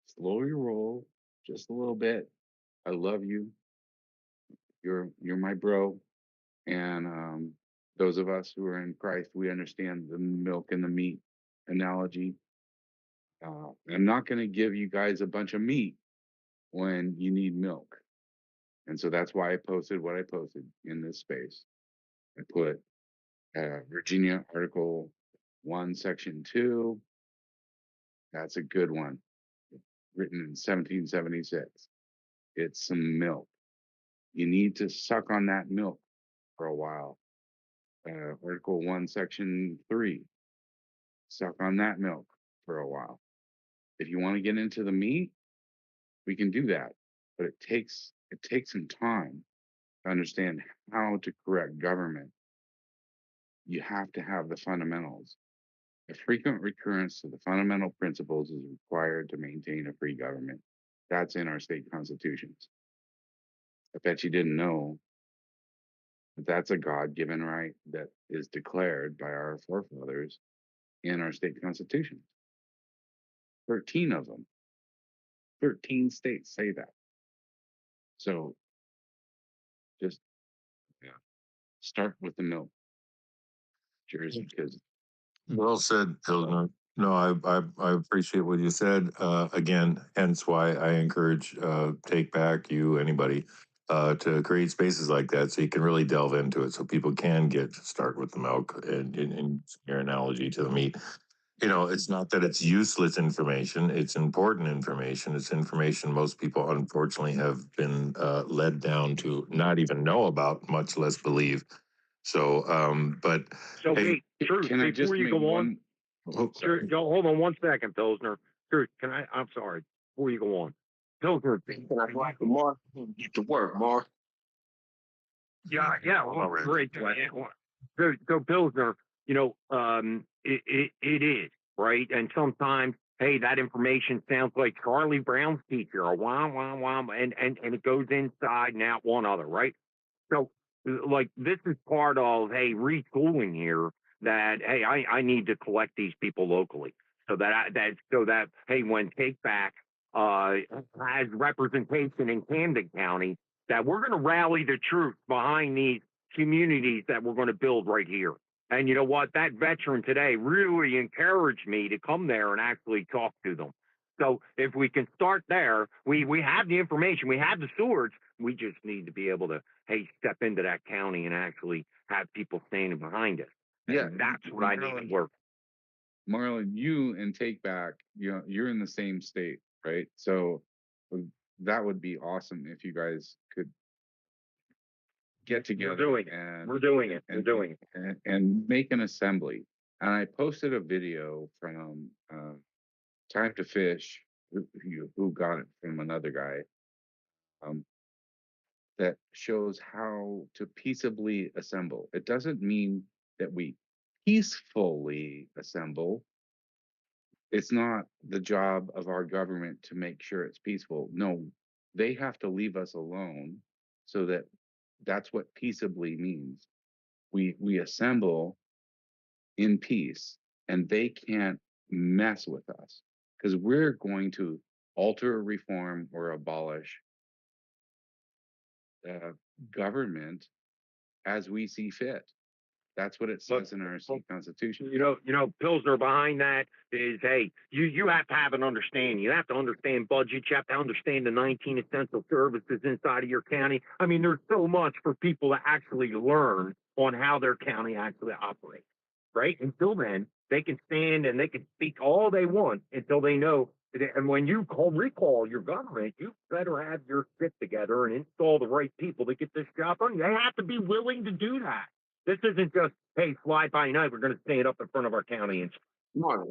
slow your roll just a little bit. I love you. You're my bro. And those of us who are in Christ, we understand the milk and the meat analogy. I'm not going to give you guys a bunch of meat when you need milk. And so that's why I posted what I posted in this space. I put Virginia Article 1, Section 2. That's a good one. Written in 1776. It's some milk. You need to suck on that milk for a while. Article 1, Section 3. Suck on that milk for a while. If you want to get into the meat, we can do that. But it takes some time. understand how to correct government, you have to have the fundamentals. A frequent recurrence to the fundamental principles is required to maintain a free government. That's in our state constitutions. I bet you didn't know that that's a God-given right that is declared by our forefathers in our state constitutions. 13 of them. 13 states say that. So just start with the milk, Jersey, because Well said, Pilsner. No, I appreciate what you said. Again, hence why I encourage Take Back, you, anybody, to create spaces like that so you can really delve into it, so people can start with the milk and your analogy to the meat. You know, it's not that it's useless information; it's important information. It's information most people, unfortunately, have been led down to not even know about, much less believe. So, but So, hey, hey, Truth, can I just before you make go on, one? Oh, sorry. hold on one second, Pilsner. Truth, I'm sorry, before you go on. Pilsner, can I go after Mark? Get to work, Mark. Yeah, well, great. So Pilsner, it is, right? And sometimes, hey, that information sounds like Charlie Brown's teacher, or wah, wah, wah, and it goes inside and out one other, right? So, like, this is part of, hey, retooling here that, hey, I need to collect these people locally so that, hey, when Take Back has representation in Camden County, that we're going to rally the troops behind these communities that we're going to build right here. And you know what? That veteran today really encouraged me to come there and actually talk to them. So if we can start there, we have the information, we have the swords. We just need to be able to, hey, step into that county and actually have people standing behind us. Yeah, That's what I need to work. Marlon, you and Take Back, you're in the same state, right? So that would be awesome if you guys could get together. We're doing it. And make an assembly. And I posted a video from Time to Fish, who got it from another guy, that shows how to peaceably assemble. It doesn't mean that we peacefully assemble. It's not the job of our government to make sure it's peaceful. No, they have to leave us alone, so that's what peaceably means. We assemble in peace, and they can't mess with us, because we're going to alter, reform, or abolish government as we see fit. That's what it says in our state constitution. Pilsner, behind that is, hey, you have to have an understanding. You have to understand budget. You have to understand the 19 essential services inside of your county. I mean, there's so much for people to actually learn on how their county actually operates, right? Until then, they can stand and they can speak all they want until they know. And when you recall your government, you better have your shit together and install the right people to get this job done. They have to be willing to do that. This isn't just, hey, fly by night. We're going to stand up in front of our county and. Mark,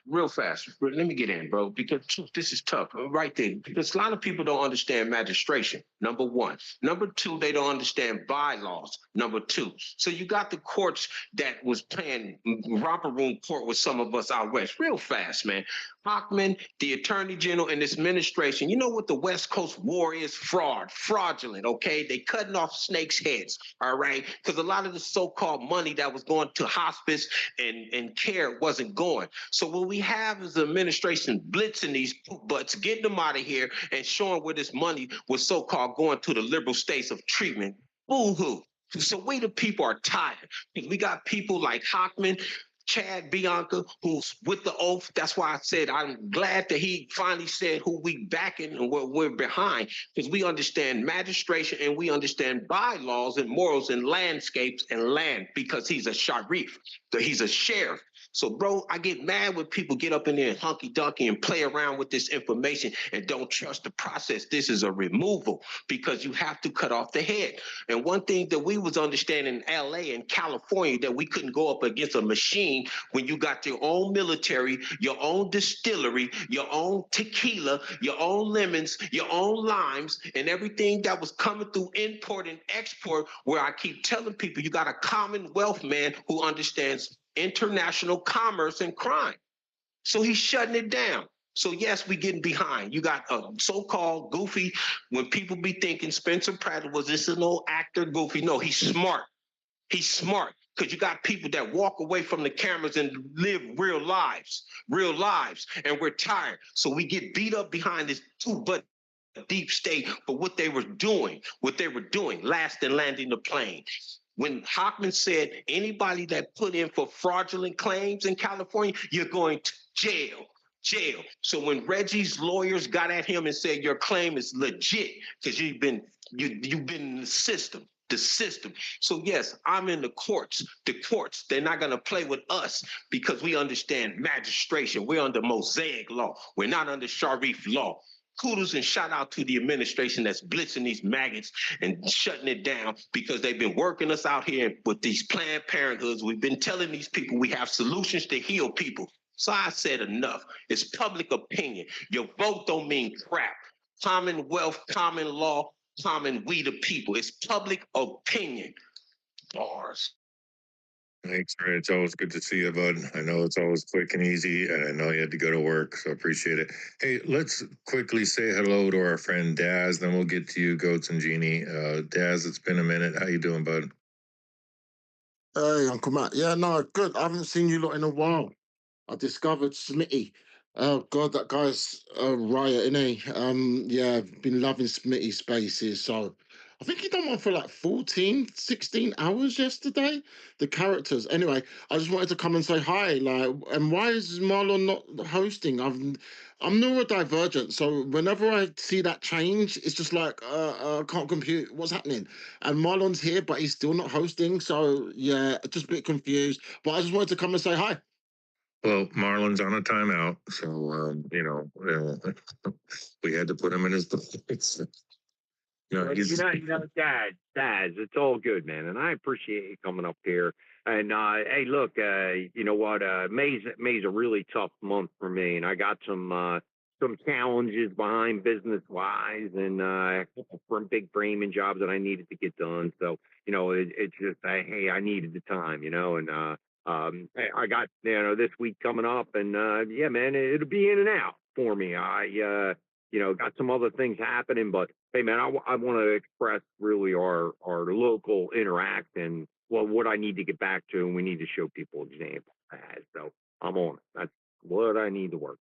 real fast. Let me get in, bro, because this is tough right there. Because a lot of people don't understand magistration, number one. Number two, they don't understand bylaws, number two. So you got the courts that was playing romper room court with some of us out west. Real fast, man. Hochman, the attorney general, and this administration, you know what the West Coast war is? Fraudulent, okay? They cutting off snakes' heads, all right? Because a lot of the so-called money that was going to hospice and care wasn't going. So what we have is the administration blitzing these butts, getting them out of here and showing where this money was so-called going to the liberal states of treatment. Boo-hoo. So we the people are tired. We got people like Hochman, Chad Bianca, who's with the oath. That's why I said I'm glad that he finally said who we backing and what we're behind, because we understand magistration and we understand bylaws and morals and landscapes and land, because he's a sharif, he's a sheriff. So, bro, I get mad when people get up in there and hunky dunky and play around with this information and don't trust the process. This is a removal because you have to cut off the head. And one thing that we was understanding in LA and California that we couldn't go up against a machine when you got your own military, your own distillery, your own tequila, your own lemons, your own limes, and everything that was coming through import and export, where I keep telling people you got a Commonwealth man who understands international commerce and crime. So he's shutting it down. So yes, we getting behind. You got a so-called goofy, when people be thinking Spencer Pratt was this an old actor goofy. No, he's smart. He's smart because you got people that walk away from the cameras and live real lives, and we're tired. So we get beat up behind this too, but deep state for what they were doing, last and landing the plane. When Hockman said anybody that put in for fraudulent claims in California, you're going to jail. So when Reggie's lawyers got at him and said your claim is legit because you've been in the system. So yes, I'm in the courts. They're not going to play with us because we understand magistration. We're under Mosaic law. We're not under Sharif law. Kudos and shout out to the administration that's blitzing these maggots and shutting it down because they've been working us out here with these Planned Parenthoods. We've been telling these people we have solutions to heal people. So I said enough. It's public opinion. Your vote don't mean crap. Commonwealth, common law, common we the people. It's public opinion. Bars. Thanks, Ray. It's always good to see you, bud. I know it's always quick and easy, and I know you had to go to work, so appreciate it. Hey, let's quickly say hello to our friend Daz, then we'll get to you, Goats and Jeannie. Daz, it's been a minute. How you doing, bud? Hey, Uncle Matt. Yeah, no, good. I haven't seen you lot in a while. I discovered Smitty. Oh God, that guy's a riot, isn't he? Yeah, I've been loving Smitty spaces. So I think he done one for like 14, 16 hours yesterday. The characters. Anyway, I just wanted to come and say hi. Like, and why is Marlon not hosting? I'm neurodivergent, so whenever I see that change, it's just like I can't compute what's happening. And Marlon's here, but he's still not hosting. So yeah, just a bit confused. But I just wanted to come and say hi. Well, Marlon's on a timeout, so we had to put him in his place. Daz, it's all good, man, and I appreciate you coming up here. And hey, look, you know what? May's a really tough month for me, and I got some challenges behind business wise, and a couple from big framing jobs that I needed to get done. So it's just hey, I needed the time, and hey, I got this week coming up, and yeah, man, it'll be in and out for me. I got some other things happening, but hey, man, I want to express really our local interact and what I need to get back to, and we need to show people examples. So I'm on it. That's what I need to work.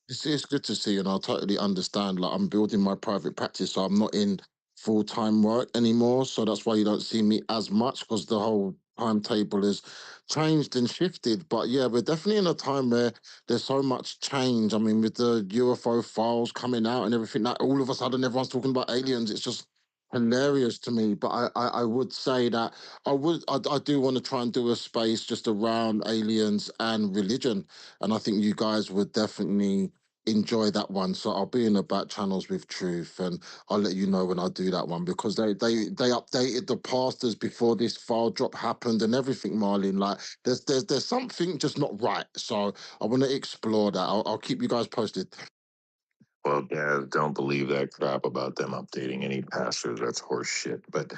It's good to see, and I totally understand. Like, I'm building my private practice, so I'm not in full-time work anymore. So that's why you don't see me as much because the whole timetable is changed and shifted. But yeah, we're definitely in a time where there's so much change. I mean, with the UFO files coming out and everything, that all of a sudden everyone's talking about aliens. It's just hilarious to me. But I would say that I do want to try and do a space just around aliens and religion, and I think you guys would definitely enjoy that one. So I'll be in the back channels with Truth, and I'll let you know when I do that one because they updated the pastors before this file drop happened and everything. Marlene, like there's something just not right. So I want to explore that. I'll keep you guys posted. Well, Dad, don't believe that crap about them updating any pastors. That's horse shit. But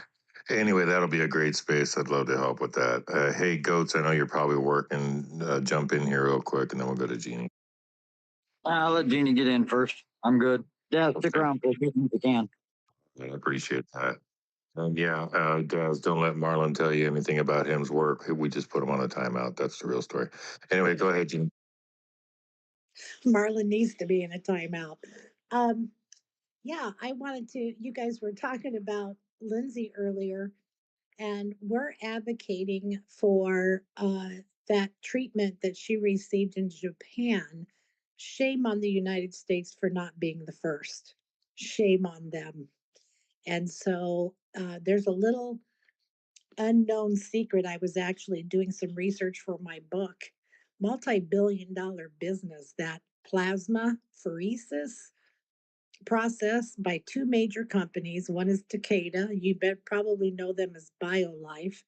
anyway, that'll be a great space. I'd love to help with that. Hey, Goats, I know you're probably working. Jump in here real quick, and then we'll go to Jeannie. I'll let Jeannie get in first. I'm good. Yeah, stick around for as long as you can. I appreciate that. Guys, don't let Marlon tell you anything about him's work. We just put him on a timeout. That's the real story. Anyway, go ahead, Jeannie. Marlon needs to be in a timeout. Yeah, I wanted to, you guys were talking about Lindsay earlier, and we're advocating for that treatment that she received in Japan. Shame on the United States for not being the first. Shame on them. And so there's a little unknown secret. I was actually doing some research for my book multi-billion-dollar business, that plasma pheresis process by two major companies. One is Takeda. You probably know them as BioLife.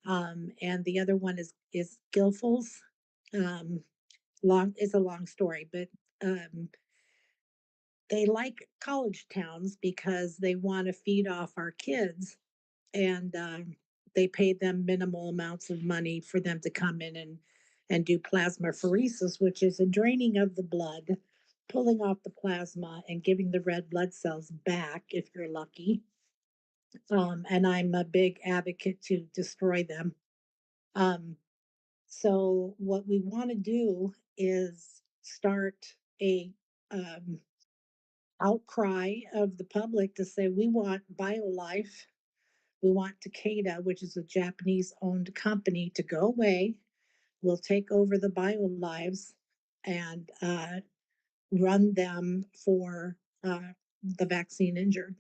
And the other one is Gilfels. Um, it's a long story, but they like college towns because they want to feed off our kids, and they pay them minimal amounts of money for them to come in and do plasmapheresis, which is a draining of the blood, pulling off the plasma and giving the red blood cells back if you're lucky. And I'm a big advocate to destroy them. Um, so what we want to do is start a um, outcry of the public to say we want BioLife, we want Takeda, which is a Japanese owned company, to go away. We'll take over the BioLives and run them for the vaccine injured.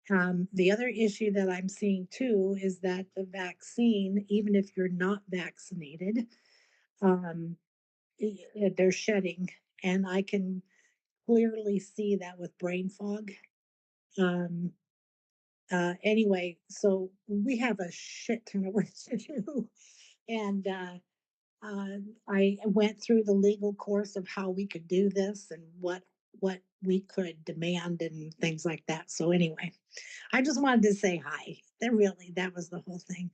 The other issue that I'm seeing too is that the vaccine, even if you're not vaccinated, um, they're shedding. And I can clearly see that with brain fog. Um, anyway, so we have a shit ton of work to do. And I went through the legal course of how we could do this and what we could demand and things like that. So anyway, I just wanted to say hi. That was the whole thing.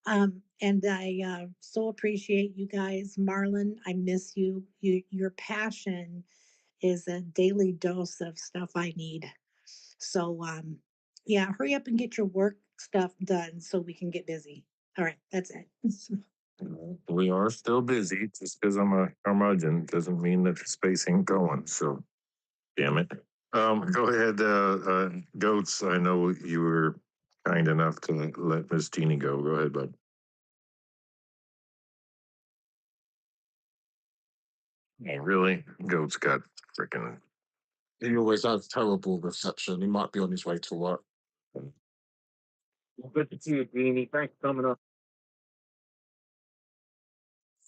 And I so appreciate you guys. Marlon, I miss you. Your passion is a daily dose of stuff I need. So yeah, hurry up and get your work stuff done so we can get busy. All right, that's it. We are still busy. Just because I'm a curmudgeon doesn't mean that the space ain't going. So, damn it. Go ahead, Goats. I know you were kind enough to let Miss Jeannie go. Go ahead, bud. Oh, really? Goats got freaking. He always has terrible reception. He might be on his way to work. Well, good to see you, Jeannie. Thanks for coming up.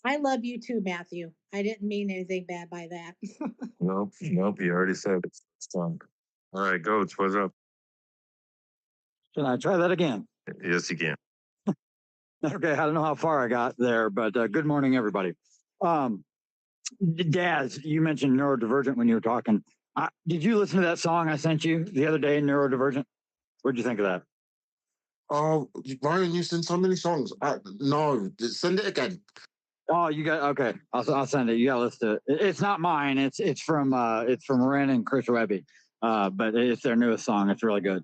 I love you too, Matthew. I didn't mean anything bad by that. Nope, nope. You already said it. It's done. All right, Goats. What's up? Can I try that again? Yes, you can. Okay, I don't know how far I got there, but good morning, everybody. Daz, you mentioned neurodivergent when you were talking. Did you listen to that song I sent you the other day, Neurodivergent? What'd you think of that? Oh, Ryan, you send so many songs. No, send it again. Oh, you got okay. I'll send it. You got to listen to it. It's not mine. It's from Ren and Chris Webby. But it's their newest song. It's really good.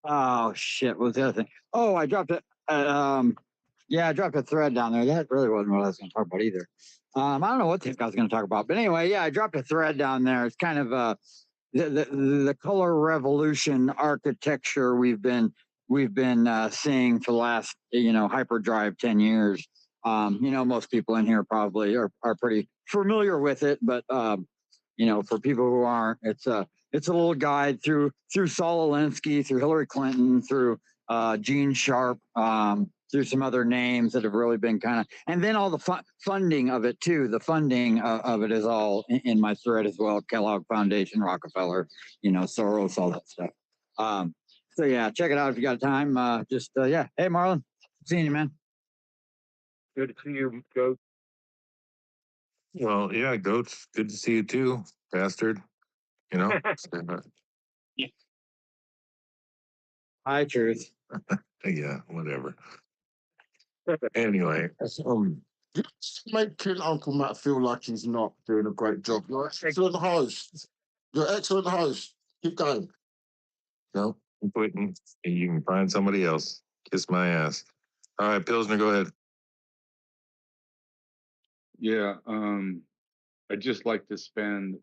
Oh shit! What was the other thing? Oh, I dropped it. Yeah, I dropped a thread down there. That really wasn't what I was going to talk about either. I don't know what the heck I was going to talk about, but anyway, yeah, I dropped a thread down there. It's kind of the color revolution architecture we've been seeing for the last hyperdrive 10 years. Most people in here probably are pretty familiar with it, but for people who aren't, it's a little guide through Saul Alinsky, through Hillary Clinton, through Gene Sharp, through some other names that have really been kind of, and then all the funding of it too. The funding of it is all in my thread as well. Kellogg Foundation, Rockefeller, Soros, all that stuff. So yeah, check it out if you got time. Yeah. Hey, Marlon, seeing you, man. Good to see you, Goat. Well, yeah, Goats. Good to see you too, bastard. You know. Hi, Truth. Yeah, whatever. Anyway, making Uncle Matt feel like he's not doing a great job. You're an excellent host. You're an excellent host. Keep going. No, I'm quitting. You can find somebody else. Kiss my ass. All right, Pilsner, go ahead. Yeah, I'd just like to spend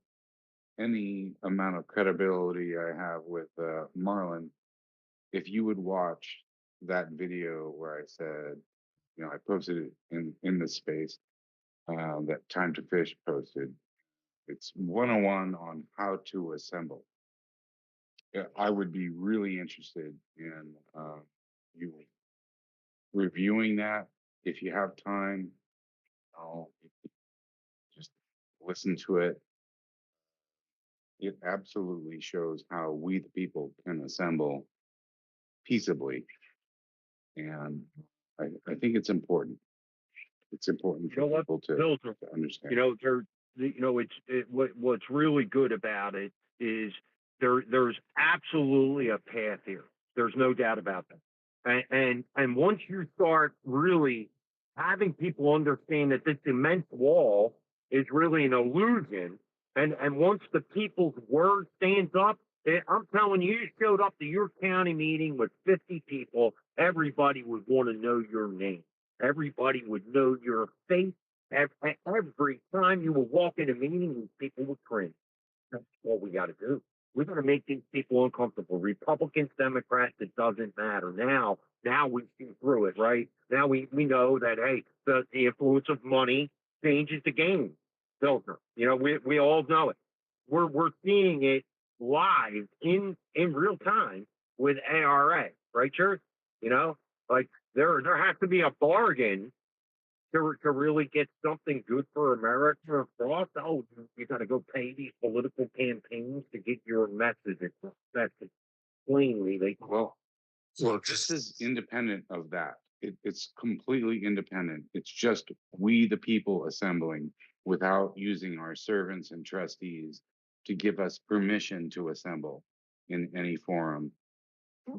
any amount of credibility I have with Marlon. If you would watch that video where I said, I posted it in the space that Time to Fish posted. It's 101 on how to assemble. Yeah, I would be really interested in you reviewing that if you have time, I'll just listen to it. It absolutely shows how we the people can assemble peaceably, and I think it's important. It's important You for know what, people to Pilsner, understand. you know, what's really good about it is there's absolutely a path here. There's no doubt about that. And once you start really having people understand that this immense wall is really an illusion, and once the people's word stands up, I'm telling you, you showed up to your county meeting with 50 people, everybody would want to know your name. Everybody would know your face. Every time you will walk in a meeting, these people would cringe. That's what we got to do. We're going to make these people uncomfortable. Republicans, Democrats, it doesn't matter. Now we see through it, right? Now we know that, hey, the influence of money changes the game. Filter. You know, we all know it. We're seeing it live in real time with ARA, right, Church? You know, like there has to be a bargain to really get something good for America across. Oh, you got to go pay these political campaigns to get your message across. That's plainly they. Well, this is independent of that. It's completely independent. It's just we, the people, assembling without using our servants and trustees to give us permission to assemble in any forum.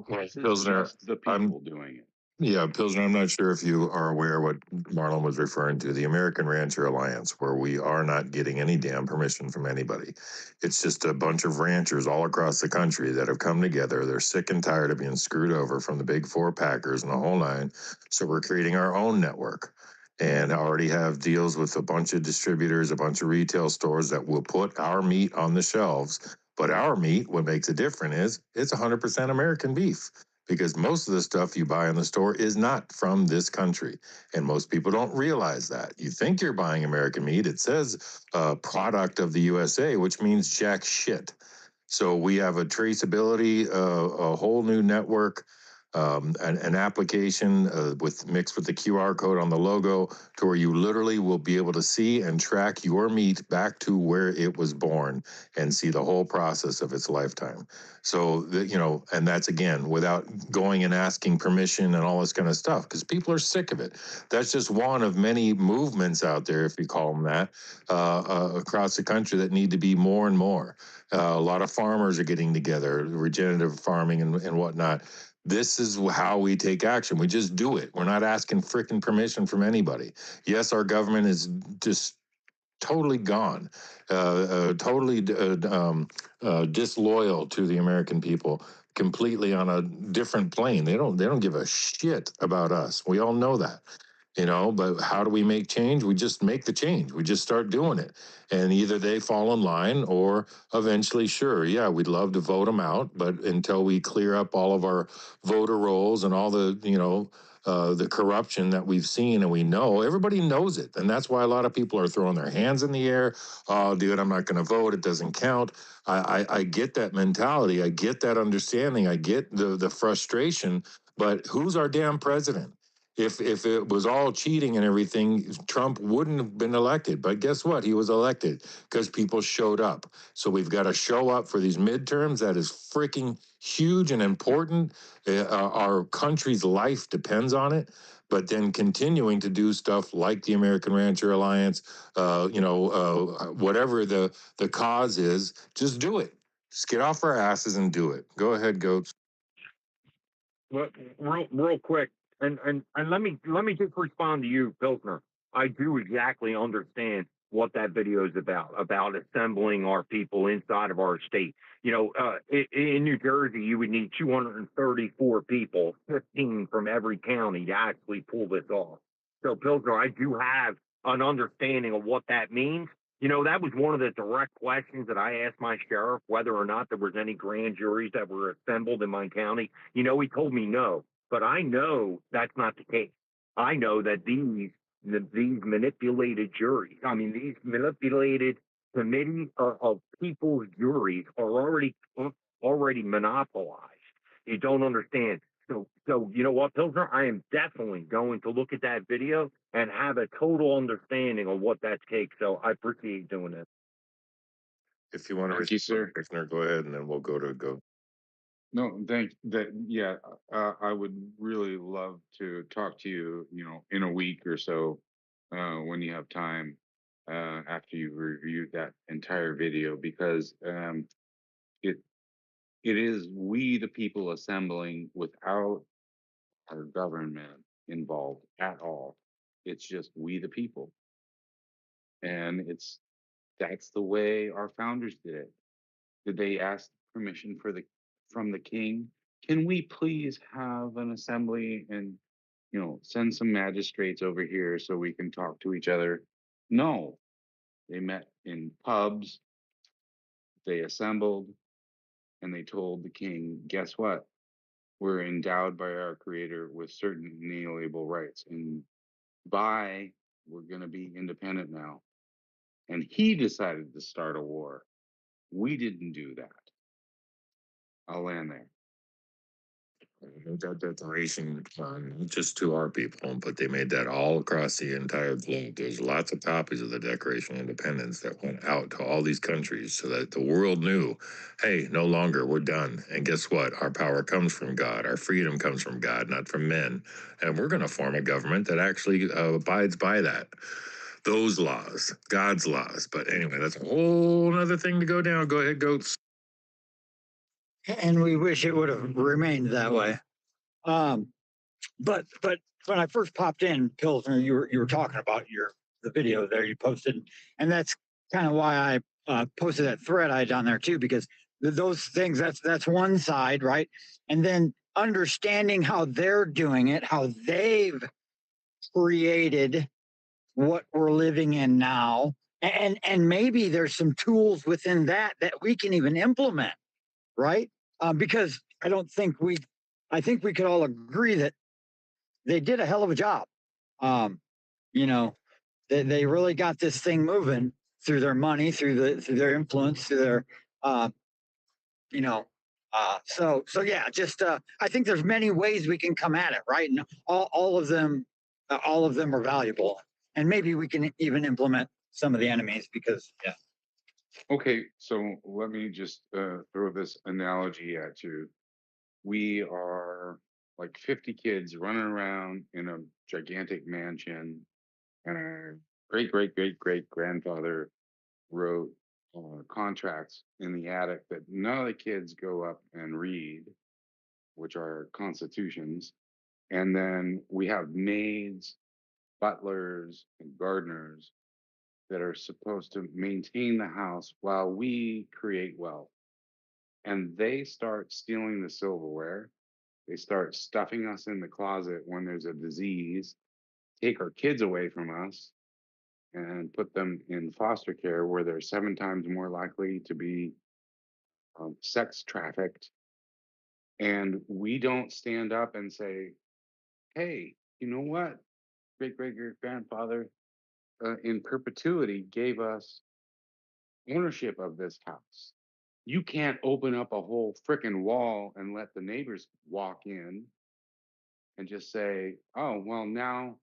This is Pilsner, just the people doing it. Yeah, Pilsner, I'm not sure if you are aware what Marlon was referring to, the American Rancher Alliance, where we are not getting any damn permission from anybody. It's just a bunch of ranchers all across the country that have come together. They're sick and tired of being screwed over from the big four packers and the whole nine. So we're creating our own network and already have deals with a bunch of distributors, a bunch of retail stores that will put our meat on the shelves. But our meat, what makes it different is it's 100% American beef, because most of the stuff you buy in the store is not from this country. And most people don't realize that. You think you're buying American meat. It says product of the USA, which means jack shit. So we have a traceability, a whole new network, an application mixed with the QR code on the logo, to where you literally will be able to see and track your meat back to where it was born and see the whole process of its lifetime. So, and that's again without going and asking permission and all this kind of stuff, because people are sick of it. That's just one of many movements out there, if you call them that, across the country that need to be more and more. A lot of farmers are getting together, regenerative farming and whatnot. This is how we take action. We just do it. We're not asking freaking permission from anybody. Yes, our government is just totally gone, totally disloyal to the American people, completely on a different plane. They don't give a shit about us. We all know that. But how do we make change? We just make the change. We just start doing it. And either they fall in line, or eventually, sure, yeah, we'd love to vote them out. But until we clear up all of our voter rolls and all the corruption that we've seen and we know, everybody knows it. And that's why a lot of people are throwing their hands in the air. Oh, dude, I'm not going to vote. It doesn't count. I get that mentality. I get that understanding. I get the frustration. But who's our damn president? If it was all cheating and everything, Trump wouldn't have been elected. But guess what? He was elected because people showed up. So we've got to show up for these midterms. That is freaking huge and important. Our country's life depends on it. But then continuing to do stuff like the American Rancher Alliance, whatever the cause is, just do it. Just get off our asses and do it. Go ahead, Goats. Well, real quick, and let me just respond to you, Pilsner. I do exactly understand what that video is about assembling our people inside of our state. In New Jersey, you would need 234 people, 15 from every county, to actually pull this off. So, Pilsner, I do have an understanding of what that means. That was one of the direct questions that I asked my sheriff, whether or not there was any grand juries that were assembled in my county. He told me no, but I know that's not the case. I know that these manipulated juries, these manipulated committee of people's juries are already monopolized. You don't understand. So you know what, Pilsner? I am definitely going to look at that video and have a total understanding on what that takes. So I appreciate doing it. If you want to Thank you, respond, sir. Commissioner, go ahead, and then we'll go. No, thank that. Yeah, I would really love to talk to you, in a week or so, when you have time, after you've reviewed that entire video, because it it is we the people assembling without our government involved at all. It's just we the people, and that's the way our founders did it. Did they ask permission from the king? Can we please have an assembly and send some magistrates over here so we can talk to each other? No, they met in pubs, they assembled, and they told the king, guess what? We're endowed by our creator with certain inalienable rights, and we're going to be independent now. And he decided to start a war. We didn't do that. I'll land there. That declaration, not just to our people, but they made that all across the entire globe. There's lots of copies of the Declaration of Independence that went out to all these countries so that the world knew, hey, no longer, we're done. And guess what? Our power comes from God. Our freedom comes from God, not from men. And we're going to form a government that actually abides by that. Those laws, God's laws. But anyway, that's a whole other thing to go down. Go ahead, Goats. And we wish it would have remained that way. But when I first popped in, Pilsner, you were talking about the video there you posted, and that's kind of why I posted that thread I had on there too, because those things, that's one side, right? And then understanding how they're doing it, how they've created what we're living in now, and maybe there's some tools within that we can even implement, right? Because I think we could all agree that they did a hell of a job. They really got this thing moving through their money, through their influence, through their, so yeah, just I think there's many ways we can come at it, right? And all of them are valuable, and maybe we can even implement some of the enemies because yeah. Okay, so let me just throw this analogy at you. We are like 50 kids running around in a gigantic mansion, and our great grandfather wrote contracts in the attic that none of the kids go up and read, which are constitutions. And then we have maids, butlers, and gardeners that are supposed to maintain the house while we create wealth. And they start stealing the silverware. They start stuffing us in the closet when there's a disease, take our kids away from us, and put them in foster care where they're 7 times more likely to be sex trafficked. And we don't stand up and say, hey, you know what? Great grandfather in perpetuity gave us ownership of this house. You can't open up a whole freaking wall and let the neighbors walk in and just say, oh, well, now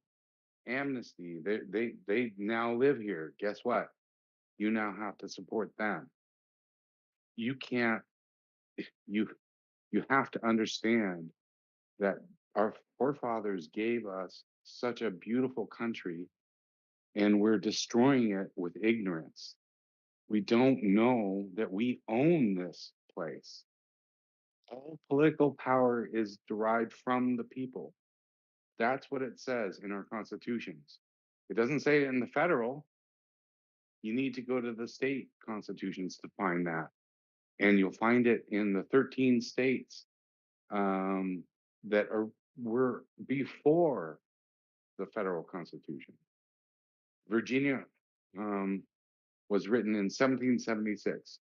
amnesty, they now live here. Guess what? You now have to support them. You can't, you have to understand that our forefathers gave us such a beautiful country and we're destroying it with ignorance. We don't know that we own this place. All political power is derived from the people. That's what it says in our constitutions. It doesn't say it in the federal. You need to go to the state constitutions to find that. And you'll find it in the 13 states that were before the federal constitution. Virginia was written in 1776,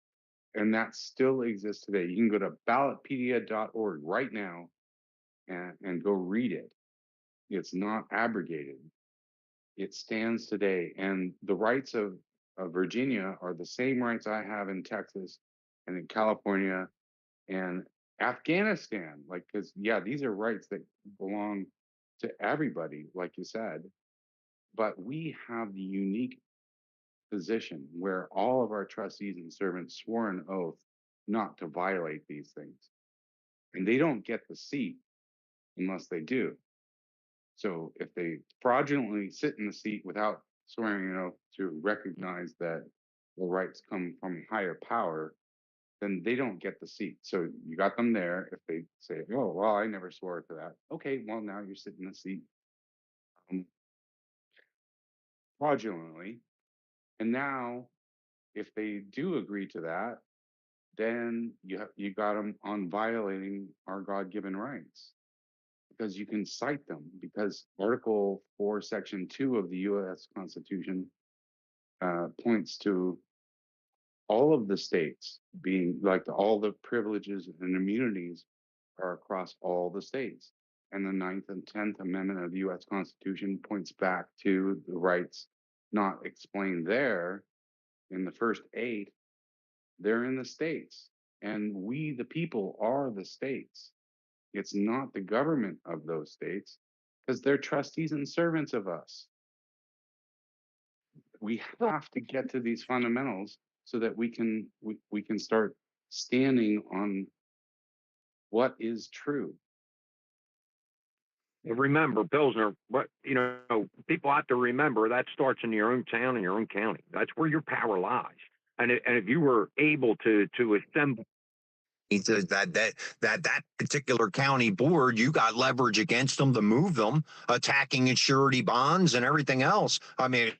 and that still exists today. You can go to ballotpedia.org right now and go read it. It's not abrogated. It stands today. And the rights of Virginia are the same rights I have in Texas and in California and Afghanistan, like, because yeah, these are rights that belong to everybody, like you said, but we have the unique position where all of our trustees and servants swore an oath not to violate these things, and they don't get the seat unless they do. So if they fraudulently sit in the seat without swearing an oath to recognize that the rights come from higher power, then they don't get the seat. So you got them there. If they say, "Oh, well, I never swore to that," okay, well, now you're sitting in the seat um, fraudulently. And now, if they do agree to that, then you got them on violating our God-given rights, because you can cite them, because Article 4, Section 2 of the U.S. Constitution points to all of the states being like all the privileges and immunities are across all the states. And the 9th and 10th Amendment of the U.S. Constitution points back to the rights not explained there in the first 8. They're in the states. And we, the people, are the states. It's not the government of those states, because they're trustees and servants of us. We have to get to these fundamentals so that we can start standing on what is true. And remember, Pilsner, what people have to remember, that starts in your own town and your own county. That's where your power lies. And if you were able to assemble that particular county board, you got leverage against them to move them, attacking and surety bonds and everything else. I mean,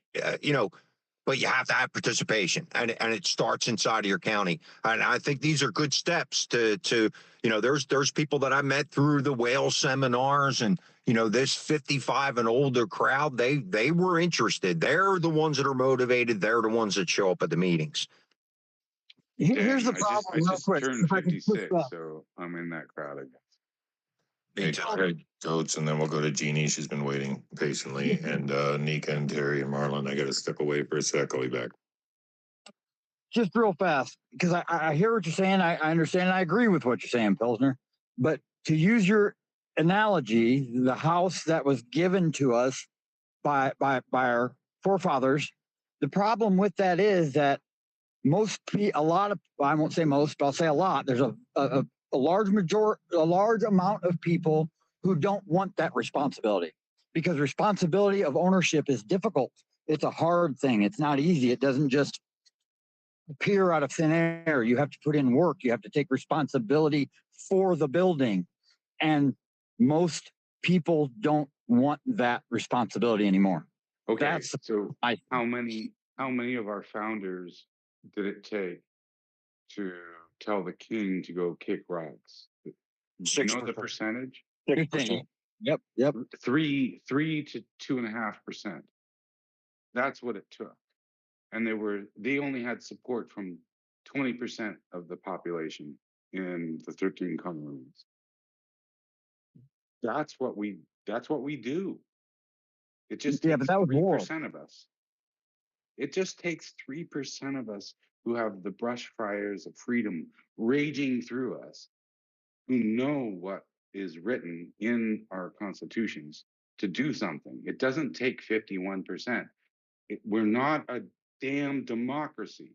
but you have to have participation, and it starts inside of your county. And I think these are good steps to there's people that I met through the Wales seminars, and this 55 and older crowd, they were interested. They're the ones that are motivated. They're the ones that show up at the meetings. Here's the I problem, just real quick. turned If I can push 56, back. so I'm in that crowd, I guess. Hey, go ahead, Coach, and then we'll go to Jeannie. She's been waiting patiently. And Nika and Terry and Marlon, I got to step away for a sec. I'll be back. Just real fast, because I hear what you're saying. I understand. And I agree with what you're saying, Pilsner. But to use your analogy, the house that was given to us by our forefathers, the problem with that is that a lot of, I won't say most, but I'll say a lot. There's a large amount of people who don't want that responsibility, because responsibility of ownership is difficult. It's a hard thing. It's not easy. It doesn't just appear out of thin air. You have to put in work. You have to take responsibility for the building. And most people don't want that responsibility anymore. Okay, so how many of our founders did it take to tell the king to go kick rocks? Do you know the percentage? 6%. Yep. 3 to 2.5%. That's what it took. And they only had support from 20% of the population in the 13 colonies. That's what we do. It just takes 3% of us. It just takes 3% of us who have the brush fires of freedom raging through us, who know what is written in our constitutions, to do something. It doesn't take 51%. We're not a damn democracy.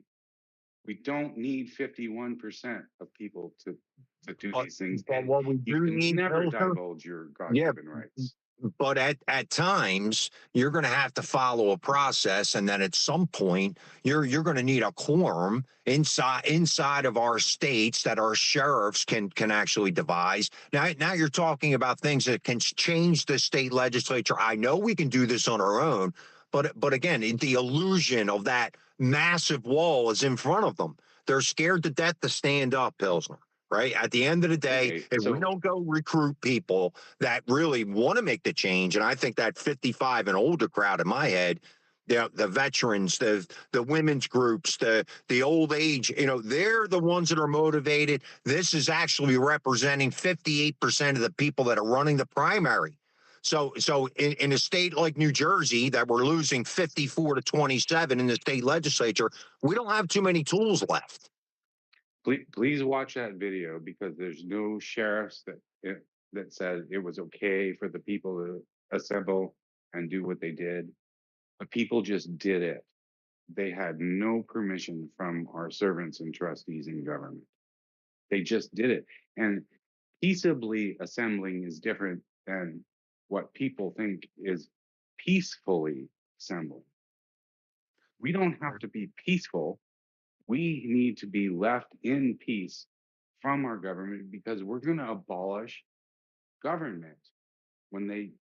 We don't need 51% of people to do these things. But what we You do can need, never Pilsner, divulge your God-given rights. but at times you're going to have to follow a process, and then at some point you're going to need a quorum inside of our states that our sheriffs can actually devise. Now you're talking about things that can change the state legislature. I know we can do this on our own, but again, the illusion of that massive wall is in front of them. They're scared to death to stand up, Pilsner. Right? At the end of the day, if we don't go recruit people that really want to make the change, and I think that 55 and older crowd in my head, the veterans, the women's groups, the old age, they're the ones that are motivated. This is actually representing 58% of the people that are running the primary. So in a state like New Jersey, that we're losing 54 to 27 in the state legislature, we don't have too many tools left. Please watch that video, because there's no sheriffs that said it was okay for the people to assemble and do what they did. The people just did it. They had no permission from our servants and trustees in government. They just did it. And peaceably assembling is different than what people think is peacefully assembling. We don't have to be peaceful. We need to be left in peace from our government, because we're going to abolish government when they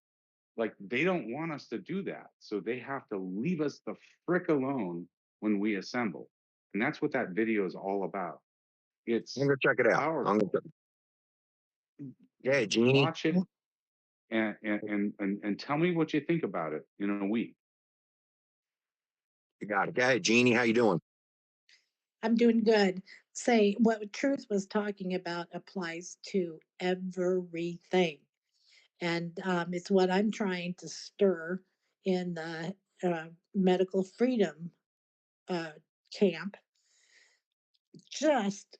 don't want us to do that. So they have to leave us the frick alone when we assemble. And that's what that video is all about. It's I'm gonna check it out. powerful. Yeah, Jeannie. Watch it and tell me what you think about it in a week. You got it. Hey, Jeannie, how you doing? I'm doing good. Say what Truth was talking about applies to everything. And it's what I'm trying to stir in the medical freedom camp. Just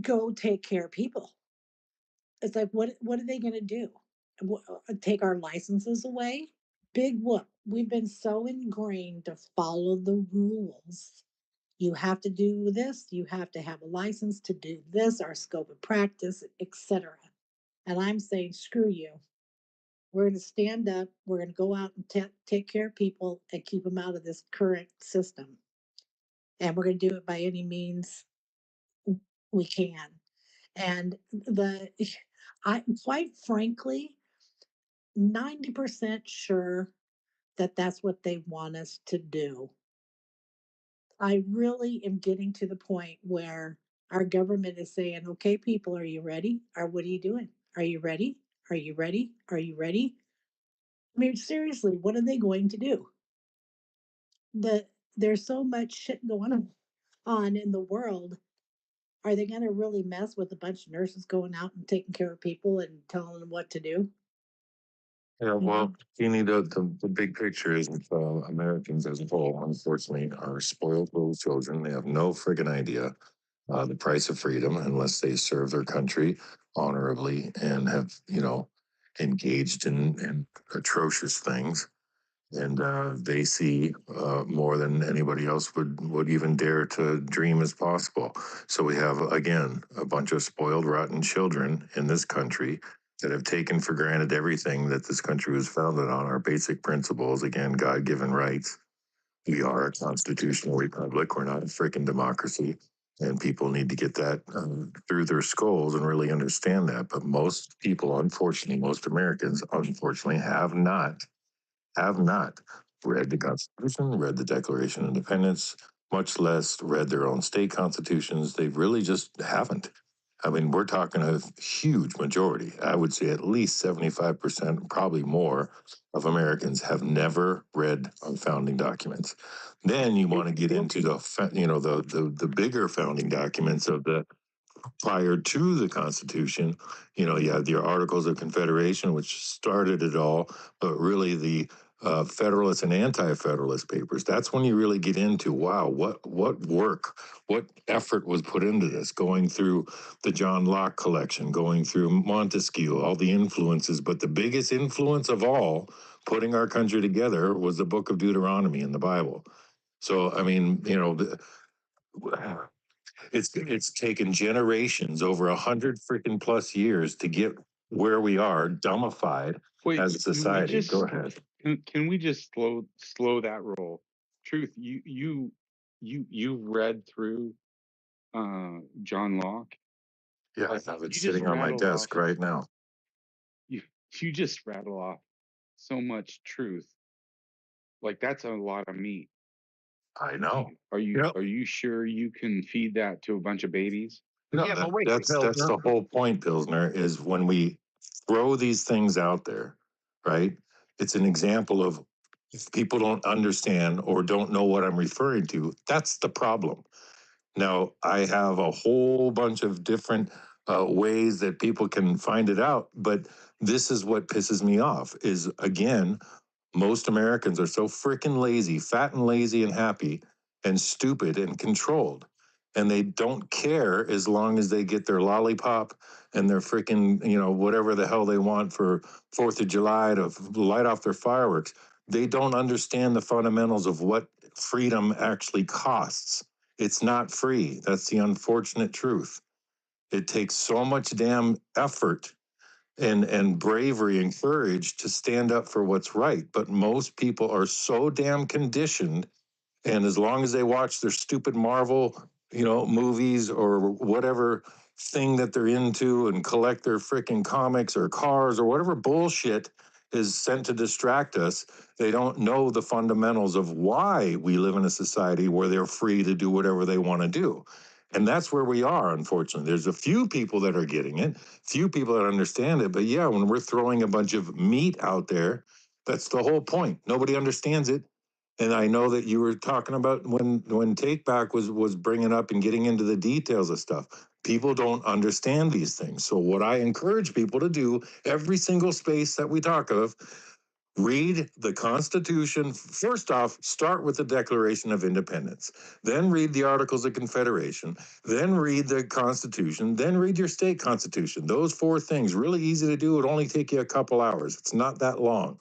go take care of people. It's like, what are they going to do? Take our licenses away? Big whoop. We've been so ingrained to follow the rules. You have to do this. You have to have a license to do this, our scope of practice, etc. And I'm saying, screw you. We're going to stand up. We're going to go out and take care of people and keep them out of this current system. And we're going to do it by any means we can. And I quite frankly, 90% sure that that's what they want us to do. I really am getting to the point where our government is saying, okay, people, are you ready? Or what are you doing? Are you ready? Are you ready? Are you ready? I mean, seriously, what are they going to do? There's so much shit going on in the world. Are they going to really mess with a bunch of nurses going out and taking care of people and telling them what to do? Yeah, well, Jeannie, the big picture is Americans as a whole, unfortunately, are spoiled little children. They have no friggin' idea the price of freedom unless they serve their country honorably and have, engaged in atrocious things. And they see more than anybody else would even dare to dream is possible. So we have, again, a bunch of spoiled, rotten children in this country that have taken for granted everything that this country was founded on, our basic principles, again, God-given rights. We are a constitutional republic. We're not a freaking democracy. And people need to get that through their skulls and really understand that. But most people, unfortunately, most Americans, unfortunately, have not read the Constitution, read the Declaration of Independence, much less read their own state constitutions. They really just haven't. I mean, we're talking a huge majority. I would say at least 75%, probably more, of Americans have never read our founding documents. Then you want to get into the bigger founding documents of the prior to the Constitution. You have the Articles of Confederation, which started it all, but really the Federalist and Anti-Federalist papers. That's when you really get into, wow, what work, what effort was put into this, going through the John Locke collection, going through Montesquieu, all the influences. But the biggest influence of all, putting our country together, was the book of Deuteronomy in the Bible. So, I mean, it's taken generations, over 100 freaking plus years, to get where we are, dumbified as a society. Go ahead. Can we just slow that roll? Truth, you read through John Locke? Yeah, I have it sitting on my desk right now. You just rattle off so much truth. Like, that's a lot of meat. I know. Are you sure you can feed that to a bunch of babies? No, that's the whole point, Pilsner, is when we throw these things out there, right? It's an example of, if people don't understand or don't know what I'm referring to, that's the problem. Now, I have a whole bunch of different ways that people can find it out, but this is what pisses me off is, again, most Americans are so freaking lazy, fat and lazy and happy and stupid and controlled. and they don't care as long as they get their lollipop and their freaking, you know, whatever the hell they want for 4th of July to light off their fireworks. They don't understand the fundamentals of what freedom actually costs. It's not free. That's the unfortunate truth. It takes so much damn effort and bravery and courage to stand up for what's right. But most people are so damn conditioned, and as long as they watch their stupid Marvel, you know, movies or whatever thing that they're into and collect their freaking comics or cars or whatever bullshit is sent to distract us, they don't know the fundamentals of why we live in a society where they're free to do whatever they want to do. And that's where we are, unfortunately. There's a few people that are getting it, few people that understand it. But yeah, when we're throwing a bunch of meat out there, that's the whole point. Nobody understands it. And I know that you were talking about when Take Back was bringing up and getting into the details of stuff. People don't understand these things. So what I encourage people to do, every single space that we talk of, read the Constitution. First off, start with the Declaration of Independence. Then read the Articles of Confederation. Then read the Constitution. Then read your state constitution. Those 4 things, really easy to do. It only take you a couple hours. It's not that long.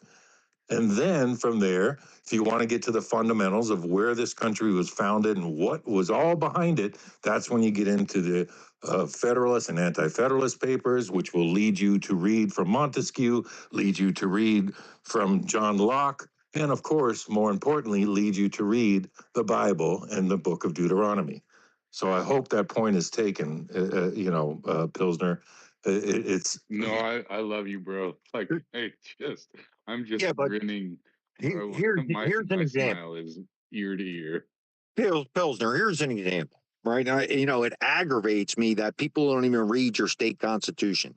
And then from there, if you want to get to the fundamentals of where this country was founded and what was all behind it, that's when you get into the Federalist and Anti-Federalist papers, which will lead you to read from Montesquieu, lead you to read from John Locke, and of course, more importantly, lead you to read the Bible and the book of Deuteronomy. So I hope that point is taken, Pilsner. It's No, I love you, bro. Like, I'm just Yeah, but grinning, bro. here's My an example. smile is ear to ear. Pilsner, here's an example, right? It aggravates me that people don't even read your state constitution.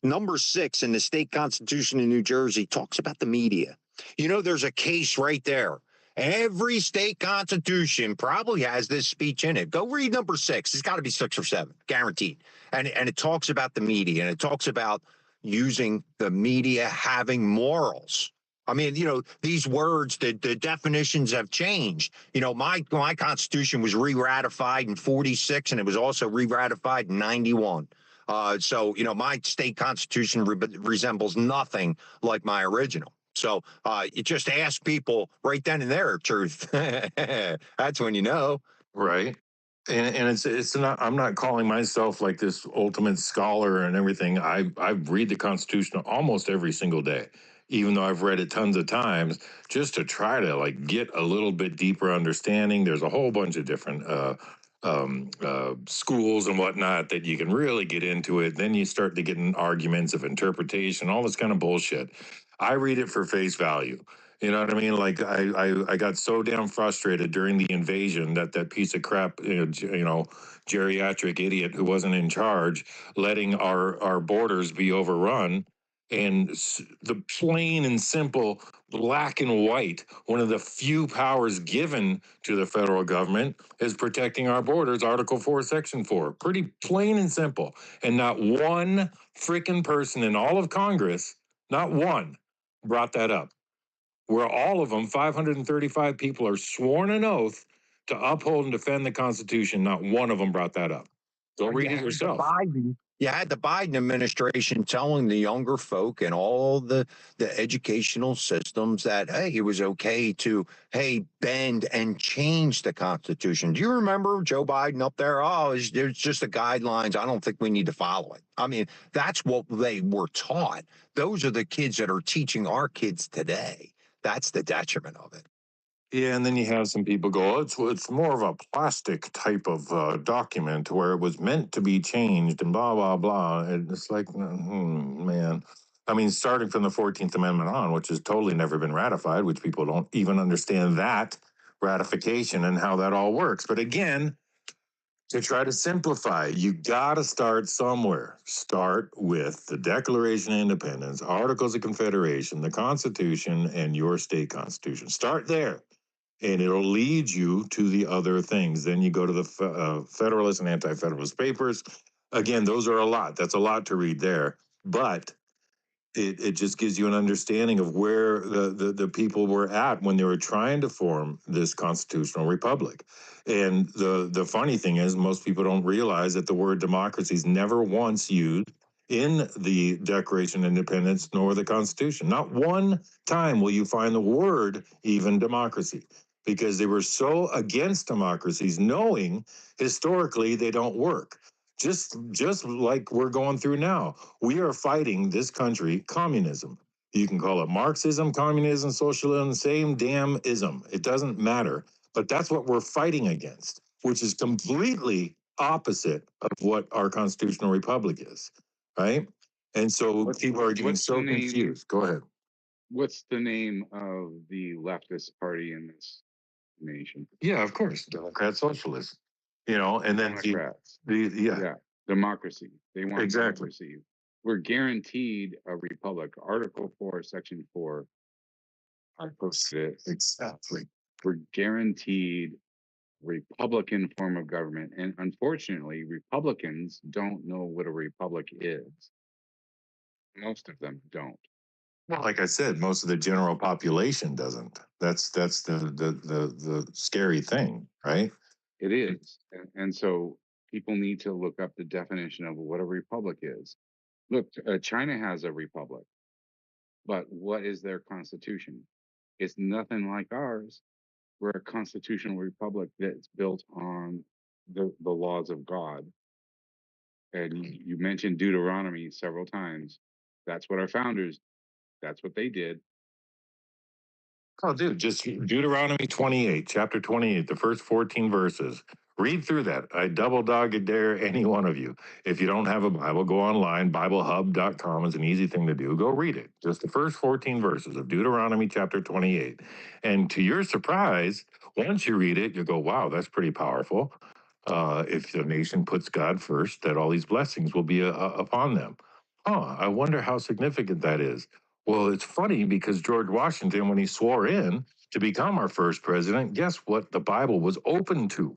Number 6 in the state constitution in New Jersey talks about the media. There's a case right there. Every state constitution probably has this speech in it. Go read number 6. It's got to be 6 or 7, guaranteed. And it talks about the media, and it talks about using the media having morals. I mean, these words, the definitions have changed. My constitution was re-ratified in 46, and it was also re-ratified in 91. So my state constitution resembles nothing like my original. So you just ask people right then and there, truth. That's when you know. right. And it's not, I'm not calling myself like this ultimate scholar and everything. I read the Constitution almost every single day, even though I've read it tons of times, just to try to like get a little bit deeper understanding. There's a whole bunch of different schools and whatnot that you can really get into it. Then you start to get in arguments of interpretation, all this kind of bullshit. I read it for face value. You know what I mean? Like I got so damn frustrated during the invasion that piece of crap, geriatric idiot who wasn't in charge, letting our borders be overrun. And the plain and simple black and white, one of the few powers given to the federal government is protecting our borders, Article 4, Section 4. Pretty plain and simple. And not one freaking person in all of Congress, not one, brought that up. Where all of them, 535 people, are sworn an oath to uphold and defend the Constitution. Not one of them brought that up. Go read it yourself. You had the Biden administration telling the younger folk and all the educational systems that, hey, it was okay to, bend and change the Constitution. Do you remember Joe Biden up there? Oh, it's just the guidelines. I don't think we need to follow it. I mean, that's what they were taught. Those are the kids that are teaching our kids today. That's the detriment of it. Yeah, and then you have some people go, it's more of a plastic type of document where it was meant to be changed and blah, blah, blah. And it's like, man. I mean, starting from the 14th Amendment on, which has totally never been ratified, which people don't even understand that ratification and how that all works. But again, to try to simplify, you got to start somewhere. Start with the Declaration of Independence, Articles of Confederation, the Constitution, and your state constitution. Start there, and it'll lead you to the other things. Then you go to the Federalist and Anti-Federalist papers. Again, those are a lot. That's a lot to read there. But it just gives you an understanding of where the people were at when they were trying to form this constitutional republic. And the funny thing is, most people don't realize that the word democracy is never once used in the Declaration of Independence nor the Constitution. Not one time will you find the word even democracy, because they were so against democracies, knowing historically they don't work. Just like we're going through now, we are fighting this country communism. You can call it Marxism, communism, socialism, same damn ism. It doesn't matter. But that's what we're fighting against, which is completely opposite of what our constitutional republic is, right? And so people are getting What's the so name? confused. Go ahead. What's the name of the leftist party in this nation? Yeah, of course, Democrat Socialist. You know, and then Democrats. yeah, Democracy. They want exactly. democracy. We're guaranteed a republic. Article 4, Section 4. Article 6. Exactly. We're guaranteed Republican form of government. And unfortunately, Republicans don't know what a republic is. Most of them don't. Well, like I said, most of the general population doesn't. That's the scary thing, right? It is. And so people need to look up the definition of what a republic is. Look, China has a republic, but what is their constitution? It's nothing like ours. We're a constitutional republic that's built on the laws of God. And you mentioned Deuteronomy several times. That's what our founders, that's what they did. Oh, dude, just Deuteronomy 28, chapter 28, the first 14 verses. Read through that. I double dog dare any one of you. If you don't have a Bible, go online. BibleHub.com is an easy thing to do. Go read it. Just the first 14 verses of Deuteronomy chapter 28. And to your surprise, once you read it, you go, wow, that's pretty powerful. If the nation puts God first, that all these blessings will be upon them. I wonder how significant that is. Well, it's funny because George Washington, when he swore in to become our first president, guess what the Bible was open to?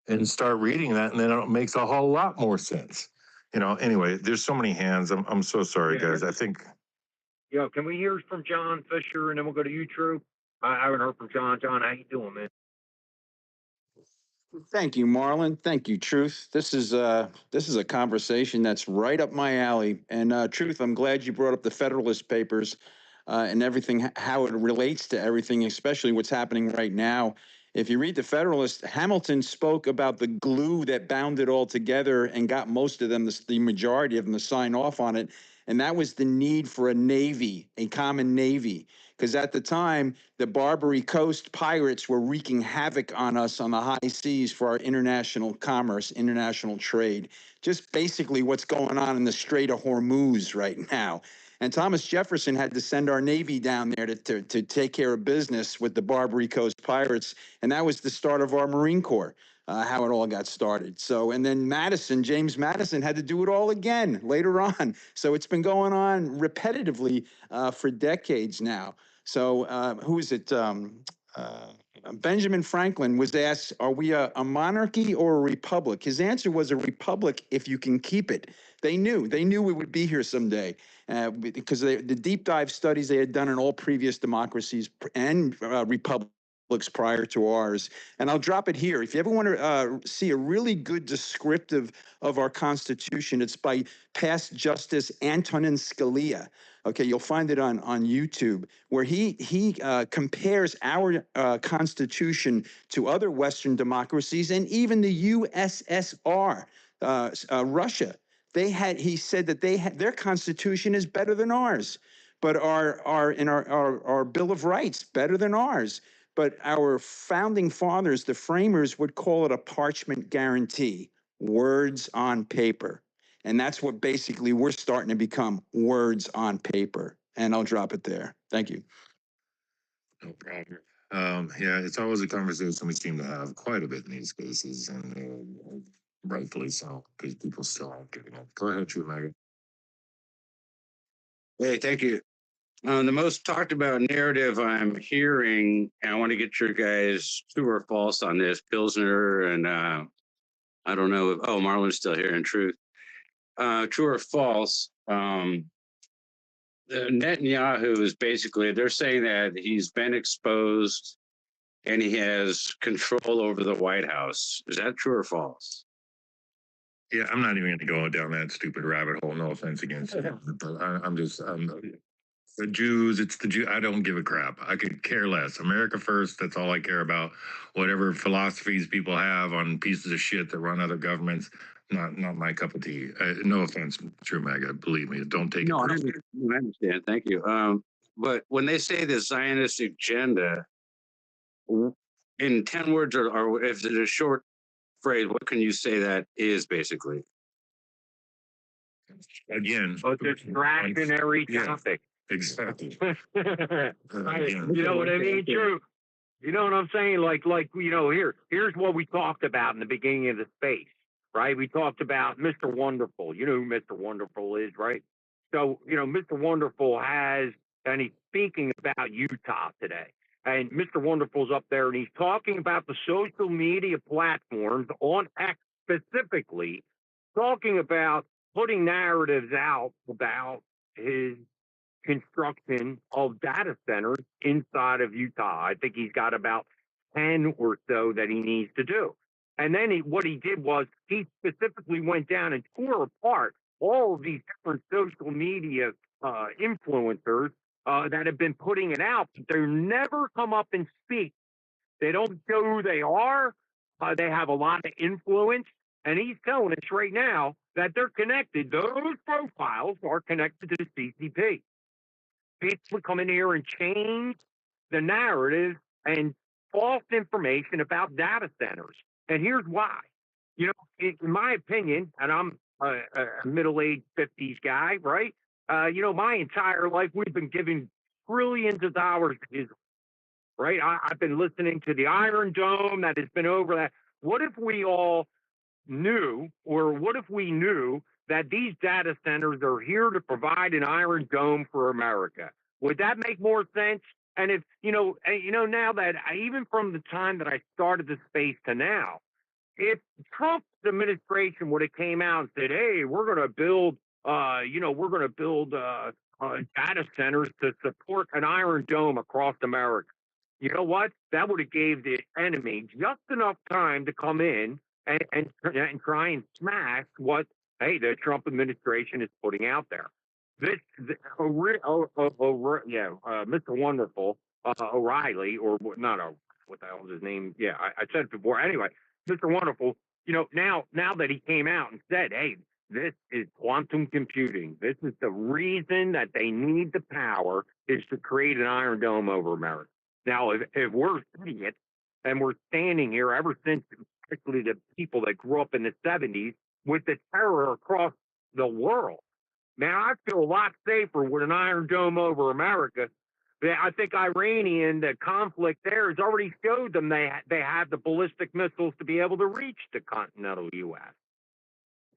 And start reading that, and then it makes a whole lot more sense. You know, anyway, there's so many hands. I'm so sorry, Yeah, guys. I think Yeah, can we hear from John Fisher and then we'll go to you, True? I haven't heard from John. John, how you doing, man? Thank you, Marlon. Thank you, Truth. This is a conversation that's right up my alley. And Truth, I'm glad you brought up the Federalist Papers and everything, how it relates to everything, especially what's happening right now. If you read the Federalist, Hamilton spoke about the glue that bound it all together and got most of them, the majority of them, to sign off on it. And that was the need for a navy, a common navy. Because at the time, the Barbary Coast pirates were wreaking havoc on us on the high seas for our international commerce, international trade. Just basically what's going on in the Strait of Hormuz right now. And Thomas Jefferson had to send our Navy down there to take care of business with the Barbary Coast pirates. And that was the start of our Marine Corps. How it all got started. So, and then James Madison had to do it all again later on. So it's been going on repetitively for decades now. So who is it? Benjamin Franklin was asked, are we a monarchy or a republic? His answer was a republic if you can keep it. They knew we would be here someday because the deep dive studies they had done in all previous democracies and republics prior to ours. And I'll drop it here. If you ever want to see a really good descriptive of our Constitution, it's by past Justice Antonin Scalia. Okay, you'll find it on YouTube, where he compares our Constitution to other Western democracies and even the USSR, Russia. He said that their Constitution is better than ours, but our Bill of Rights better than ours. But our founding fathers, the framers, would call it a parchment guarantee, words on paper. And that's what basically we're starting to become, words on paper. And I'll drop it there. Thank you. no problem. Yeah, it's always a conversation we seem to have quite a bit in these spaces, and rightfully so, because people still aren't getting it. Go ahead, True Maggot. Hey, thank you. The most talked about narrative I'm hearing, and I want to get your guys true or false on this, Pilsner, and I don't know if, Marlon's still here in Truth. True or false, Netanyahu is basically, they're saying that he's been exposed and he has control over the White House. Is that true or false? Yeah, I'm not even going to go down that stupid rabbit hole. No offense against you, but I'm the Jews. It's the Jew. I don't give a crap. I could care less. America first. That's all I care about. Whatever philosophies people have on pieces of shit that run other governments, not my cup of tea. No offense, True MAGA. Believe me, don't take No, it I personally. understand. Thank you. But when they say the Zionist agenda, in 10 words or if it's a short phrase, what can you say that is basically? Again, a distractionary yeah, topic. exactly. You know what I mean? True. You know what I'm saying? Like, here's what we talked about in the beginning of the space, right? We talked about Mr. Wonderful. You know who Mr. Wonderful is, right? So, Mr. Wonderful and he's speaking about Utah today. And Mr. Wonderful's up there and he's talking about the social media platforms on X specifically, talking about putting narratives out about his construction of data centers inside of Utah. I think he's got about 10 or so that he needs to do. And then what he did was he specifically went down and tore apart all of these different social media influencers that have been putting it out. But they never come up and speak. They don't show who they are. They have a lot of influence. And he's telling us right now that they're connected. Those profiles are connected to the CCP. People come in here and change the narrative and false information about data centers. And here's why. In my opinion, and I'm a middle-aged 50s guy, right? My entire life we've been giving trillions of dollars to Israel, right? I've been listening to the Iron Dome that has been over that. What if we all knew, or what if we knew that these data centers are here to provide an Iron Dome for America? Would that make more sense? And if, now that even from the time that I started the space to now, if Trump's administration would have came out and said, hey, we're going to build, data centers to support an Iron Dome across America. You know what? That would have gave the enemy just enough time to come in and try and smash what, hey, the Trump administration is putting out there. Mr. Wonderful, O'Reilly, or not, what the hell is his name? Yeah, I said it before. Anyway, Mr. Wonderful, now that he came out and said, hey, this is quantum computing. This is the reason that they need the power is to create an Iron Dome over America. Now, if we're idiots and we're standing here ever since, particularly the people that grew up in the 70s, with the terror across the world, man, I feel a lot safer with an Iron Dome over America. I think the conflict there has already showed them they have the ballistic missiles to be able to reach the continental U.S.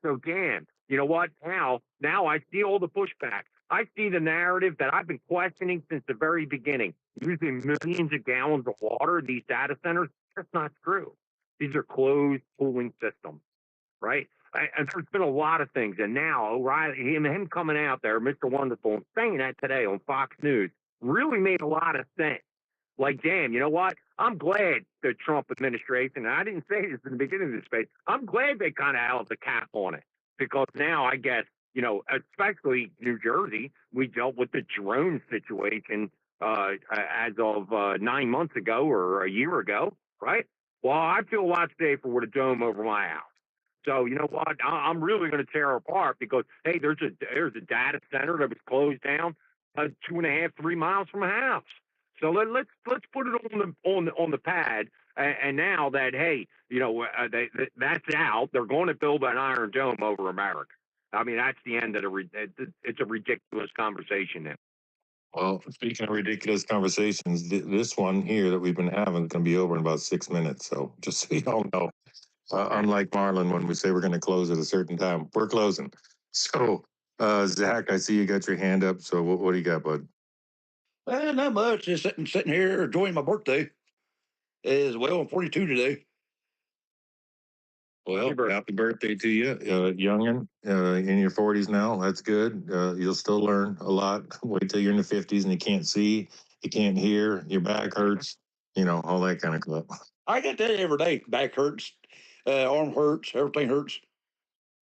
So, Dan, you know what? Now I see all the pushback. I see the narrative that I've been questioning since the very beginning. Using millions of gallons of water, these data centers, that's not true. These are closed cooling systems, right? And there's been a lot of things. And now O'Reilly, him coming out there, Mr. Wonderful, and saying that today on Fox News really made a lot of sense. Like, damn, you know what? I'm glad the Trump administration, and I didn't say this in the beginning of this space, I'm glad they kind of held the cap on it. Because now I guess, especially New Jersey, we dealt with the drone situation as of 9 months ago or a year ago, right? Well, I feel a lot safer with a dome over my house. So you know what? I'm really going to tear her apart because hey, there's a data center that was closed down 2.5, 3 miles from my house. So let's put it on the pad. And now that hey, that's out, they're going to build an Iron Dome over America. I mean, that's the end of it's a ridiculous conversation now. Well, speaking of ridiculous conversations, this one here that we've been having is going to be over in about 6 minutes. So just so y'all know, unlike Marlon, when we say we're going to close at a certain time, we're closing. So, Zach, I see you got your hand up. So what do you got, bud? Not much. Just sitting here enjoying my birthday. As well, I'm 42 today. Well, happy birthday to you, youngin. In your 40s now. That's good. You'll still learn a lot. Wait till you're in the 50s and you can't see, you can't hear, your back hurts, all that kind of stuff. I get that every day. Back hurts, arm hurts, everything hurts.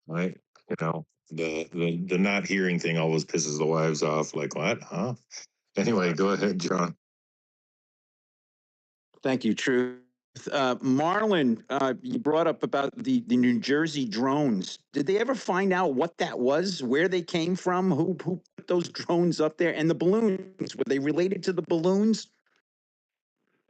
Right? The not hearing thing always pisses the wives off. Like, what? Huh? Anyway, go ahead, John. Thank you, Truth. Marlon, you brought up about the New Jersey drones. Did they ever find out what that was, where they came from, who put those drones up there, and the balloons? Were they related to the balloons?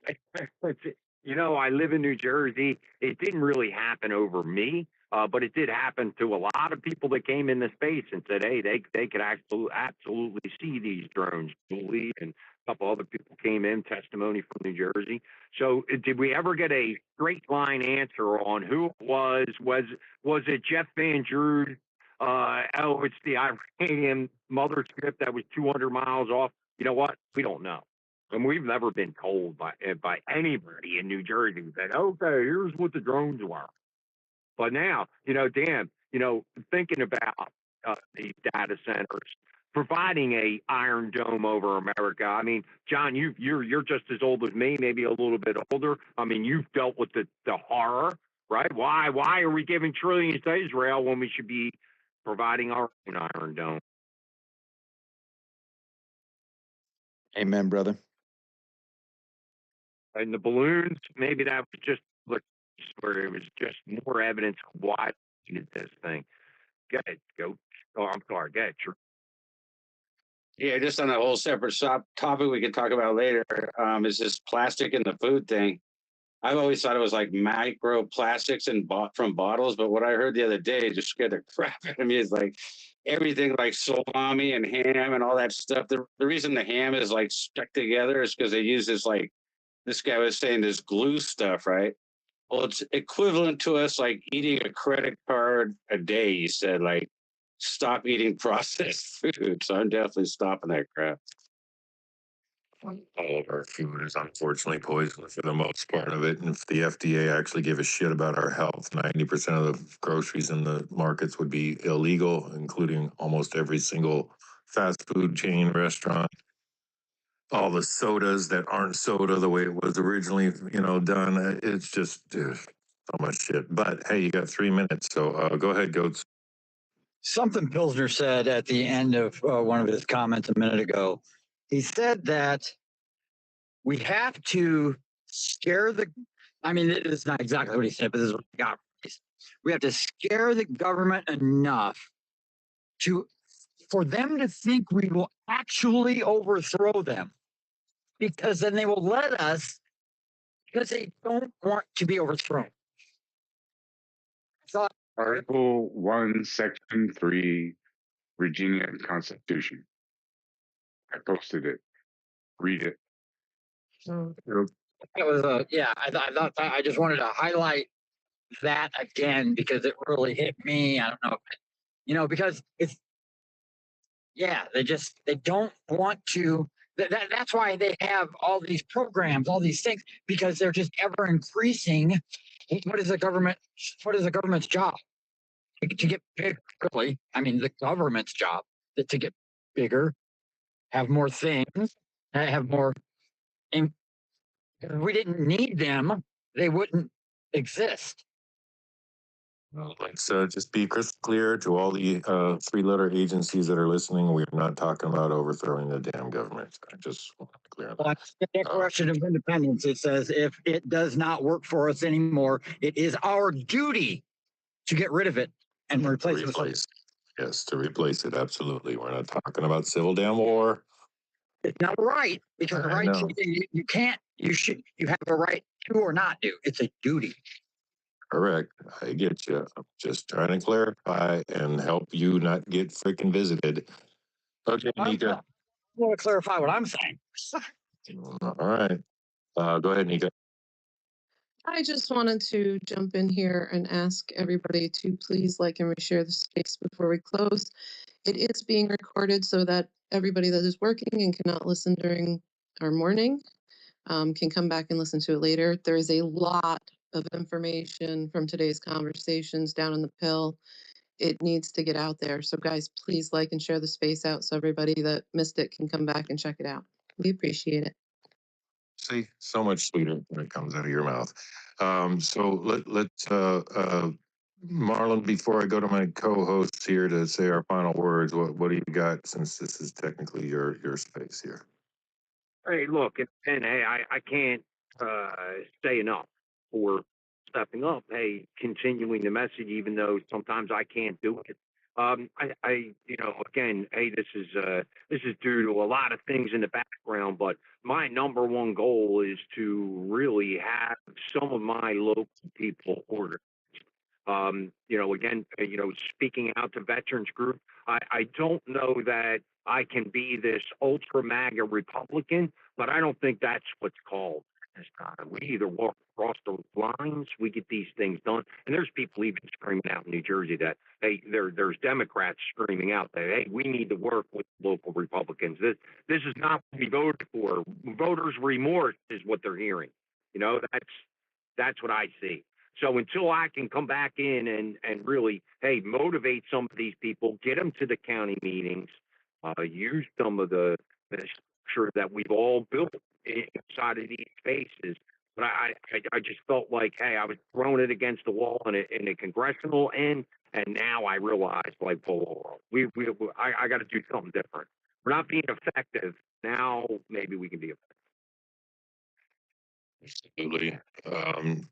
I live in New Jersey. It didn't really happen over me, but it did happen to a lot of people that came into space and said, hey, they could absolutely see these drones. Julie and a couple other people came in, testimony from New Jersey. So did we ever get a straight line answer on who it was? Was it Jeff Van Drew? It's the Iranian mothership that was 200 miles off. You know what? We don't know. And we've never been told by anybody in New Jersey that, okay, here's what the drones were. But now, Dan, thinking about these data centers, providing a Iron Dome over America. I mean, John, you're just as old as me, maybe a little bit older. I mean, you've dealt with the horror, right? Why are we giving trillions to Israel when we should be providing our own Iron Dome? Amen, brother. And the balloons, maybe that was just where it was just more evidence of why we needed this thing. Go ahead, go. Oh, I'm sorry. Go ahead. Sure. Yeah, just on a whole separate topic we can talk about later, is this plastic in the food thing. I've always thought it was like microplastics from bottles, but what I heard the other day just scared the crap out of me. Is like everything like salami and ham and all that stuff. The reason the ham is like stuck together is because they use this guy was saying this glue stuff, right? Well, it's equivalent to us like eating a credit card a day. You said like stop eating processed food. So I'm definitely stopping that crap. All of our food is unfortunately poisonous for the most part of it. And if the FDA actually gave a shit about our health, 90% of the groceries in the markets would be illegal, including almost every single fast food chain restaurant. All the sodas that aren't soda the way it was originally, done. It's just so much shit. But hey, you got 3 minutes, so go ahead, Goats. Something Pilsner said at the end of one of his comments a minute ago. He said that we have to scare it's not exactly what he said, but this is what he got. We have to scare the government enough for them to think we will actually overthrow them, because then they will let us, because they don't want to be overthrown. So, Article 1, Section 3, Virginia Constitution. I posted it. Read it. That was I just wanted to highlight that again because it really hit me. I don't know, because they don't want to. That's why they have all these programs, all these things, because they're just ever increasing. What is the government's job? To get big, really. I mean, the government's job is to get bigger, have more things, have more. If we didn't need them, they wouldn't exist. Well, let's just be crystal clear to all the 3-letter agencies that are listening. We're not talking about overthrowing the damn government. I just want to clear that. Well, the Declaration of Independence, it says if it does not work for us anymore, it is our duty to get rid of it and replace it. Yes, to replace it. Absolutely. We're not talking about civil damn war. It's not right, because the right you have a right to or not do. It's a duty. Correct. I get you. I'm just trying to clarify and help you not get freaking visited. Okay, Nika. I want to clarify what I'm saying. All right. Go ahead, Nika. I just wanted to jump in here and ask everybody to please like and reshare the space before we close. It is being recorded so that everybody that is working and cannot listen during our morning can come back and listen to it later. There is a lot of information from today's conversations down in the pill. It needs to get out there. So guys, please like and share the space out so everybody that missed it can come back and check it out. We appreciate it. See, so much sweeter when it comes out of your mouth. So let's Marlon, before I go to my co-hosts here to say our final words, what do you got, since this is technically your space here? Hey, look, and hey, I can't say enough for stepping up. Hey, continuing the message, even though sometimes I can't do it. You know, again, hey, this is due to a lot of things in the background, but my number one goal is to really have some of my local people order. You know, again, you know, speaking out to veterans group, I don't know that I can be this ultra MAGA Republican, but I don't think that's what's called. We either walk across those lines, we get these things done, and there's people even screaming out in New Jersey that hey, there's Democrats screaming out that hey, we need to work with local Republicans. This is not what we voted for. Voters' remorse is what they're hearing. You know, that's what I see. So until I can come back in and really, hey, motivate some of these people, get them to the county meetings, use some of the structure that we've all built inside of these spaces. But I just felt like, hey, I was throwing it against the wall in a congressional end, and now I realized, like, whoa, I got to do something different. We're not being effective. Now maybe we can be effective. Absolutely.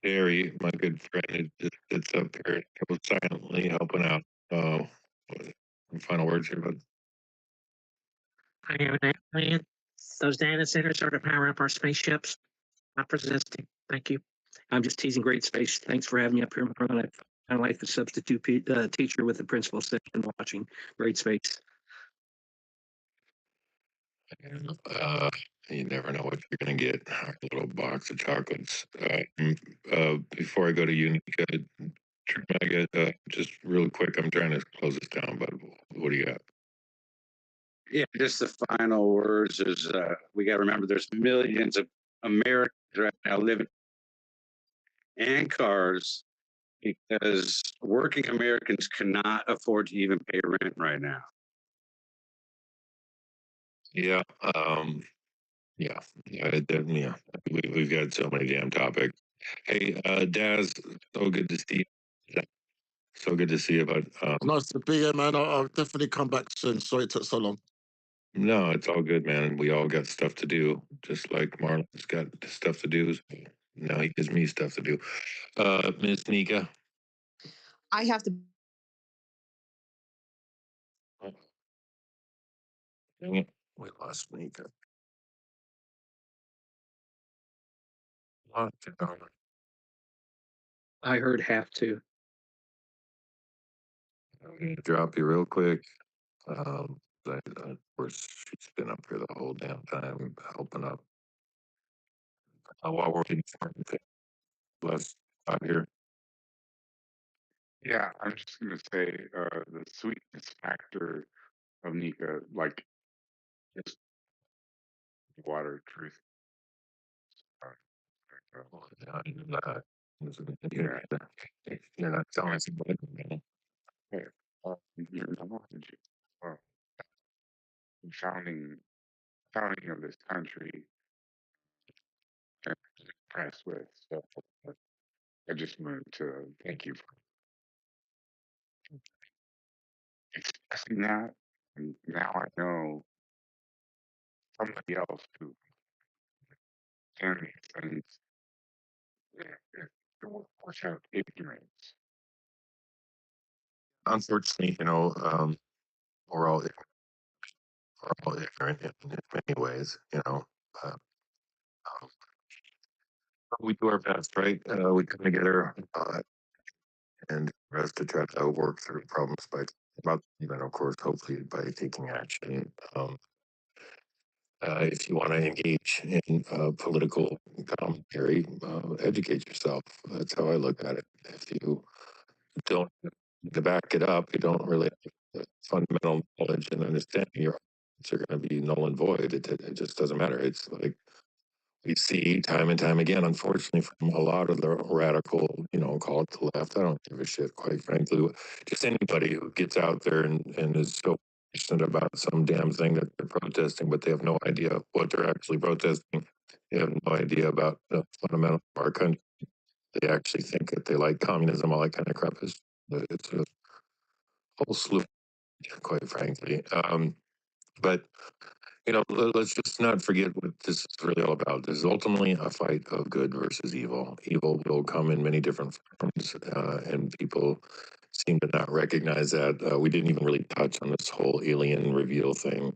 Barry, my good friend, it's up here silently helping out. Final words here, bud. I have an plan. Those data centers are to power up our spaceships, not resisting. Thank you. I'm just teasing. Great space. Thanks for having me up here. I like the substitute teacher with the principal sitting and watching. Great space. You never know what you're gonna get. A little box of chocolates. Before I go to you, Nika, I get just real quick. I'm trying to close this down, but what do you got? Yeah, just the final words is we got to remember there's millions of Americans right now living in cars because working Americans cannot afford to even pay rent right now. Yeah. Yeah. We've got so many damn topics. Hey, Daz, so good to see you. So good to see you, but Nice to be here, man. I'll definitely come back soon. Sorry it took so long. no, it's all good, man. We all got stuff to do, just like Marlon's got stuff to do. Now he gives me stuff to do. Miss Nika. I have to. Dang it, we lost Nika. Lost it, darling. I heard have to. I'm gonna drop you real quick. Of course, she's been up here the whole damn time helping up. While we're waiting for her to bless out here. Yeah, I'm just gonna say the sweetness factor of Nika, like just water truth. Well, I knew that. You're you're not telling us about it. Hey, your knowledge, well, the founding of this country, I'm impressed with. So I just wanted to thank you for expressing that. And now I know somebody else who can these things, yeah, it will push out ignorance. Unfortunately, we're all ignorant in many ways, Uh, um, but we do our best, right? We come together and for us to try to work through problems by, of course, hopefully by taking action. If you want to engage in political commentary, educate yourself. That's how I look at it. If you don't to back it up, you don't really have the fundamental knowledge and understanding. Your arguments are going to be null and void. It just doesn't matter. It's like we see time and time again, unfortunately, from a lot of the radical, call it the left. I don't give a shit, quite frankly. Just anybody who gets out there and is so passionate about some damn thing that they're protesting, but they have no idea what they're actually protesting. They have no idea about the fundamentals of our country. They actually think that they like communism, all that kind of crap. It's a whole slew, quite frankly. But let's just not forget what this is really all about. This is ultimately a fight of good versus evil. Evil will come in many different forms, and people seem to not recognize that. We didn't even really touch on this whole alien reveal thing,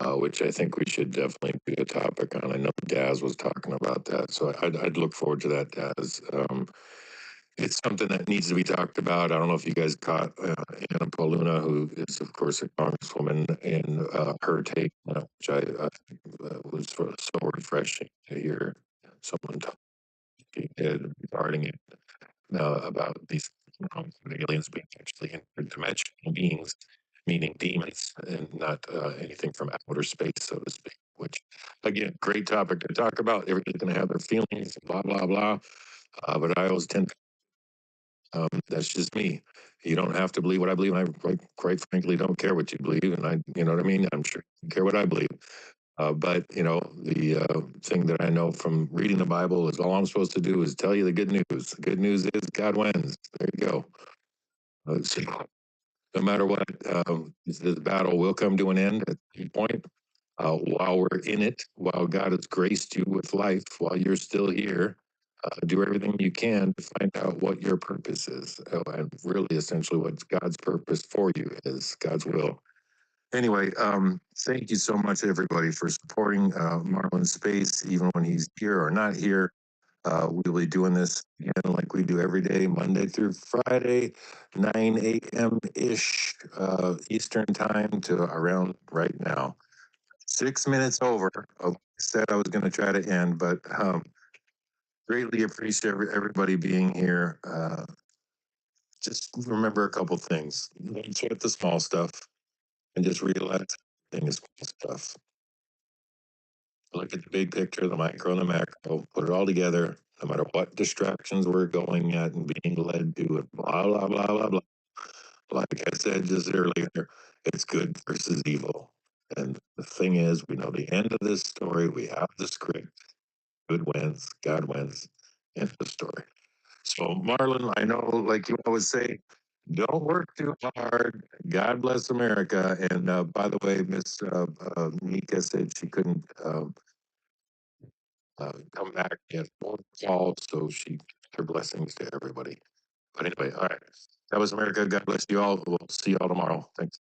which I think we should definitely do a topic on. I know Daz was talking about that, so I'd look forward to that, Daz. It's something that needs to be talked about. I don't know if you guys caught Anna Pauluna, who is, of course, a congresswoman, and her take, which I was so refreshing to hear someone talking regarding it about these aliens being actually interdimensional beings, meaning demons, and not anything from outer space, so to speak. Which, again, great topic to talk about. Everybody's going to have their feelings, blah blah blah. But I always tend to that's just me. You don't have to believe what I believe. And I quite frankly don't care what you believe. And you know what I mean? I'm sure you care what I believe. But the thing that I know from reading the Bible is all I'm supposed to do is tell you the good news. The good news is God wins. There you go. So no matter what, this battle will come to an end at some point. While we're in it, while God has graced you with life, while you're still here, do everything you can to find out what your purpose is, and really, essentially, what God's purpose for you is, God's will. Anyway, thank you so much, everybody, for supporting Marlon Space, even when he's here or not here. We'll be doing this again like we do every day, Monday through Friday, 9 a.m. ish Eastern time to around right now. 6 minutes over. I said I was going to try to end, but greatly appreciate everybody being here. Just remember a couple things. Don't sweat the small stuff and just realize everything is small stuff. Look at the big picture, the micro and the macro, put it all together, no matter what distractions we're going at and being led to, and blah, blah, blah, blah, blah. Like I said just earlier, it's good versus evil. And the thing is, we know the end of this story. We have the script. Good wins, God wins. End of story. So, Marlon, I know, like you always say, don't work too hard. God bless America. And by the way, Miss Nika said she couldn't come back yet for the call, so she her blessings to everybody. But anyway, all right. That was America. God bless you all. We'll see you all tomorrow. Thanks.